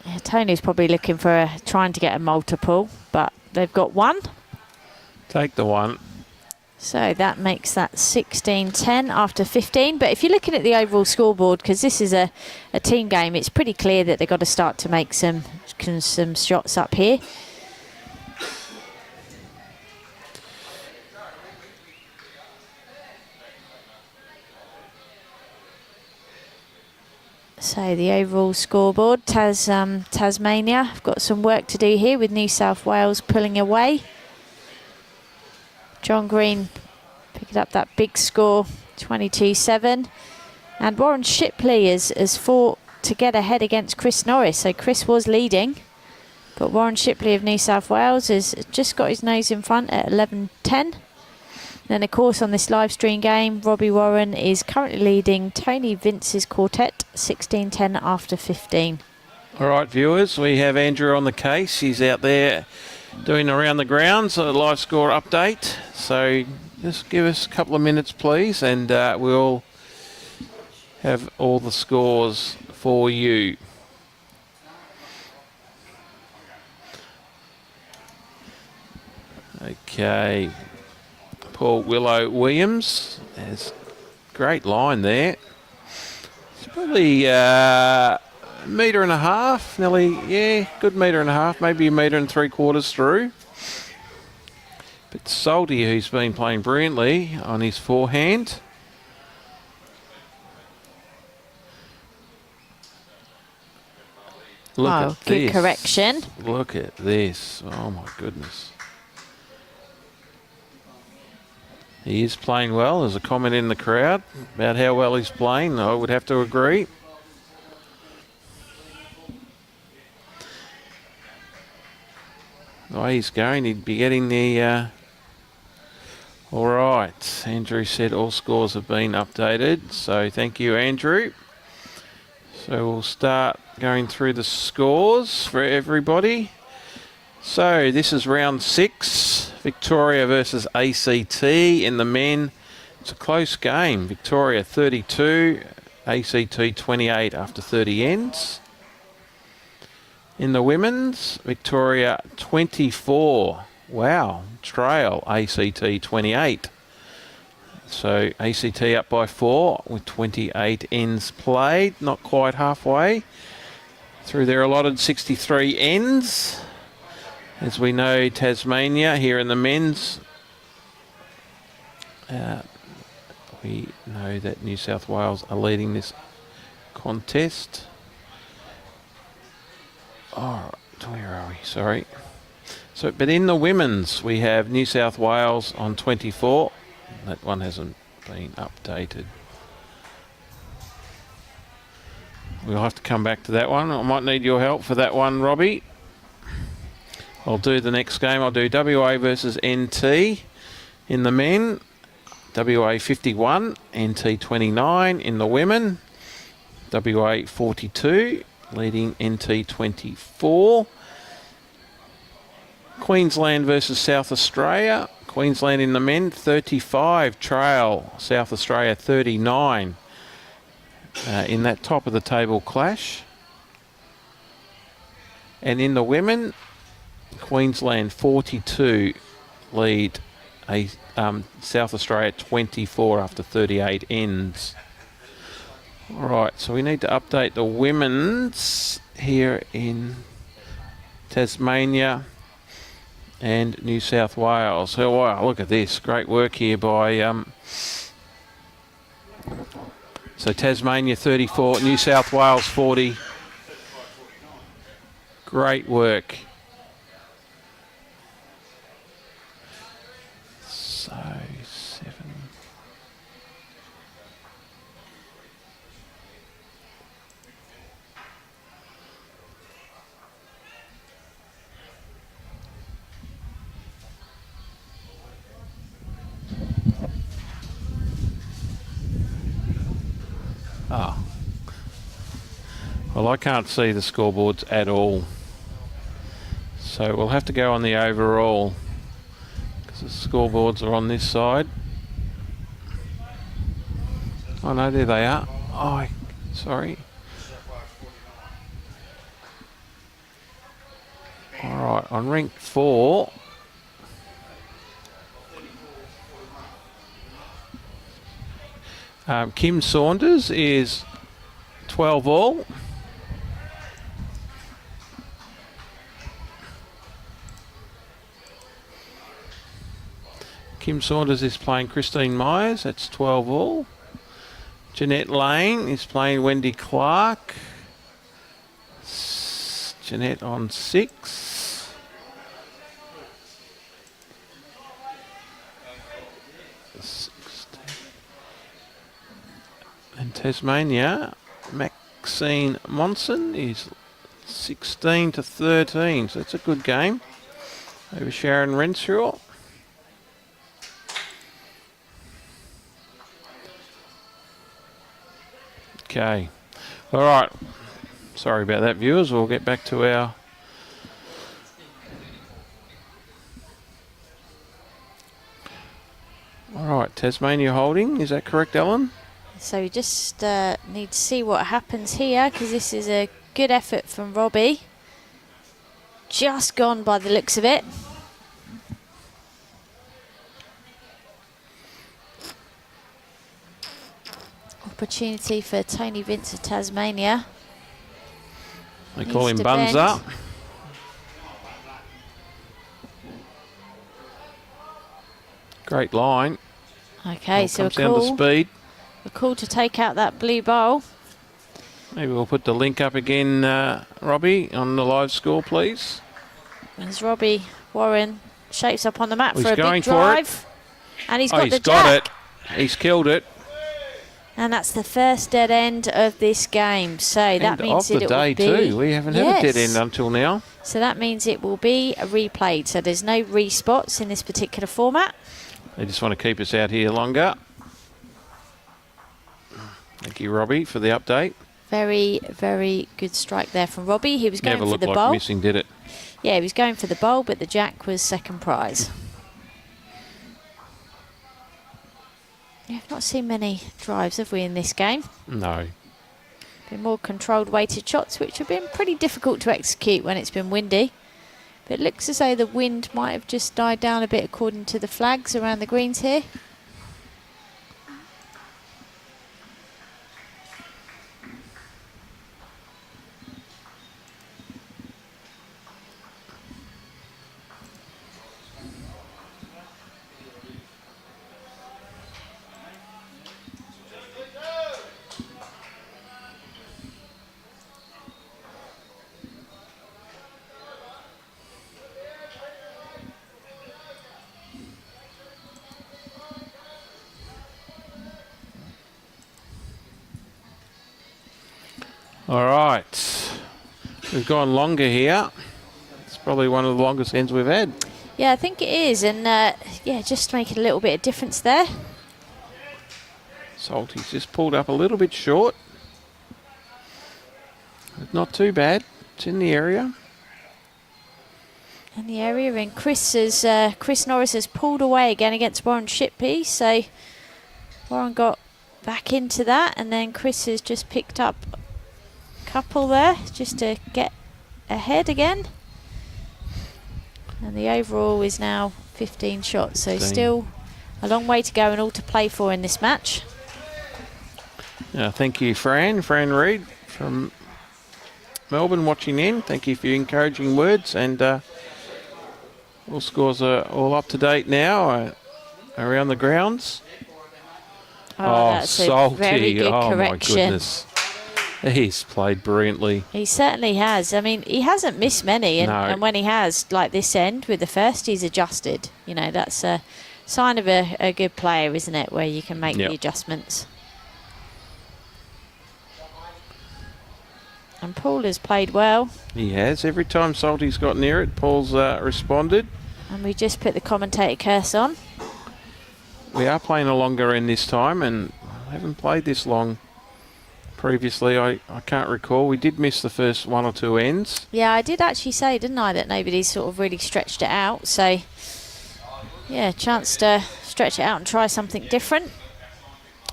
Yeah, Tony's probably looking for trying to get a multiple, but they've got one. Take the one. So that makes that 16-10 after 15. But if you're looking at the overall scoreboard, because this is a team game, it's pretty clear that they've got to start to make some shots up here. So the overall scoreboard, Tasmania have got some work to do here with New South Wales pulling away. John Green picked up that big score, 22-7. And Warren Shipley has fought to get ahead against Chris Norris. So Chris was leading, but Warren Shipley of New South Wales has just got his nose in front at 11-10. Then, of course, on this live stream game, Robbie Warren is currently leading Tony Vince's quartet, 16-10 after 15. All right, viewers, we have Andrew on the case. He's out there doing around the grounds a live score update. So just give us a couple of minutes, please, and we'll have all the scores for you. Okay. Paul Willow Williams has great line there. It's probably a metre and a half, nearly, yeah, good metre and a half, maybe a metre and 3/4 through. But Salty, who's been playing brilliantly on his forehand. Look at good this. correction. Look at this. Oh my goodness. He is playing well. There's a comment in the crowd about how well he's playing. I would have to agree. The way he's going, he'd be getting the... All right. Andrew said all scores have been updated. So thank you, Andrew. So we'll start going through the scores for everybody. So this is round 6, Victoria versus ACT in the men. It's a close game. Victoria 32, ACT 28 after 30 ends. In the women's, Victoria 24. Wow, trail ACT 28. So ACT up by 4 with 28 ends played, not quite halfway through their allotted 63 ends. As we know, Tasmania here in the men's, we know that New South Wales are leading this contest. Oh, where are we? Sorry. So, but in the women's, we have New South Wales on 24. That one hasn't been updated. We'll have to come back to that one. I might need your help for that one, Robbie. I'll do the next game. I'll do WA versus NT in the men. WA 51, NT 29 in the women. WA 42, leading NT 24. Queensland versus South Australia. Queensland in the men, 35 trail. South Australia 39 in that top of the table clash. And in the women, Queensland 42 lead South Australia 24 after 38 ends. All right, so we need to update the women's here in Tasmania and New South Wales. Oh wow, look at this. Great work here by so Tasmania 34, New South Wales 40. Great work. So 7. Oh. Well, I can't see the scoreboards at all. So we'll have to go on the overall because the scoreboards are on this side. Oh no, there they are. Oh, sorry. Alright, on rank 4. Kim Saunders is 12 all. Kim Saunders is playing Christine Myers, that's 12 all. Jeanette Lane is playing Wendy Clarke. Jeanette on 6. And Tasmania, Maxine Monson is 16 to 13, so that's a good game over Sharon Renshaw. Okay, all right. Sorry about that, viewers. We'll get back to our... All right, Tasmania holding. Is that correct, Ellen? So we just need to see what happens here, because this is a good effort from Robbie. Just gone by the looks of it. Opportunity for Tony Vince of Tasmania. They call him Buns Up. Great line. Okay, so comes down to speed. A call to take out that blue bowl. Maybe we'll put the link up again, Robbie, on the live score, please. As Robbie Warren shapes up on the mat for a going big drive. And he's got the jack. He's killed it. And that's the first dead end of this game. So that means of the day too. We haven't had a dead end until now. So that means it will be replayed. So there's no respots in this particular format. They just want to keep us out here longer. Thank you, Robbie, for the update. Very, very good strike there from Robbie. He was going for the bowl. Never looked like missing, did it? Yeah, he was going for the bowl, but the jack was second prize. We've not seen many drives, have we, in this game? No. Been more controlled weighted shots, which have been pretty difficult to execute when it's been windy. But it looks as though the wind might have just died down a bit according to the flags around the greens here. All right. We've gone longer here. It's probably one of the longest ends we've had. Yeah, I think it is. And, yeah, just making a little bit of difference there. Salty's just pulled up a little bit short. Not too bad. It's in the area. In the area, and Chris Norris has pulled away again against Warren Shippey. So Warren got back into that, and then Chris has just picked up couple there just to get ahead again, and the overall is now 15 shots, so still a long way to go and all to play for in this match. Thank you, Fran Reid from Melbourne watching in. Thank you for your encouraging words, and all scores are all up to date now around the grounds. That's Salty. a very good correction. My goodness. He's played brilliantly. He certainly has. I mean, he hasn't missed many, and when he has, like this end with the first, he's adjusted. You know, that's a sign of a good player, isn't it, where you can make the adjustments. And Paul has played well. He has. Every time Salty's got near it, Paul's responded. And we just put the commentator curse on. We are playing a longer end this time, and I haven't played this long previously. I can't recall. We did miss the first one or two ends. Yeah, I did actually say, didn't I, that nobody's sort of really stretched it out. So, yeah, chance to stretch it out and try something different.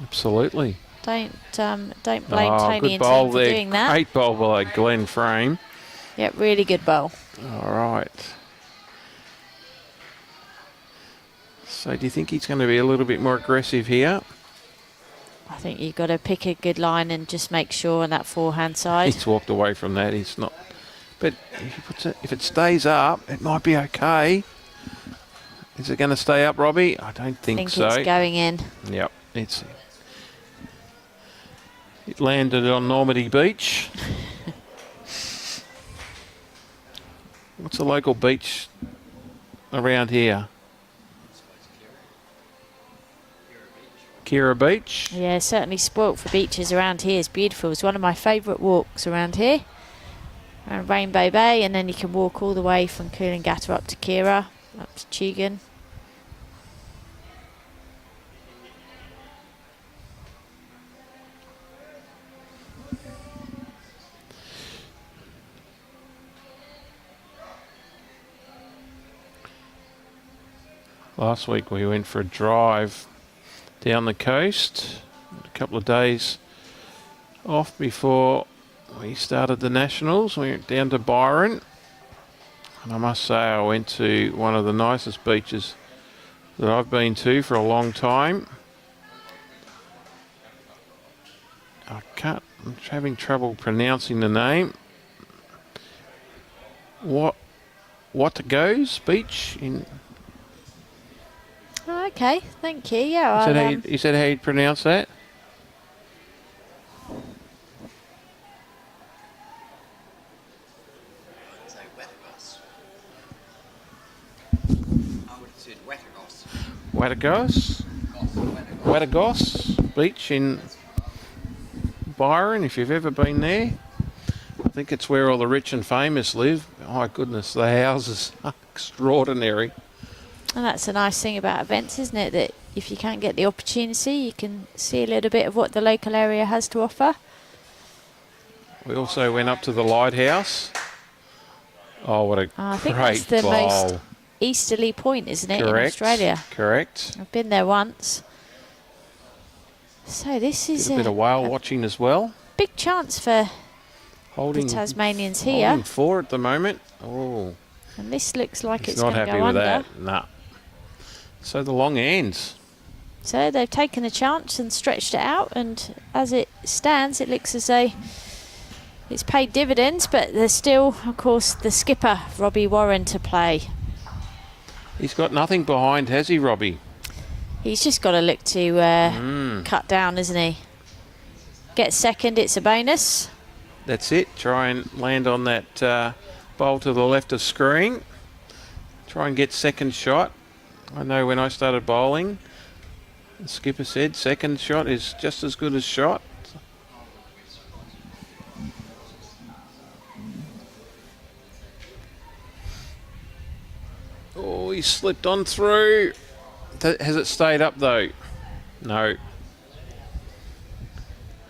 Absolutely. Don't blame Tony good and bowl team for there. doing that. Great bowl by Glenn Frame. Yeah, really good bowl. All right. So do you think he's going to be a little bit more aggressive here? I think you've got to pick a good line and just make sure on that forehand side. He's walked away from that. He's not. But if it stays up, it might be okay. Is it going to stay up, Robbie? I don't think so. It's going in. Yep. It landed on Normandy Beach. What's the local beach around here? Kira Beach. Yeah, certainly spoilt for beaches around here. It's beautiful. It's one of my favourite walks around here. Around Rainbow Bay, and then you can walk all the way from Coolangatta up to Kira, up to Chegan. Last week we went for a drive down the coast. A couple of days off before we started the Nationals. We went down to Byron. And I must say I went to one of the nicest beaches that I've been to for a long time. I'm having trouble pronouncing the name. What Goes Beach in... Oh, okay, thank you. Yeah, Is that how you'd pronounce that? Wattagos Beach in Byron, if you've ever been there. I think it's where all the rich and famous live. My goodness, the houses are extraordinary. and that's a nice thing about events, isn't it? That if you can't get the opportunity, you can see a little bit of what the local area has to offer. We also went up to the lighthouse. Oh, what a I think great that's the bowl. most easterly point, isn't it, in Australia? Correct. I've been there once. So this is a bit of whale watching as well. Big chance for Holding the Tasmanians here. Holding 4 at the moment. Oh, and this looks like he's it's not going to happy go with under. that. Nah. So the long ends. So they've taken a chance and stretched it out, and as it stands, it looks as though it's paid dividends, but there's still, of course, the skipper, Robbie Warren, to play. He's got nothing behind, has he, Robbie? He's just got to look to cut down, isn't he? Get second, it's a bonus. That's it. Try and land on that bowl to the left of screen. Try and get second shot. I know when I started bowling, the skipper said second shot is just as good as shot. Oh, he slipped on through. Has it stayed up though? No.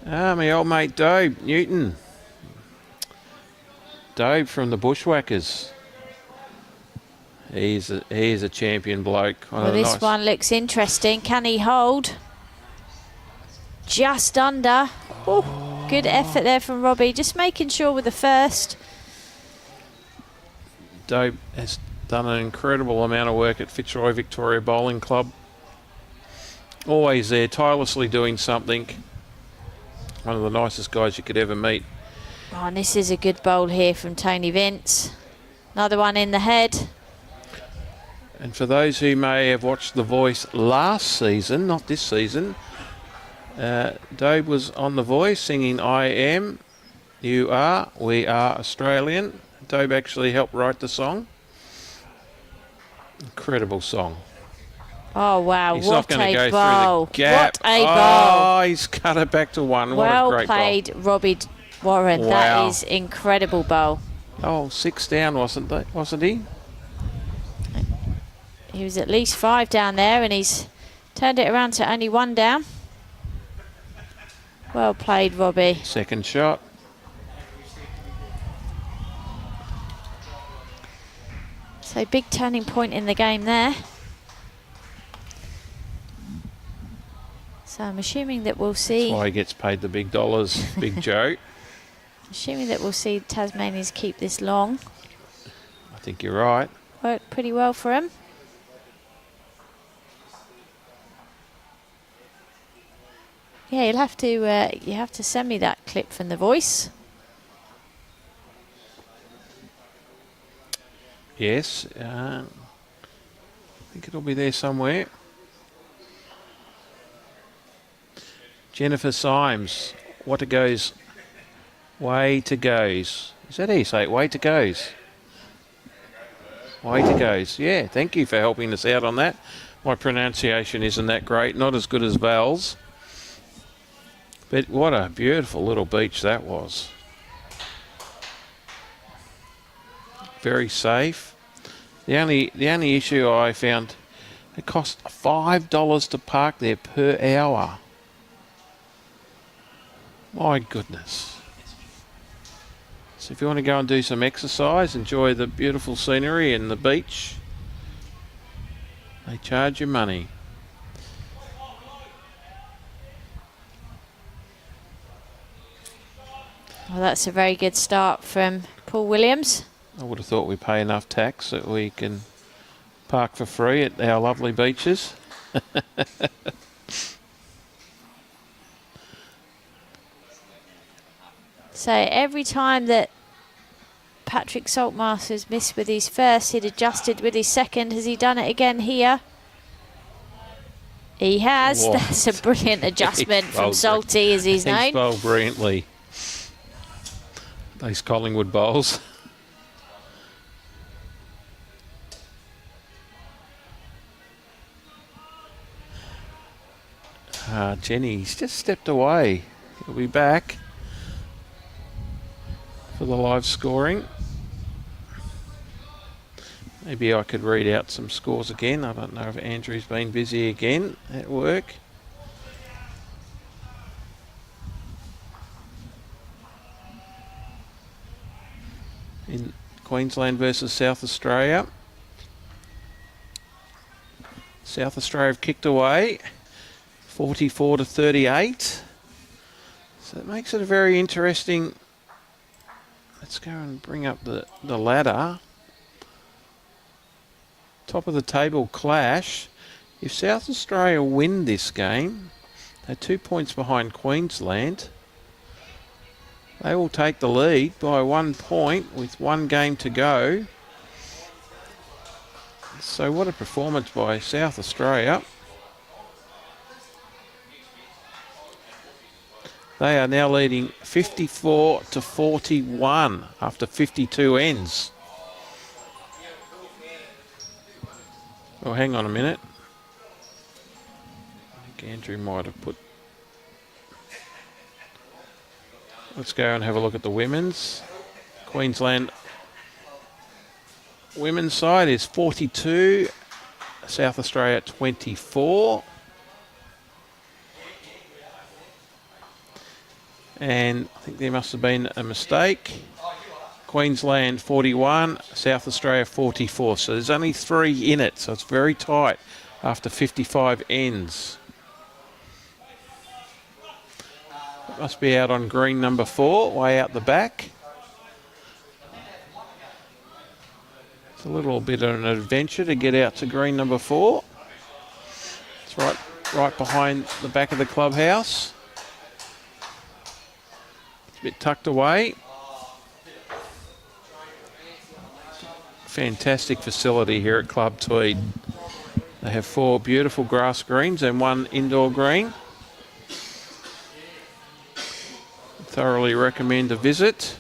My old mate Dobe Newton. Dobe from the Bushwhackers. He's a champion bloke. Well, this one looks interesting. Can he hold? Just under. Oh, good effort there from Robbie. Just making sure with the first. Dobe has done an incredible amount of work at Fitzroy Victoria Bowling Club. Always there, tirelessly doing something. One of the nicest guys you could ever meet. Oh, and this is a good bowl here from Tony Vince. Another one in the head. And for those who may have watched The Voice last season, not this season, Dobe was on The Voice singing I Am, You Are, We Are Australian. Dobe actually helped write the song. Incredible song. Oh, wow. He's what not going to go bowl. through the gap. What a bowl. Oh, he's cut it back to one. Well what a great played, bowl. Robbie Warren. Wow. That is incredible bowl. Oh, 6 down, wasn't he? He was at least 5 down there, and he's turned it around to only 1 down. Well played, Robbie. Second shot. So big turning point in the game there. So I'm assuming that we'll see. That's why he gets paid the big dollars, Big Joe. Assuming that we'll see Tasmanians keep this long. I think you're right. Worked pretty well for him. Yeah, you have to send me that clip from The Voice. Yes, I think it'll be there somewhere. Jennifer Symes, what to goes, way to goes. Is that how you say it? Way to goes. Way to goes. Yeah, thank you for helping us out on that. My pronunciation isn't that great, not as good as Val's. But what a beautiful little beach that was. Very safe. The only issue I found, it cost $5 to park there per hour. My goodness. So if you want to go and do some exercise, enjoy the beautiful scenery and the beach, they charge you money. Well, that's a very good start from Paul Williams. I would have thought we pay enough tax that we can park for free at our lovely beaches. So every time that Patrick Saltmarsh has missed with his first, he'd adjusted with his second. Has he done it again here? He has. What? That's a brilliant adjustment from Salty, as he's known. He's bowled brilliantly. Those Collingwood bowls. Jenny's just stepped away. He'll be back for the live scoring. Maybe I could read out some scores again. I don't know if Andrew's been busy again at work. In Queensland versus South Australia. South Australia have kicked away 44 to 38. So it makes it a very interesting. Let's go and bring up the ladder. Top of the table clash. If South Australia win this game, they're 2 points behind Queensland. They will take the lead by 1 point with 1 game to go. So what a performance by South Australia. They are now leading 54 to 41 after 52 ends. Oh, hang on a minute. I think Andrew might have put... Let's go and have a look at the women's. Queensland women's side is 42. South Australia 24. And I think there must have been a mistake. Queensland 41, South Australia 44. So there's only 3 in it, so it's very tight after 55 ends. It must be out on green number 4, way out the back. It's a little bit of an adventure to get out to green number 4. It's right behind the back of the clubhouse. It's a bit tucked away. Fantastic facility here at Club Tweed. They have 4 beautiful grass greens and 1 indoor green. Thoroughly recommend a visit.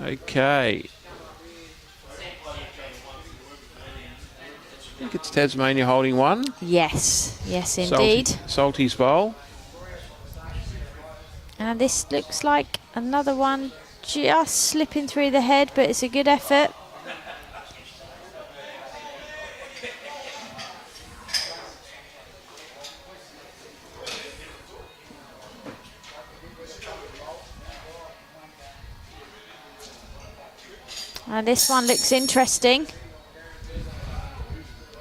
Okay. I think it's Tasmania holding 1. Yes, yes indeed. Salty's bowl. And this looks like another one just slipping through the head, but it's a good effort. And this one looks interesting.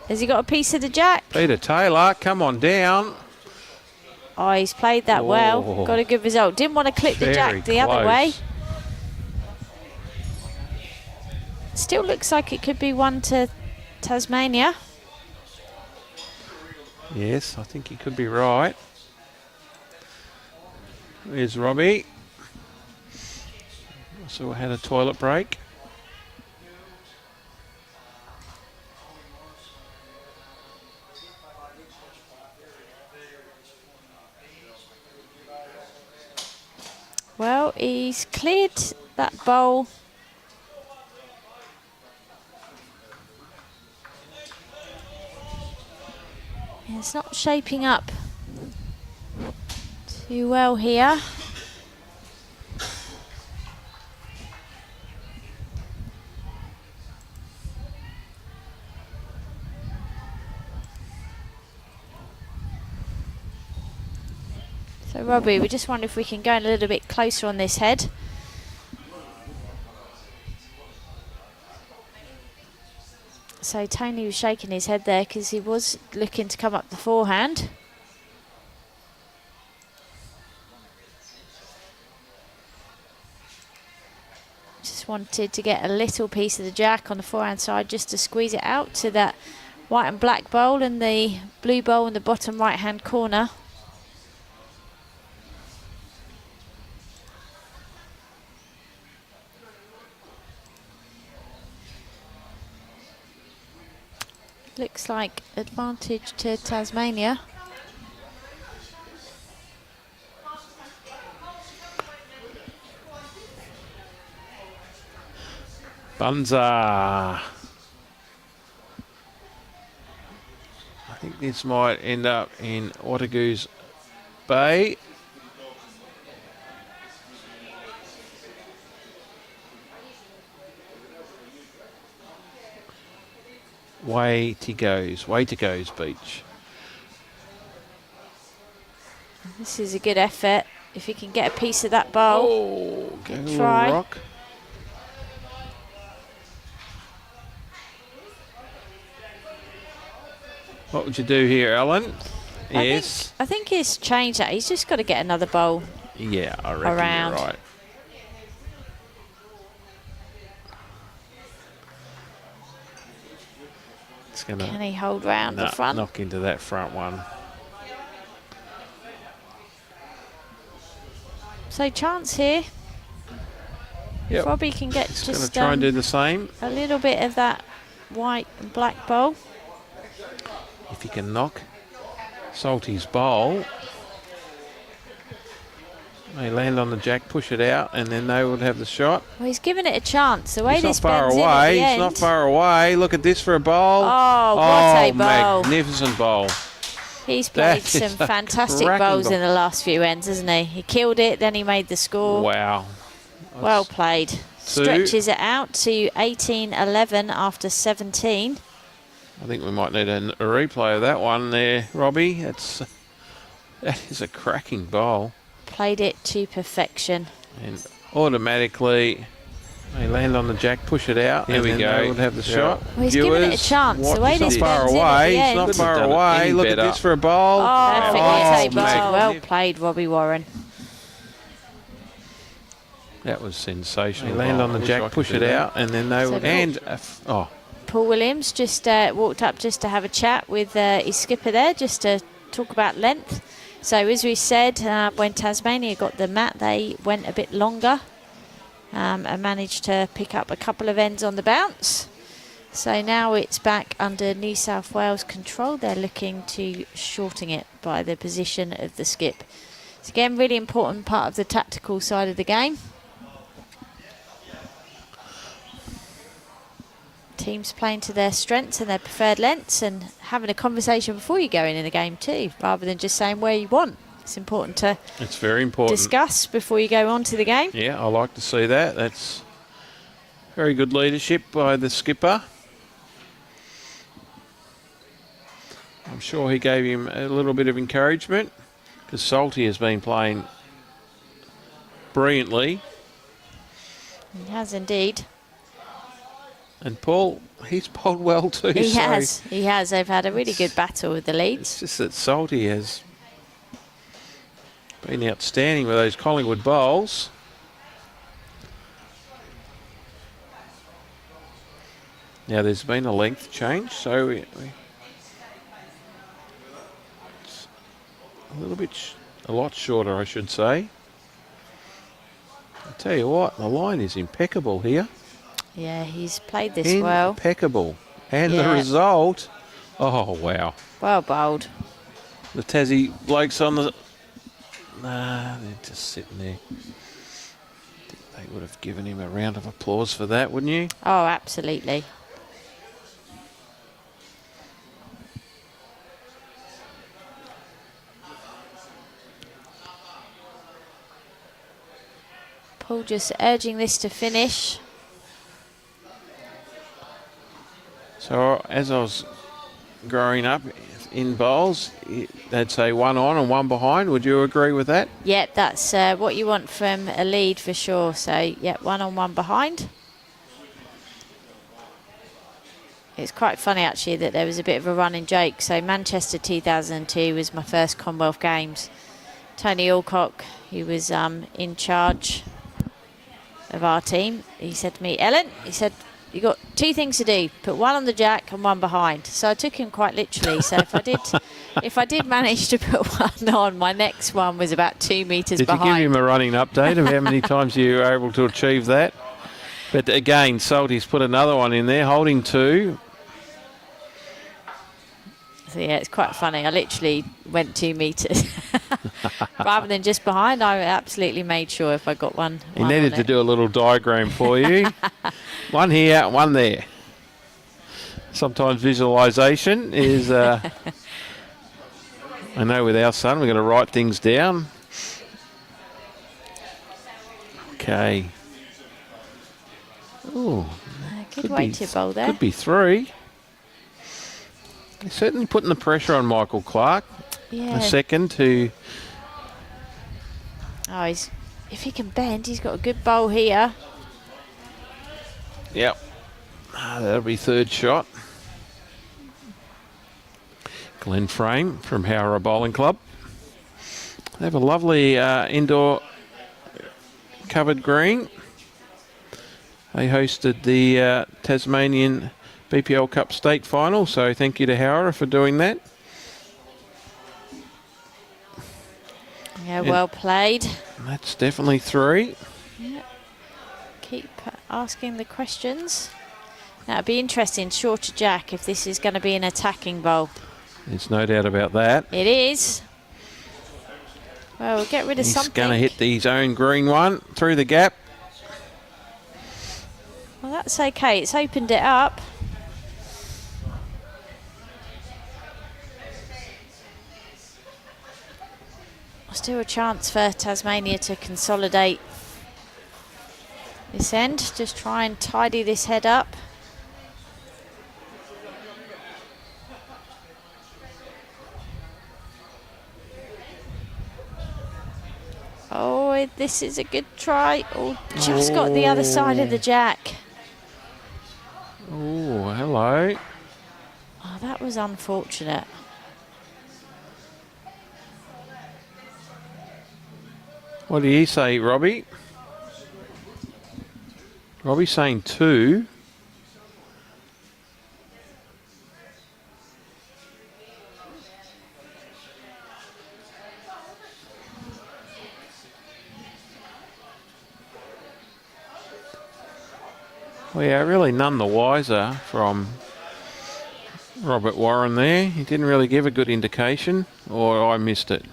Has he got a piece of the jack? Peter Taylor, come on down. Oh, he's played that well. Oh. Got a good result. Didn't want to clip the jack the other way. Still looks like it could be one to Tasmania. Yes, I think he could be right. There's Robbie. Also had a toilet break. Well, he's cleared that bowl. Yeah, it's not shaping up too well here. So Robbie, we just wonder if we can go in a little bit closer on this head. So Tony was shaking his head there because he was looking to come up the forehand. Just wanted to get a little piece of the jack on the forehand side just to squeeze it out to that white and black bowl and the blue bowl in the bottom right hand corner. Looks like advantage to Tasmania. Bunza. I think this might end up in Watergoose Bay. Way to goes beach. This is a good effort. If you can get a piece of that bowl, Oh, go a try. rock. What would you do here, Alan? Yes. I think he's changed that. He's just got to get another bowl. Yeah, I reckon Around. you're right. It's gonna Can he hold round the front? knock into that front one. So chance here. Yep. Robbie can get Just gonna just try and do the same. a little bit of that white and black bowl. If you can knock Salty's bowl, they land on the jack, push it out, and then they would have the shot. Well, he's given it a chance. The way He's not this far bends in at away. the He's end. not far away. Look at this for a bowl. Oh, what a bowl. Magnificent bowl. He's played That is some a fantastic cracking bowls bowl. in the last few ends, hasn't he? He killed it, then he made the score. Wow. Well played. Stretches it out to 18-11 after 17. I think we might need a replay of that one there, Robbie. That is a cracking bowl. Played it to perfection. And automatically they land on the jack, push it out. Here and we then go. They would have the Yeah. shot. Well, he's given it a Viewers, chance. The way he's not this far bends in at away. the He's end. not Couldn't far have done it away. any Look at better. this for a bowl. Perfect Oh, bowl. magnificent. Well played, Robbie Warren. That was sensational. They Oh, land on the I wish I jack, could push do it that. out, and then they So would. cool. And Paul Williams just walked up just to have a chat with his skipper there, just to talk about length. So as we said, when Tasmania got the mat, they went a bit longer and managed to pick up a couple of ends on the bounce. So now it's back under New South Wales control. They're looking to shorten it by the position of the skip. It's again really important part of the tactical side of the game. Teams playing to their strengths and their preferred lengths and having a conversation before you go in the game too, rather than just saying where you want. It's important to it's very important. discuss before you go on to the game. Yeah, I like to see that. That's very good leadership by the skipper. I'm sure he gave him a little bit of encouragement because Salty has been playing brilliantly. He has indeed. And Paul, he's bowled well too. He so has. He has. They've had a really good battle with the leads. It's just that Salty has been outstanding with those Collingwood bowls. Now there's been a length change, so it's a lot shorter, I should say. I tell you what, the line is impeccable here. Yeah, he's played this well. Impeccable. And the result, oh wow. Well bowled. The Tassie blokes on the... Nah, they're just sitting there. They would have given him a round of applause for that, wouldn't you? Oh, absolutely. Paul just urging this to finish. So as I was growing up in bowls, they'd say one on and one behind. Would you agree with that? Yeah, that's what you want from a lead for sure. So, yeah, one on, one behind. It's quite funny, actually, that there was a bit of a running joke. So, Manchester 2002 was my first Commonwealth Games. Tony Alcock, who was in charge of our team, he said to me, Ellen, he said, you got two things to do, put one on the jack and one behind. So I took him quite literally. So if I did manage to put one on, my next one was about 2 metres behind. Did you give him a running update of how many times you were able to achieve that? But again, Salty's put another one in there, holding two. So yeah, it's quite funny. I literally went 2 metres. Rather than just behind, I absolutely made sure if I got one. He needed to do a little diagram for you. One here, one there. Sometimes visualisation is... I know with our son, we've got to write things down. Okay. Ooh. Good way to bowl there. Could be 3. They're certainly putting the pressure on Michael Clarke. Yeah. A second to... Oh, if he can bend, he's got a good bowl here. Yep. That'll be 3rd shot. Glenn Frame from Howrah Bowling Club. They have a lovely indoor covered green. They hosted the Tasmanian BPL Cup State Final, so thank you to Howrah for doing that. Yeah, well played. That's definitely 3. Yeah. Keep asking the questions. Now, it'd be interesting, shorter jack, if this is going to be an attacking bowl. There's no doubt about that. It is. Well, we'll get rid of something. He's going to hit his own green one through the gap. Well, that's okay. It's opened it up. Still a chance for Tasmania to consolidate this end. Just try and tidy this head up. Oh, this is a good try. Oh, just got the other side of the jack. Oh, hello. Oh, that was unfortunate. What did he say, Robbie? Robbie's saying 2. Well, yeah, really none the wiser from Robert Warren there. He didn't really give a good indication, or I missed it.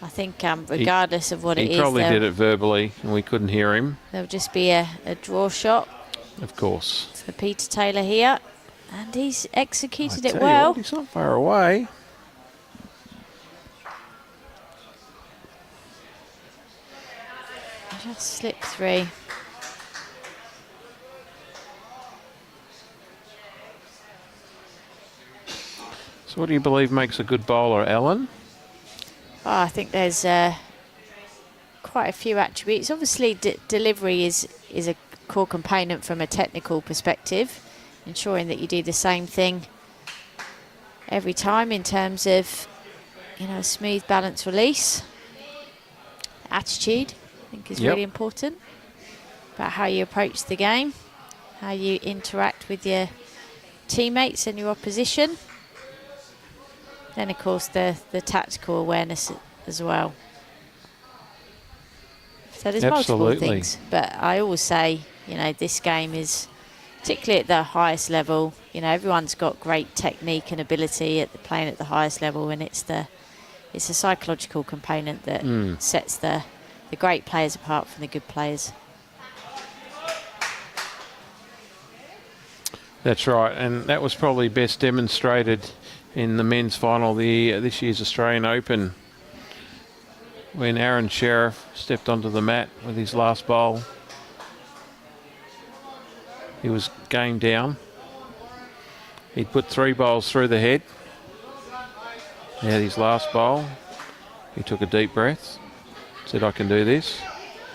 I think regardless of what it is, he probably did it verbally and we couldn't hear him. There'll just be a draw shot. Of course. For Peter Taylor here. And he's executed it I tell you well. what, he's not far away. Just slipped through. So what do you believe makes a good bowler, Alan? Oh, I think there's quite a few attributes. Obviously, delivery is core component from a technical perspective, ensuring that you do the same thing every time in terms of, smooth balance release. Attitude, I think, is really important about how you approach the game, how you interact with your teammates and your opposition. Then, of course, the tactical awareness as well. So there's multiple things. But I always say, this game is, particularly at the highest level, everyone's got great technique and ability at playing at the highest level, and it's a psychological component that sets the great players apart from the good players. That's right, and that was probably best demonstrated in the men's final, this year's Australian Open, when Aaron Sheriff stepped onto the mat with his last bowl. He was game down. He'd put 3 bowls through the head. He had his last bowl. He took a deep breath, said, "I can do this.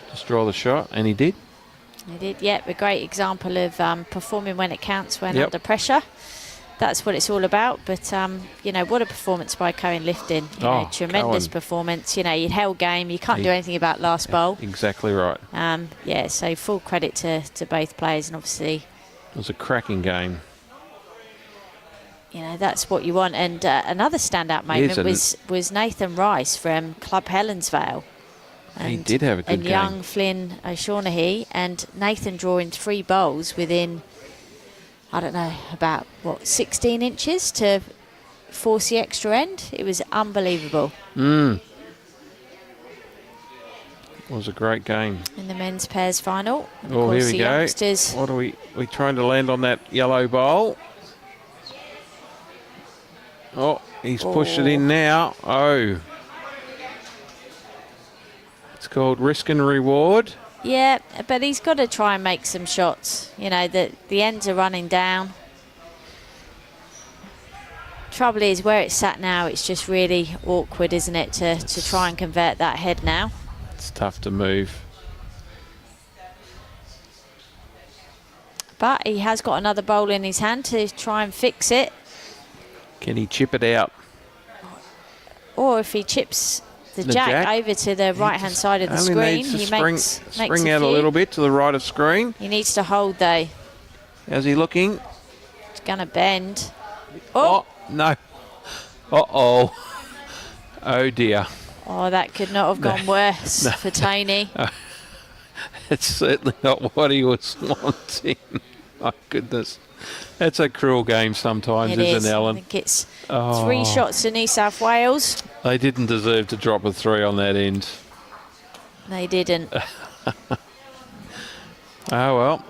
Just draw the shot," and he did. He did, yeah. A great example of performing when it counts, when under pressure. That's what it's all about. But, what a performance by Cohen Lifton. Tremendous performance. You'd held game. You can't do anything about last bowl. Exactly right. So full credit to both players. And obviously, it was a cracking game. That's what you want. And another standout moment was Nathan Rice from Club Helensvale. And he did have a good game. And young Flynn O'Shaughnessy, and Nathan drawing 3 bowls within, I don't know, about, 16 inches to force the extra end. It was unbelievable. It was a great game. In the men's pairs final. And here we the go. Youngsters. What are we trying to land on that yellow bowl? Oh, he's pushed it in now. Oh. It's called risk and reward. Yeah, but he's got to try and make some shots. The ends are running down. Trouble is, where it's sat now, it's just really awkward, isn't it, to try and convert that head now. It's tough to move. But he has got another bowl in his hand to try and fix it. Can he chip it out? Or if he chips the jack over to the right-hand side of the screen, he makes spring out a little bit to the right of screen. He needs to hold, though. How's he looking? It's going to bend. Oh, no. Uh-oh. Oh, dear. Oh, that could not have gone worse for Tony. It's certainly not what he was wanting. My goodness. That's a cruel game sometimes, isn't it, Ellen? I think it's 3 shots to New South Wales. They didn't deserve to drop a 3 on that end. They didn't. Oh, well.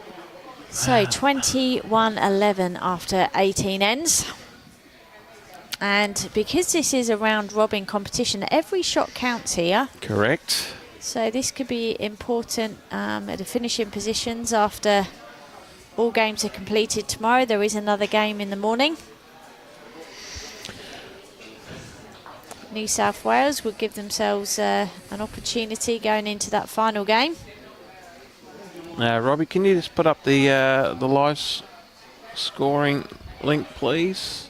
So 21-11 after 18 ends. And because this is a round-robin competition, every shot counts here. Correct. So this could be important at the finishing positions after all games are completed tomorrow. There is another game in the morning. New South Wales will give themselves an opportunity going into that final game. Robbie, can you just put up the live scoring link, please?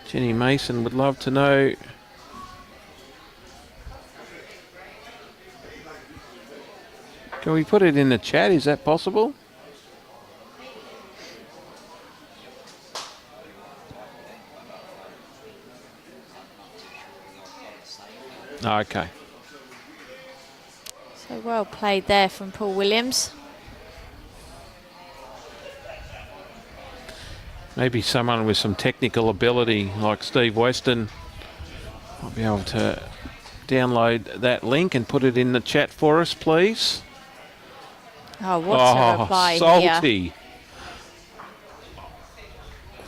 Jenny Mason would love to know. Can we put it in the chat? Is that possible? Okay. So well played there from Paul Williams. Maybe someone with some technical ability like Steve Weston might be able to download that link and put it in the chat for us, please. Oh, what a reply salty. Here.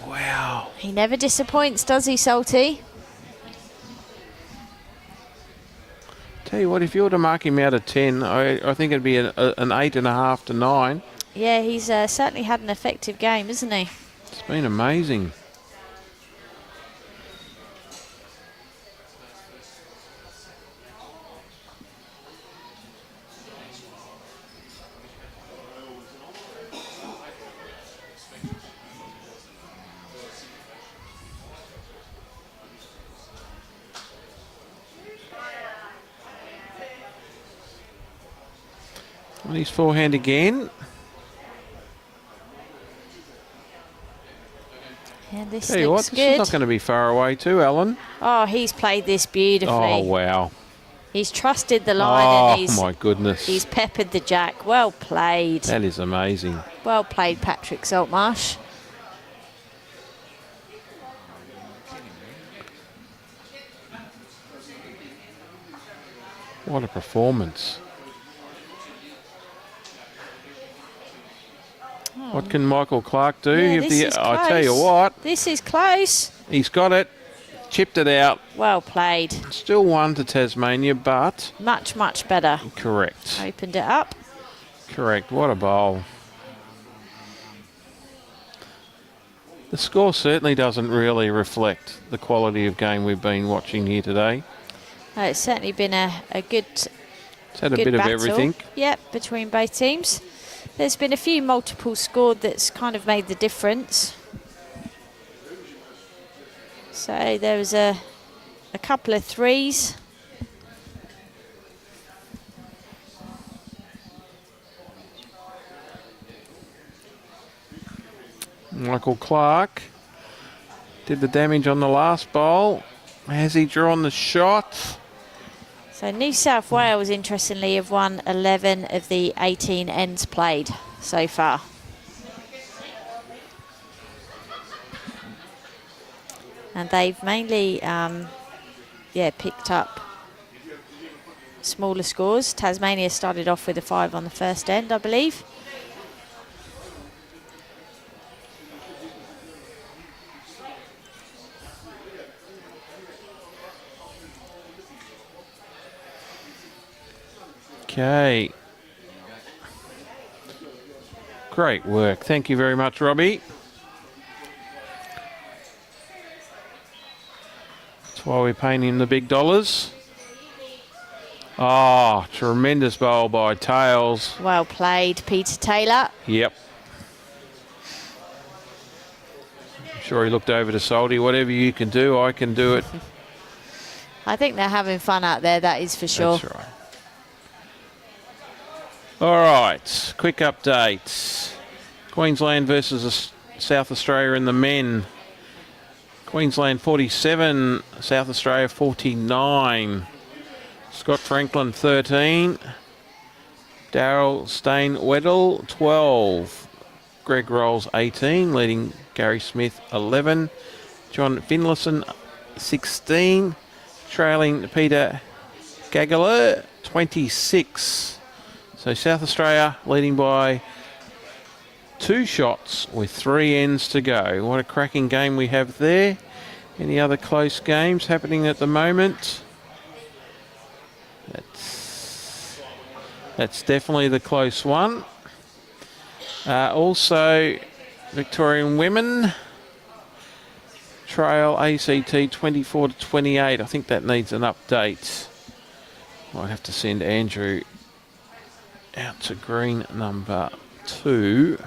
Wow. He never disappoints, does he, Salty? Tell you what, if you were to mark him out of 10, I think it'd be an 8.5 to 9. Yeah, he's certainly had an effective game, isn't he? It's been amazing. On his forehand again. And this Tell you what, looks this good. is not going to be far away too, Alan. Oh, he's played this beautifully. Oh, wow. He's trusted the line and Oh, my goodness. he's peppered the jack. Well played. That is amazing. Well played, Patrick Saltmarsh. What a performance. What can Michael Clarke do? Yeah, this is I tell you close. what, This is close. he's got it, chipped it out. Well played. Still won to Tasmania, but Much, much better. correct. Opened it up. Correct. What a bowl. The score certainly doesn't really reflect the quality of game we've been watching here today. It's certainly been a good It's had a good bit battle. of everything. Yep, between both teams. There's been a few multiples scored that's kind of made the difference. So there was a couple of threes. Michael Clarke did the damage on the last bowl. Has he drawn the shot? So New South Wales, interestingly, have won 11 of the 18 ends played so far. And they've mainly, picked up smaller scores. Tasmania started off with a 5 on the first end, I believe. Okay. Great work. Thank you very much, Robbie. That's why we're paying him the big dollars. Oh, tremendous bowl by Tails. Well played, Peter Taylor. Yep. I'm sure he looked over to Salty. Whatever you can do, I can do it. I think they're having fun out there, that is for sure. That's right. All right, quick updates. Queensland versus South Australia in the men. Queensland 47, South Australia 49. Scott Franklin 13. Daryl Stain-Weddle 12. Greg Rolls 18, leading Gary Smith 11. John Finlayson 16, trailing Peter Gagler 26. So South Australia leading by 2 shots with 3 ends to go. What a cracking game we have there. Any other close games happening at the moment? That's definitely the close one. Also, Victorian women trail ACT 24 to 28. I think that needs an update. Might have to send Andrew out to green number 2.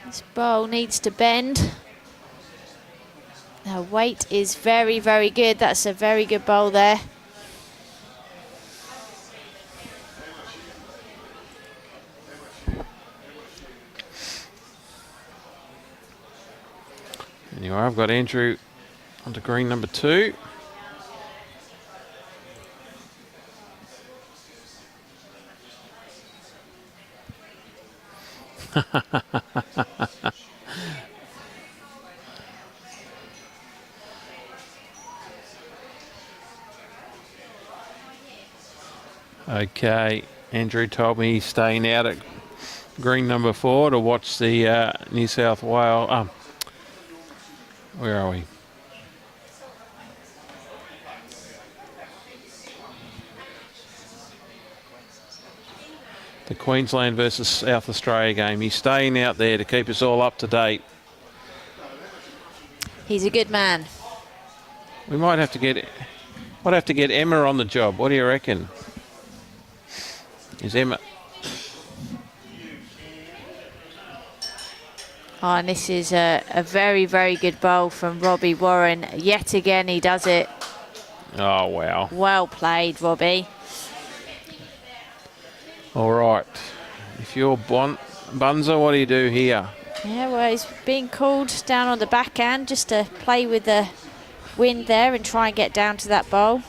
This bowl needs to bend. Her weight is very, very good. That's a very good bowl there. Anyway, I've got Andrew onto green number 2. Okay, Andrew told me he's staying out at green number 4 to watch the New South Wales. Where are we? The Queensland versus South Australia game. He's staying out there to keep us all up to date. He's a good man. We might have to get Emma on the job. What do you reckon? Is Emma? Oh, and this is a very, very good bowl from Robbie Warren. Yet again, he does it. Oh, wow. Well played, Robbie. All right. If you're Bunzer, what do you do here? Yeah, well, he's being called down on the backhand just to play with the wind there and try and get down to that bowl.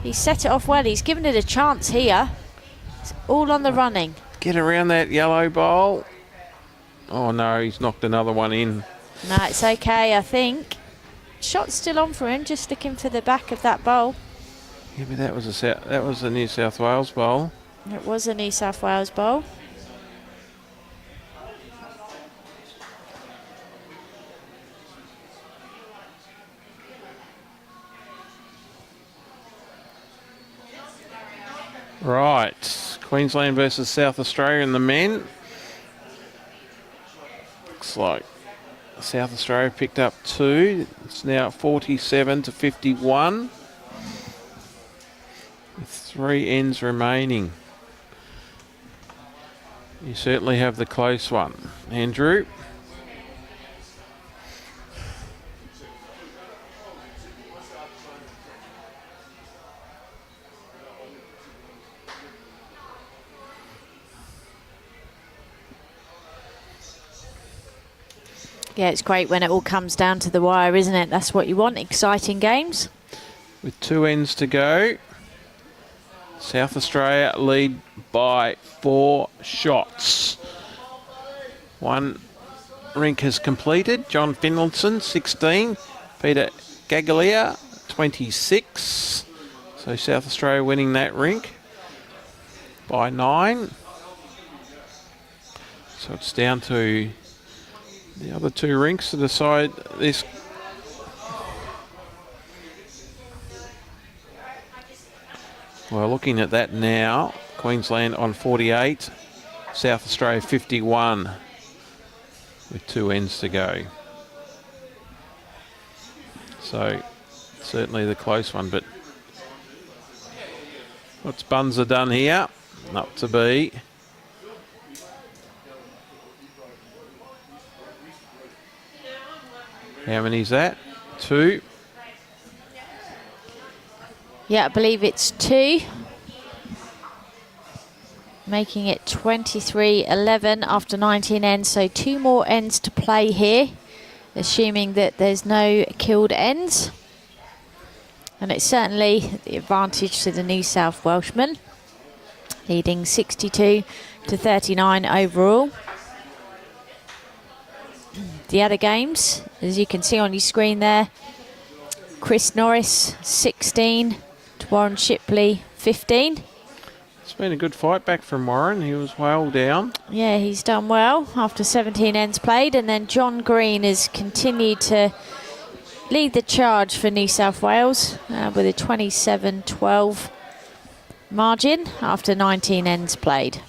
He set it off well. He's given it a chance here. It's all on the running. Get around that yellow bowl. Oh, no, he's knocked another one in. No, it's okay, I think. Shot's still on for him, just looking for the back of that bowl. Yeah, but that was a New South Wales bowl. It was a New South Wales bowl. Right, Queensland versus South Australia in the men. Looks like South Australia picked up 2. It's now 47-51. With 3 ends remaining. You certainly have the close one. Andrew. Yeah, it's great when it all comes down to the wire, isn't it? That's what you want, exciting games. With 2 ends to go, South Australia lead by 4 shots. 1 rink has completed. John Finlayson, 16. Peter Gaglia, 26. So South Australia winning that rink by 9. So it's down to the other 2 rinks to decide this. Well, looking at that now, Queensland on 48, South Australia 51 with 2 ends to go. So certainly the close one, but what's Bunzer done here? Not to be. How many's that? 2. Yeah, I believe it's 2. Making it 23-11 after 19 ends. So 2 more ends to play here, assuming that there's no killed ends. And it's certainly the advantage to the New South Welshmen, leading 62-39 overall. The other games, as you can see on your screen there, Chris Norris 16 to Warren Shipley 15. It's been a good fight back from Warren. He was well down. Yeah, he's done well after 17 ends played. And then John Green has continued to lead the charge for New South Wales with a 27-12 margin after 19 ends played.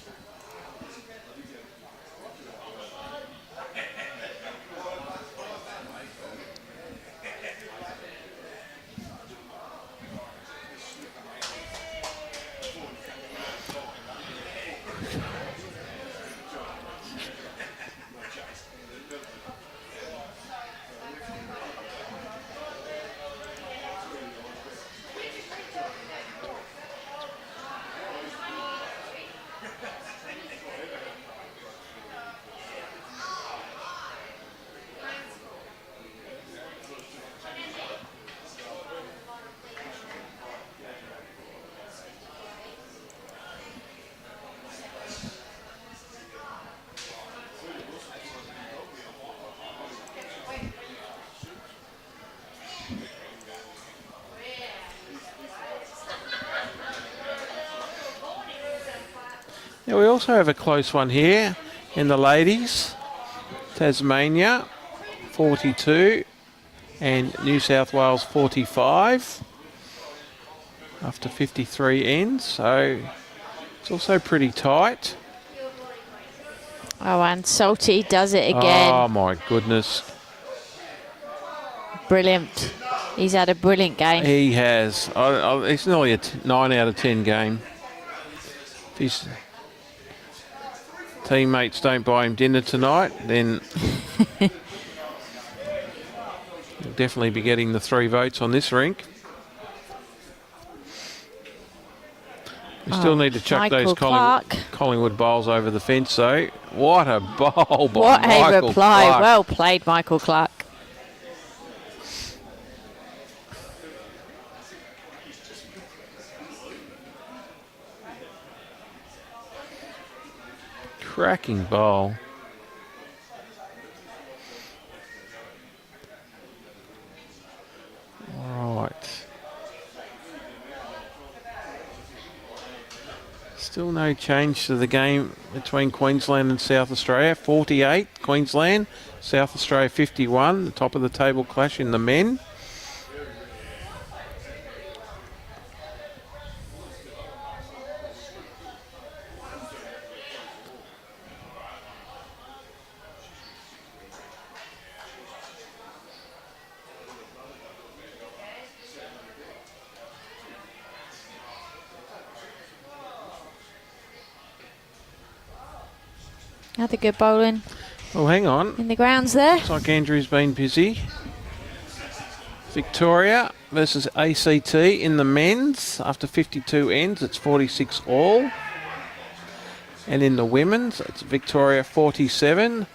Now we also have a close one here in the ladies. Tasmania 42 and New South Wales 45 after 53 ends, so it's also pretty tight. Oh, and Salty does it again. Oh my goodness. Brilliant. He's had a brilliant game. He has. It's nearly a 9 out of 10 game. He's teammates don't buy him dinner tonight, then he'll definitely be getting the 3 votes on this rink. We still need to chuck Michael those Clarke. Collingwood bowls over the fence, though. What a bowl by What a Michael reply. Clarke. Well played, Michael Clarke. Cracking bowl. Right. Still no change to the game between Queensland and South Australia. 48 Queensland, South Australia 51. The top of the table clash in the men. Another good bowling Oh, hang on. in the grounds there. Looks like Andrew's been busy. Victoria versus ACT in the men's. After 52 ends, it's 46 all. And in the women's, it's Victoria 47,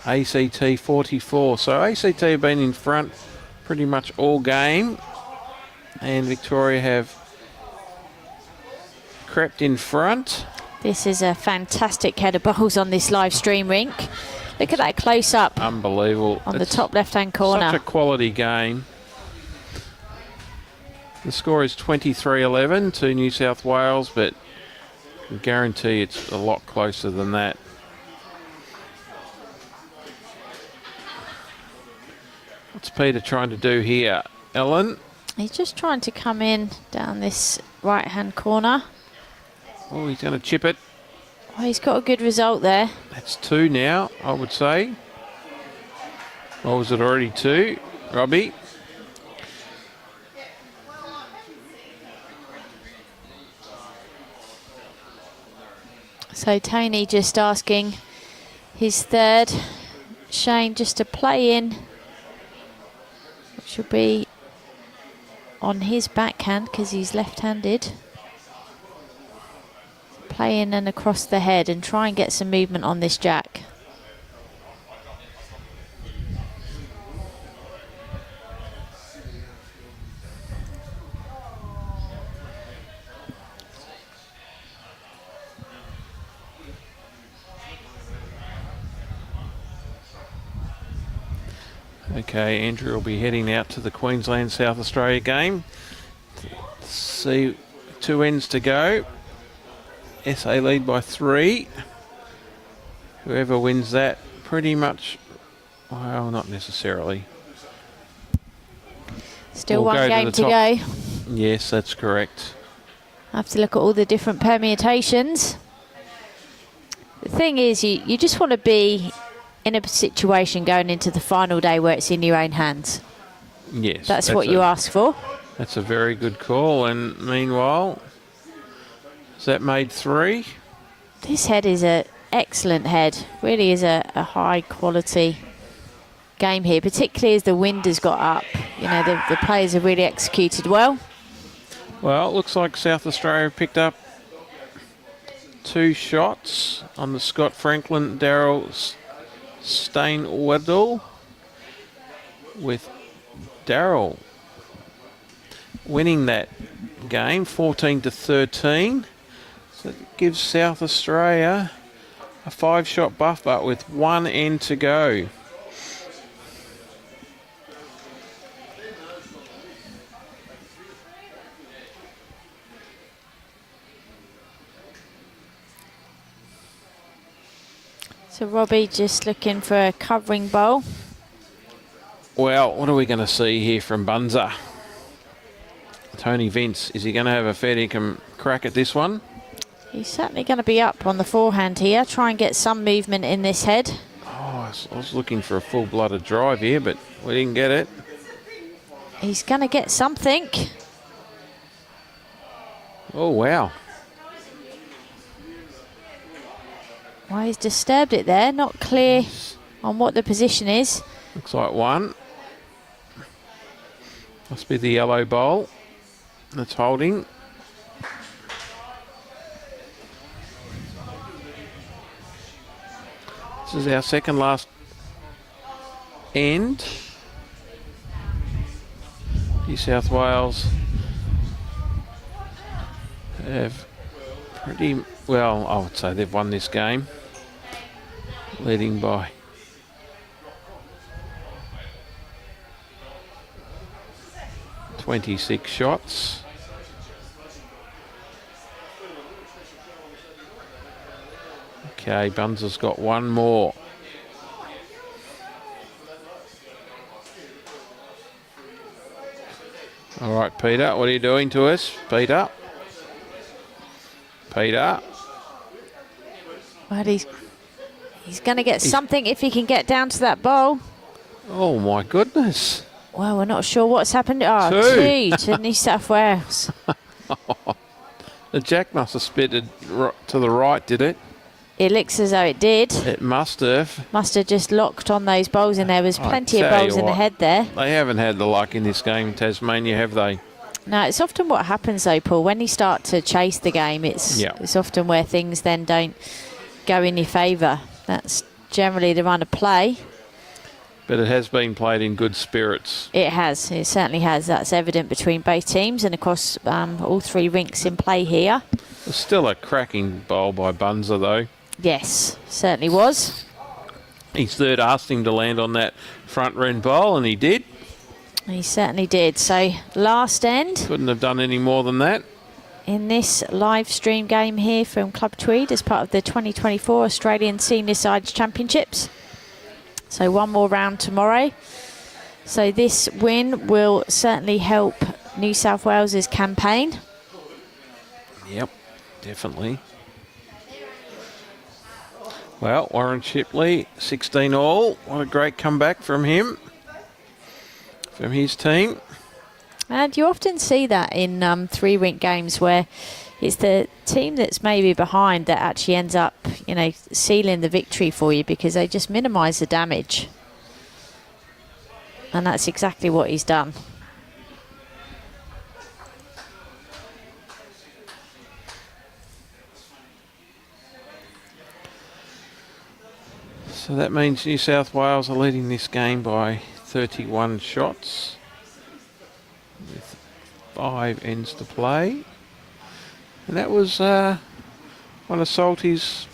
ACT 44. So ACT have been in front pretty much all game. And Victoria have crept in front. This is a fantastic head of bowls on this live stream rink. Look at that close up Unbelievable. on the It's top left hand corner. such a quality game. The score is 23-11 to New South Wales, but I guarantee it's a lot closer than that. What's Peter trying to do here, Ellen? He's just trying to come in down this right hand corner. Oh, he's going to chip it. Oh, he's got a good result there. That's 2 now, I would say. Or was it already 2? Robbie? So Tony just asking his third. Shane just to play in, which will be on his backhand because he's left-handed. Play in and across the head and try and get some movement on this jack. Okay, Andrew will be heading out to the Queensland-South Australia game. See, 2 ends to go. SA lead by 3. Whoever wins that, pretty much, well, not necessarily. Still We'll one go to game the to top. go. Yes, that's correct. I have to look at all the different permutations. The thing is, you just want to be in a situation going into the final day where it's in your own hands. Yes. That's what you ask for. That's a very good call. And meanwhile, has that made 3? This head is an excellent head. Really is a high quality game here, particularly as the wind has got up. You know, the players have really executed well. Well, it looks like South Australia picked up 2 shots on the Scott Franklin Darryl Stainweddle, with Darryl winning that game 14-13. So it gives South Australia a 5-shot buffer with 1 end to go. So Robbie just looking for a covering bowl. Well, what are we going to see here from Bunza? Tony Vince, is he going to have a fair dinkum crack at this one? He's certainly going to be up on the forehand here. Try and get some movement in this head. Oh, I was looking for a full-blooded drive here, but we didn't get it. He's going to get something. Oh, wow. Well, he's disturbed it there. Not clear on what the position is. Looks like one. Must be the yellow bowl that's holding. This is our second last end. New South Wales have pretty well, I would say they've won this game, leading by 26 shots. Okay, Buns has got one more. All right, Peter, what are you doing to us? Peter? Peter? Well, he's going to get something if he can get down to that bowl. Oh, my goodness. Well, we're not sure what's happened. Oh, two to New South Wales. The jack must have spitted to the right, did it? It looks as though it did. It must have. Must have just locked on those bowls, and there was plenty of bowls in the head there. They haven't had the luck in this game in Tasmania, have they? No, it's often what happens though, Paul. When you start to chase the game, it's often where things then don't go in your favour. That's generally the run of play. But it has been played in good spirits. It has. It certainly has. That's evident between both teams and across all three rinks in play here. It's still a cracking bowl by Bunzer, though. Yes, certainly was. His third asked him to land on that front rim bowl, and he did. He certainly did. So last end. Couldn't have done any more than that. In this live stream game here from Club Tweed as part of the 2024 Australian Senior Sides Championships. So one more round tomorrow. So this win will certainly help New South Wales's campaign. Yep, definitely. Well, Warren Shipley, 16 all. What a great comeback from him, from his team. And you often see that in three-rink games where it's the team that's maybe behind that actually ends up, sealing the victory for you because they just minimise the damage. And that's exactly what he's done. So that means New South Wales are leading this game by 31 shots with 5 ends to play. And that was one of Salty's.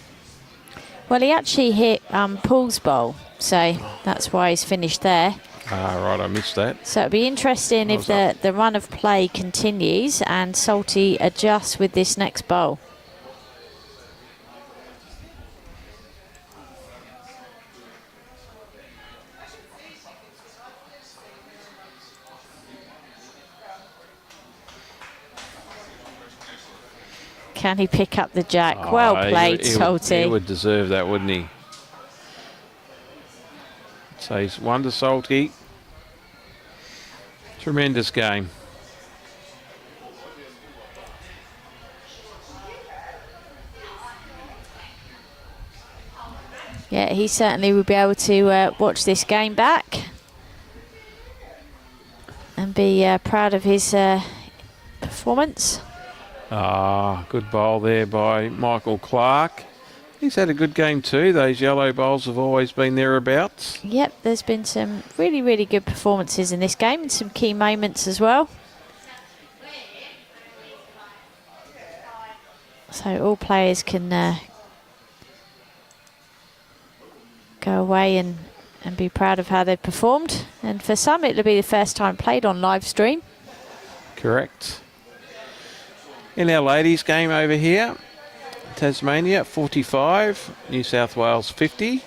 Well, he actually hit Paul's bowl, so that's why he's finished there. Ah, right, I missed that. So it'll be interesting if the run of play continues and Salty adjusts with this next bowl. Can he pick up the jack? Oh, well played, Salty. He would deserve that, wouldn't he? So he's one to Salty. Tremendous game. Yeah, he certainly will be able to watch this game back and be proud of his performance. Ah, good bowl there by Michael Clarke. He's had a good game too. Those yellow bowls have always been thereabouts. Yep, there's been some really, really good performances in this game and some key moments as well. So all players can go away and be proud of how they've performed. And for some, it'll be the first time played on live stream. Correct. In our ladies' game over here, Tasmania 45, New South Wales 50.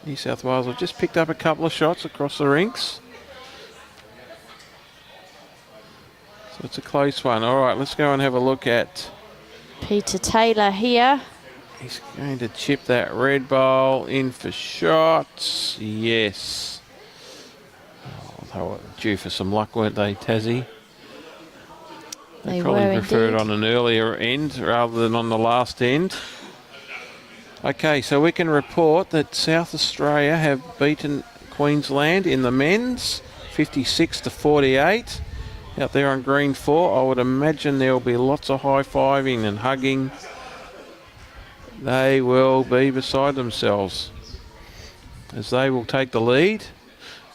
New South Wales have just picked up a couple of shots across the rinks. So it's a close one. All right, let's go and have a look at... Peter Taylor here. He's going to chip that red bowl in for shots. Yes. Oh, they were due for some luck, weren't they, Tassie? They probably were prefer it indeed. on an earlier end rather than on the last end. Okay, so we can report that South Australia have beaten Queensland in the men's 56-48 out there on green 4. I would imagine there will be lots of high-fiving and hugging. They will be beside themselves as they will take the lead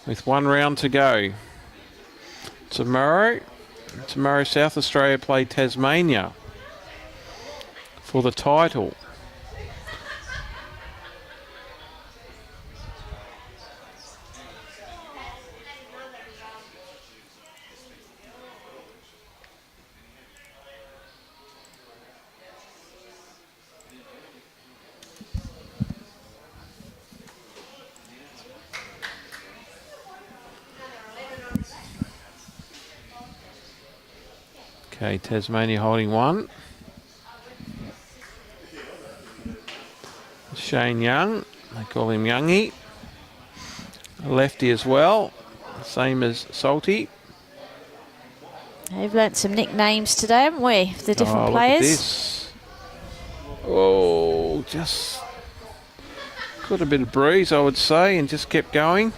with 1 round to go. Tomorrow, South Australia play Tasmania for the title. Okay, Tasmania holding 1. Shane Young, they call him Youngie. A lefty as well, same as Salty. They've learnt some nicknames today, haven't we? The different Look players. at this. Oh, just got a bit of breeze, I would say, and just kept going.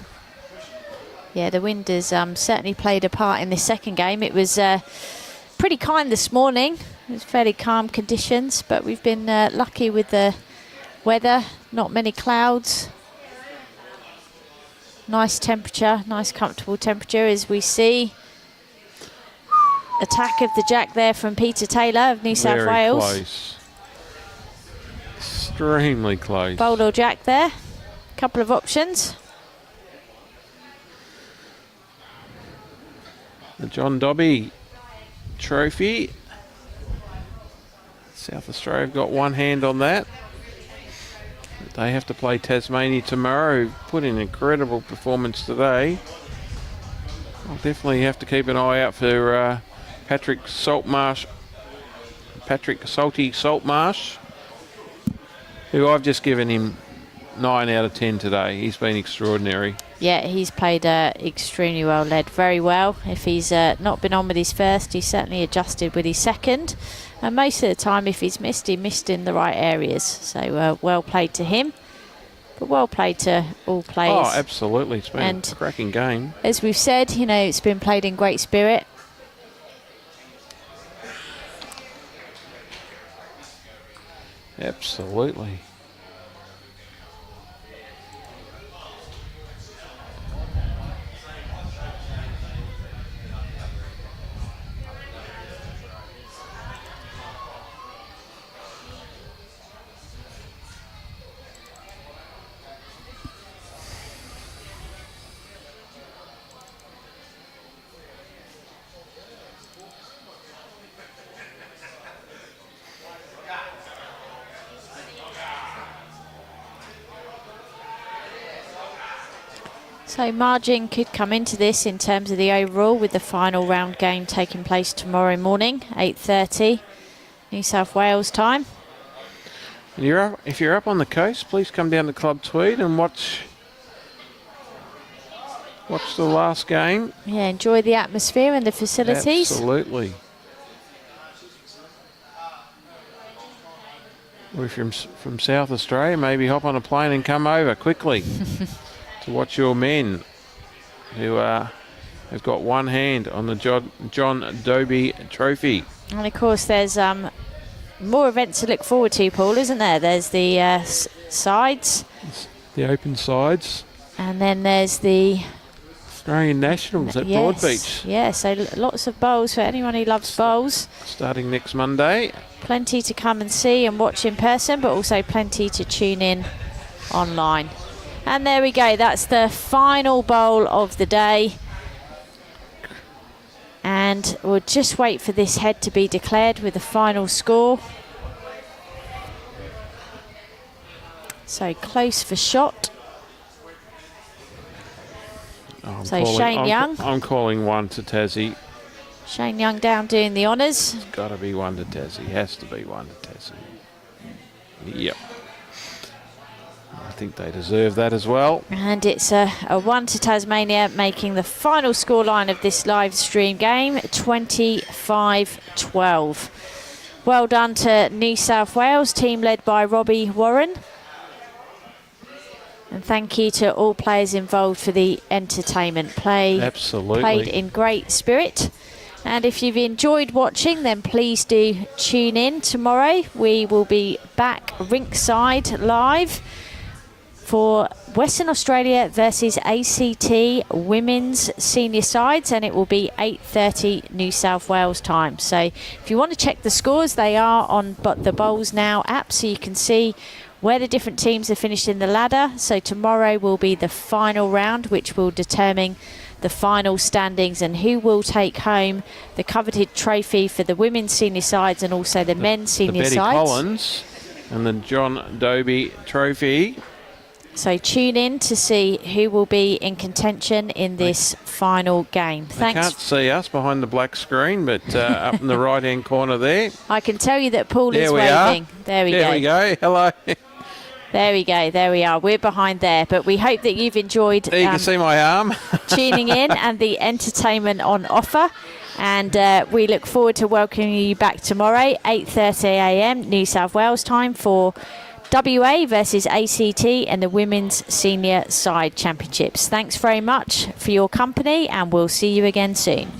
Yeah, the wind has certainly played a part in this second game. It was pretty kind this morning. It was fairly calm conditions, but we've been lucky with the weather. Not many clouds. Nice temperature, nice comfortable temperature as we see. Attack of the jack there from Peter Taylor of New South Wales. Close. Extremely close. Bold or jack there. Couple of options. The John Dobby trophy. South Australia have got one hand on that. They have to play Tasmania tomorrow, who put in an incredible performance today. I'll definitely have to keep an eye out for Patrick Saltmarsh, who I've just given him 9 out of 10 today. He's been extraordinary. Yeah, he's played extremely well, led very well. If he's not been on with his first, he's certainly adjusted with his second. And most of the time, if he's missed, he missed in the right areas. So well played to him. But well played to all players. Oh, absolutely. It's been a cracking game. As we've said, you know, it's been played in great spirit. Absolutely. So margin could come into this in terms of the overall, with the final round game taking place tomorrow morning, 8:30 New South Wales time. And if you're up on the coast, please come down to Club Tweed and watch the last game. Yeah, enjoy the atmosphere and the facilities. Absolutely. Or if you're from South Australia, maybe hop on a plane and come over quickly to watch your men who have got one hand on the John Dobie trophy. And of course there's more events to look forward to, Paul, isn't there? There's the sides. The open sides. And then there's the Australian Nationals at Broadbeach. Yeah, so lots of bowls for anyone who loves bowls. Starting next Monday. Plenty to come and see and watch in person, but also plenty to tune in online. And there we go, that's the final bowl of the day. And we'll just wait for this head to be declared with the final score. So close for shot. Shane Young. I'm calling one to Tassie. Shane Young down doing the honours. It's got to be one to Tassie. Has to be one to Tassie. Yep. I think they deserve that as well. And it's a 1 to Tasmania, making the final scoreline of this live stream game 25-12. Well done to New South Wales, team led by Robbie Warren. And thank you to all players involved for the entertainment. Absolutely. Played in great spirit. And if you've enjoyed watching, then please do tune in tomorrow. We will be back rinkside live for Western Australia versus ACT women's senior sides, and it will be 8:30 New South Wales time. So if you want to check the scores, they are on the Bowls Now app, so you can see where the different teams have finished in the ladder. So tomorrow will be the final round, which will determine the final standings and who will take home the coveted trophy for the women's senior sides and also the men's senior the Betty sides. Collins and the John Dobie trophy. So tune in to see who will be in contention in this final game. They can't see us behind the black screen, but up in the right-hand corner there. I can tell you that Paul is we waving. Are. There we go. There we go. Hello. There we go. There we are. We're behind there. But we hope that you've enjoyed There you can see my arm. tuning in and the entertainment on offer. And we look forward to welcoming you back tomorrow, 8:30 a.m. New South Wales time for WA versus ACT and the Women's Senior Side Championships. Thanks very much for your company, and we'll see you again soon.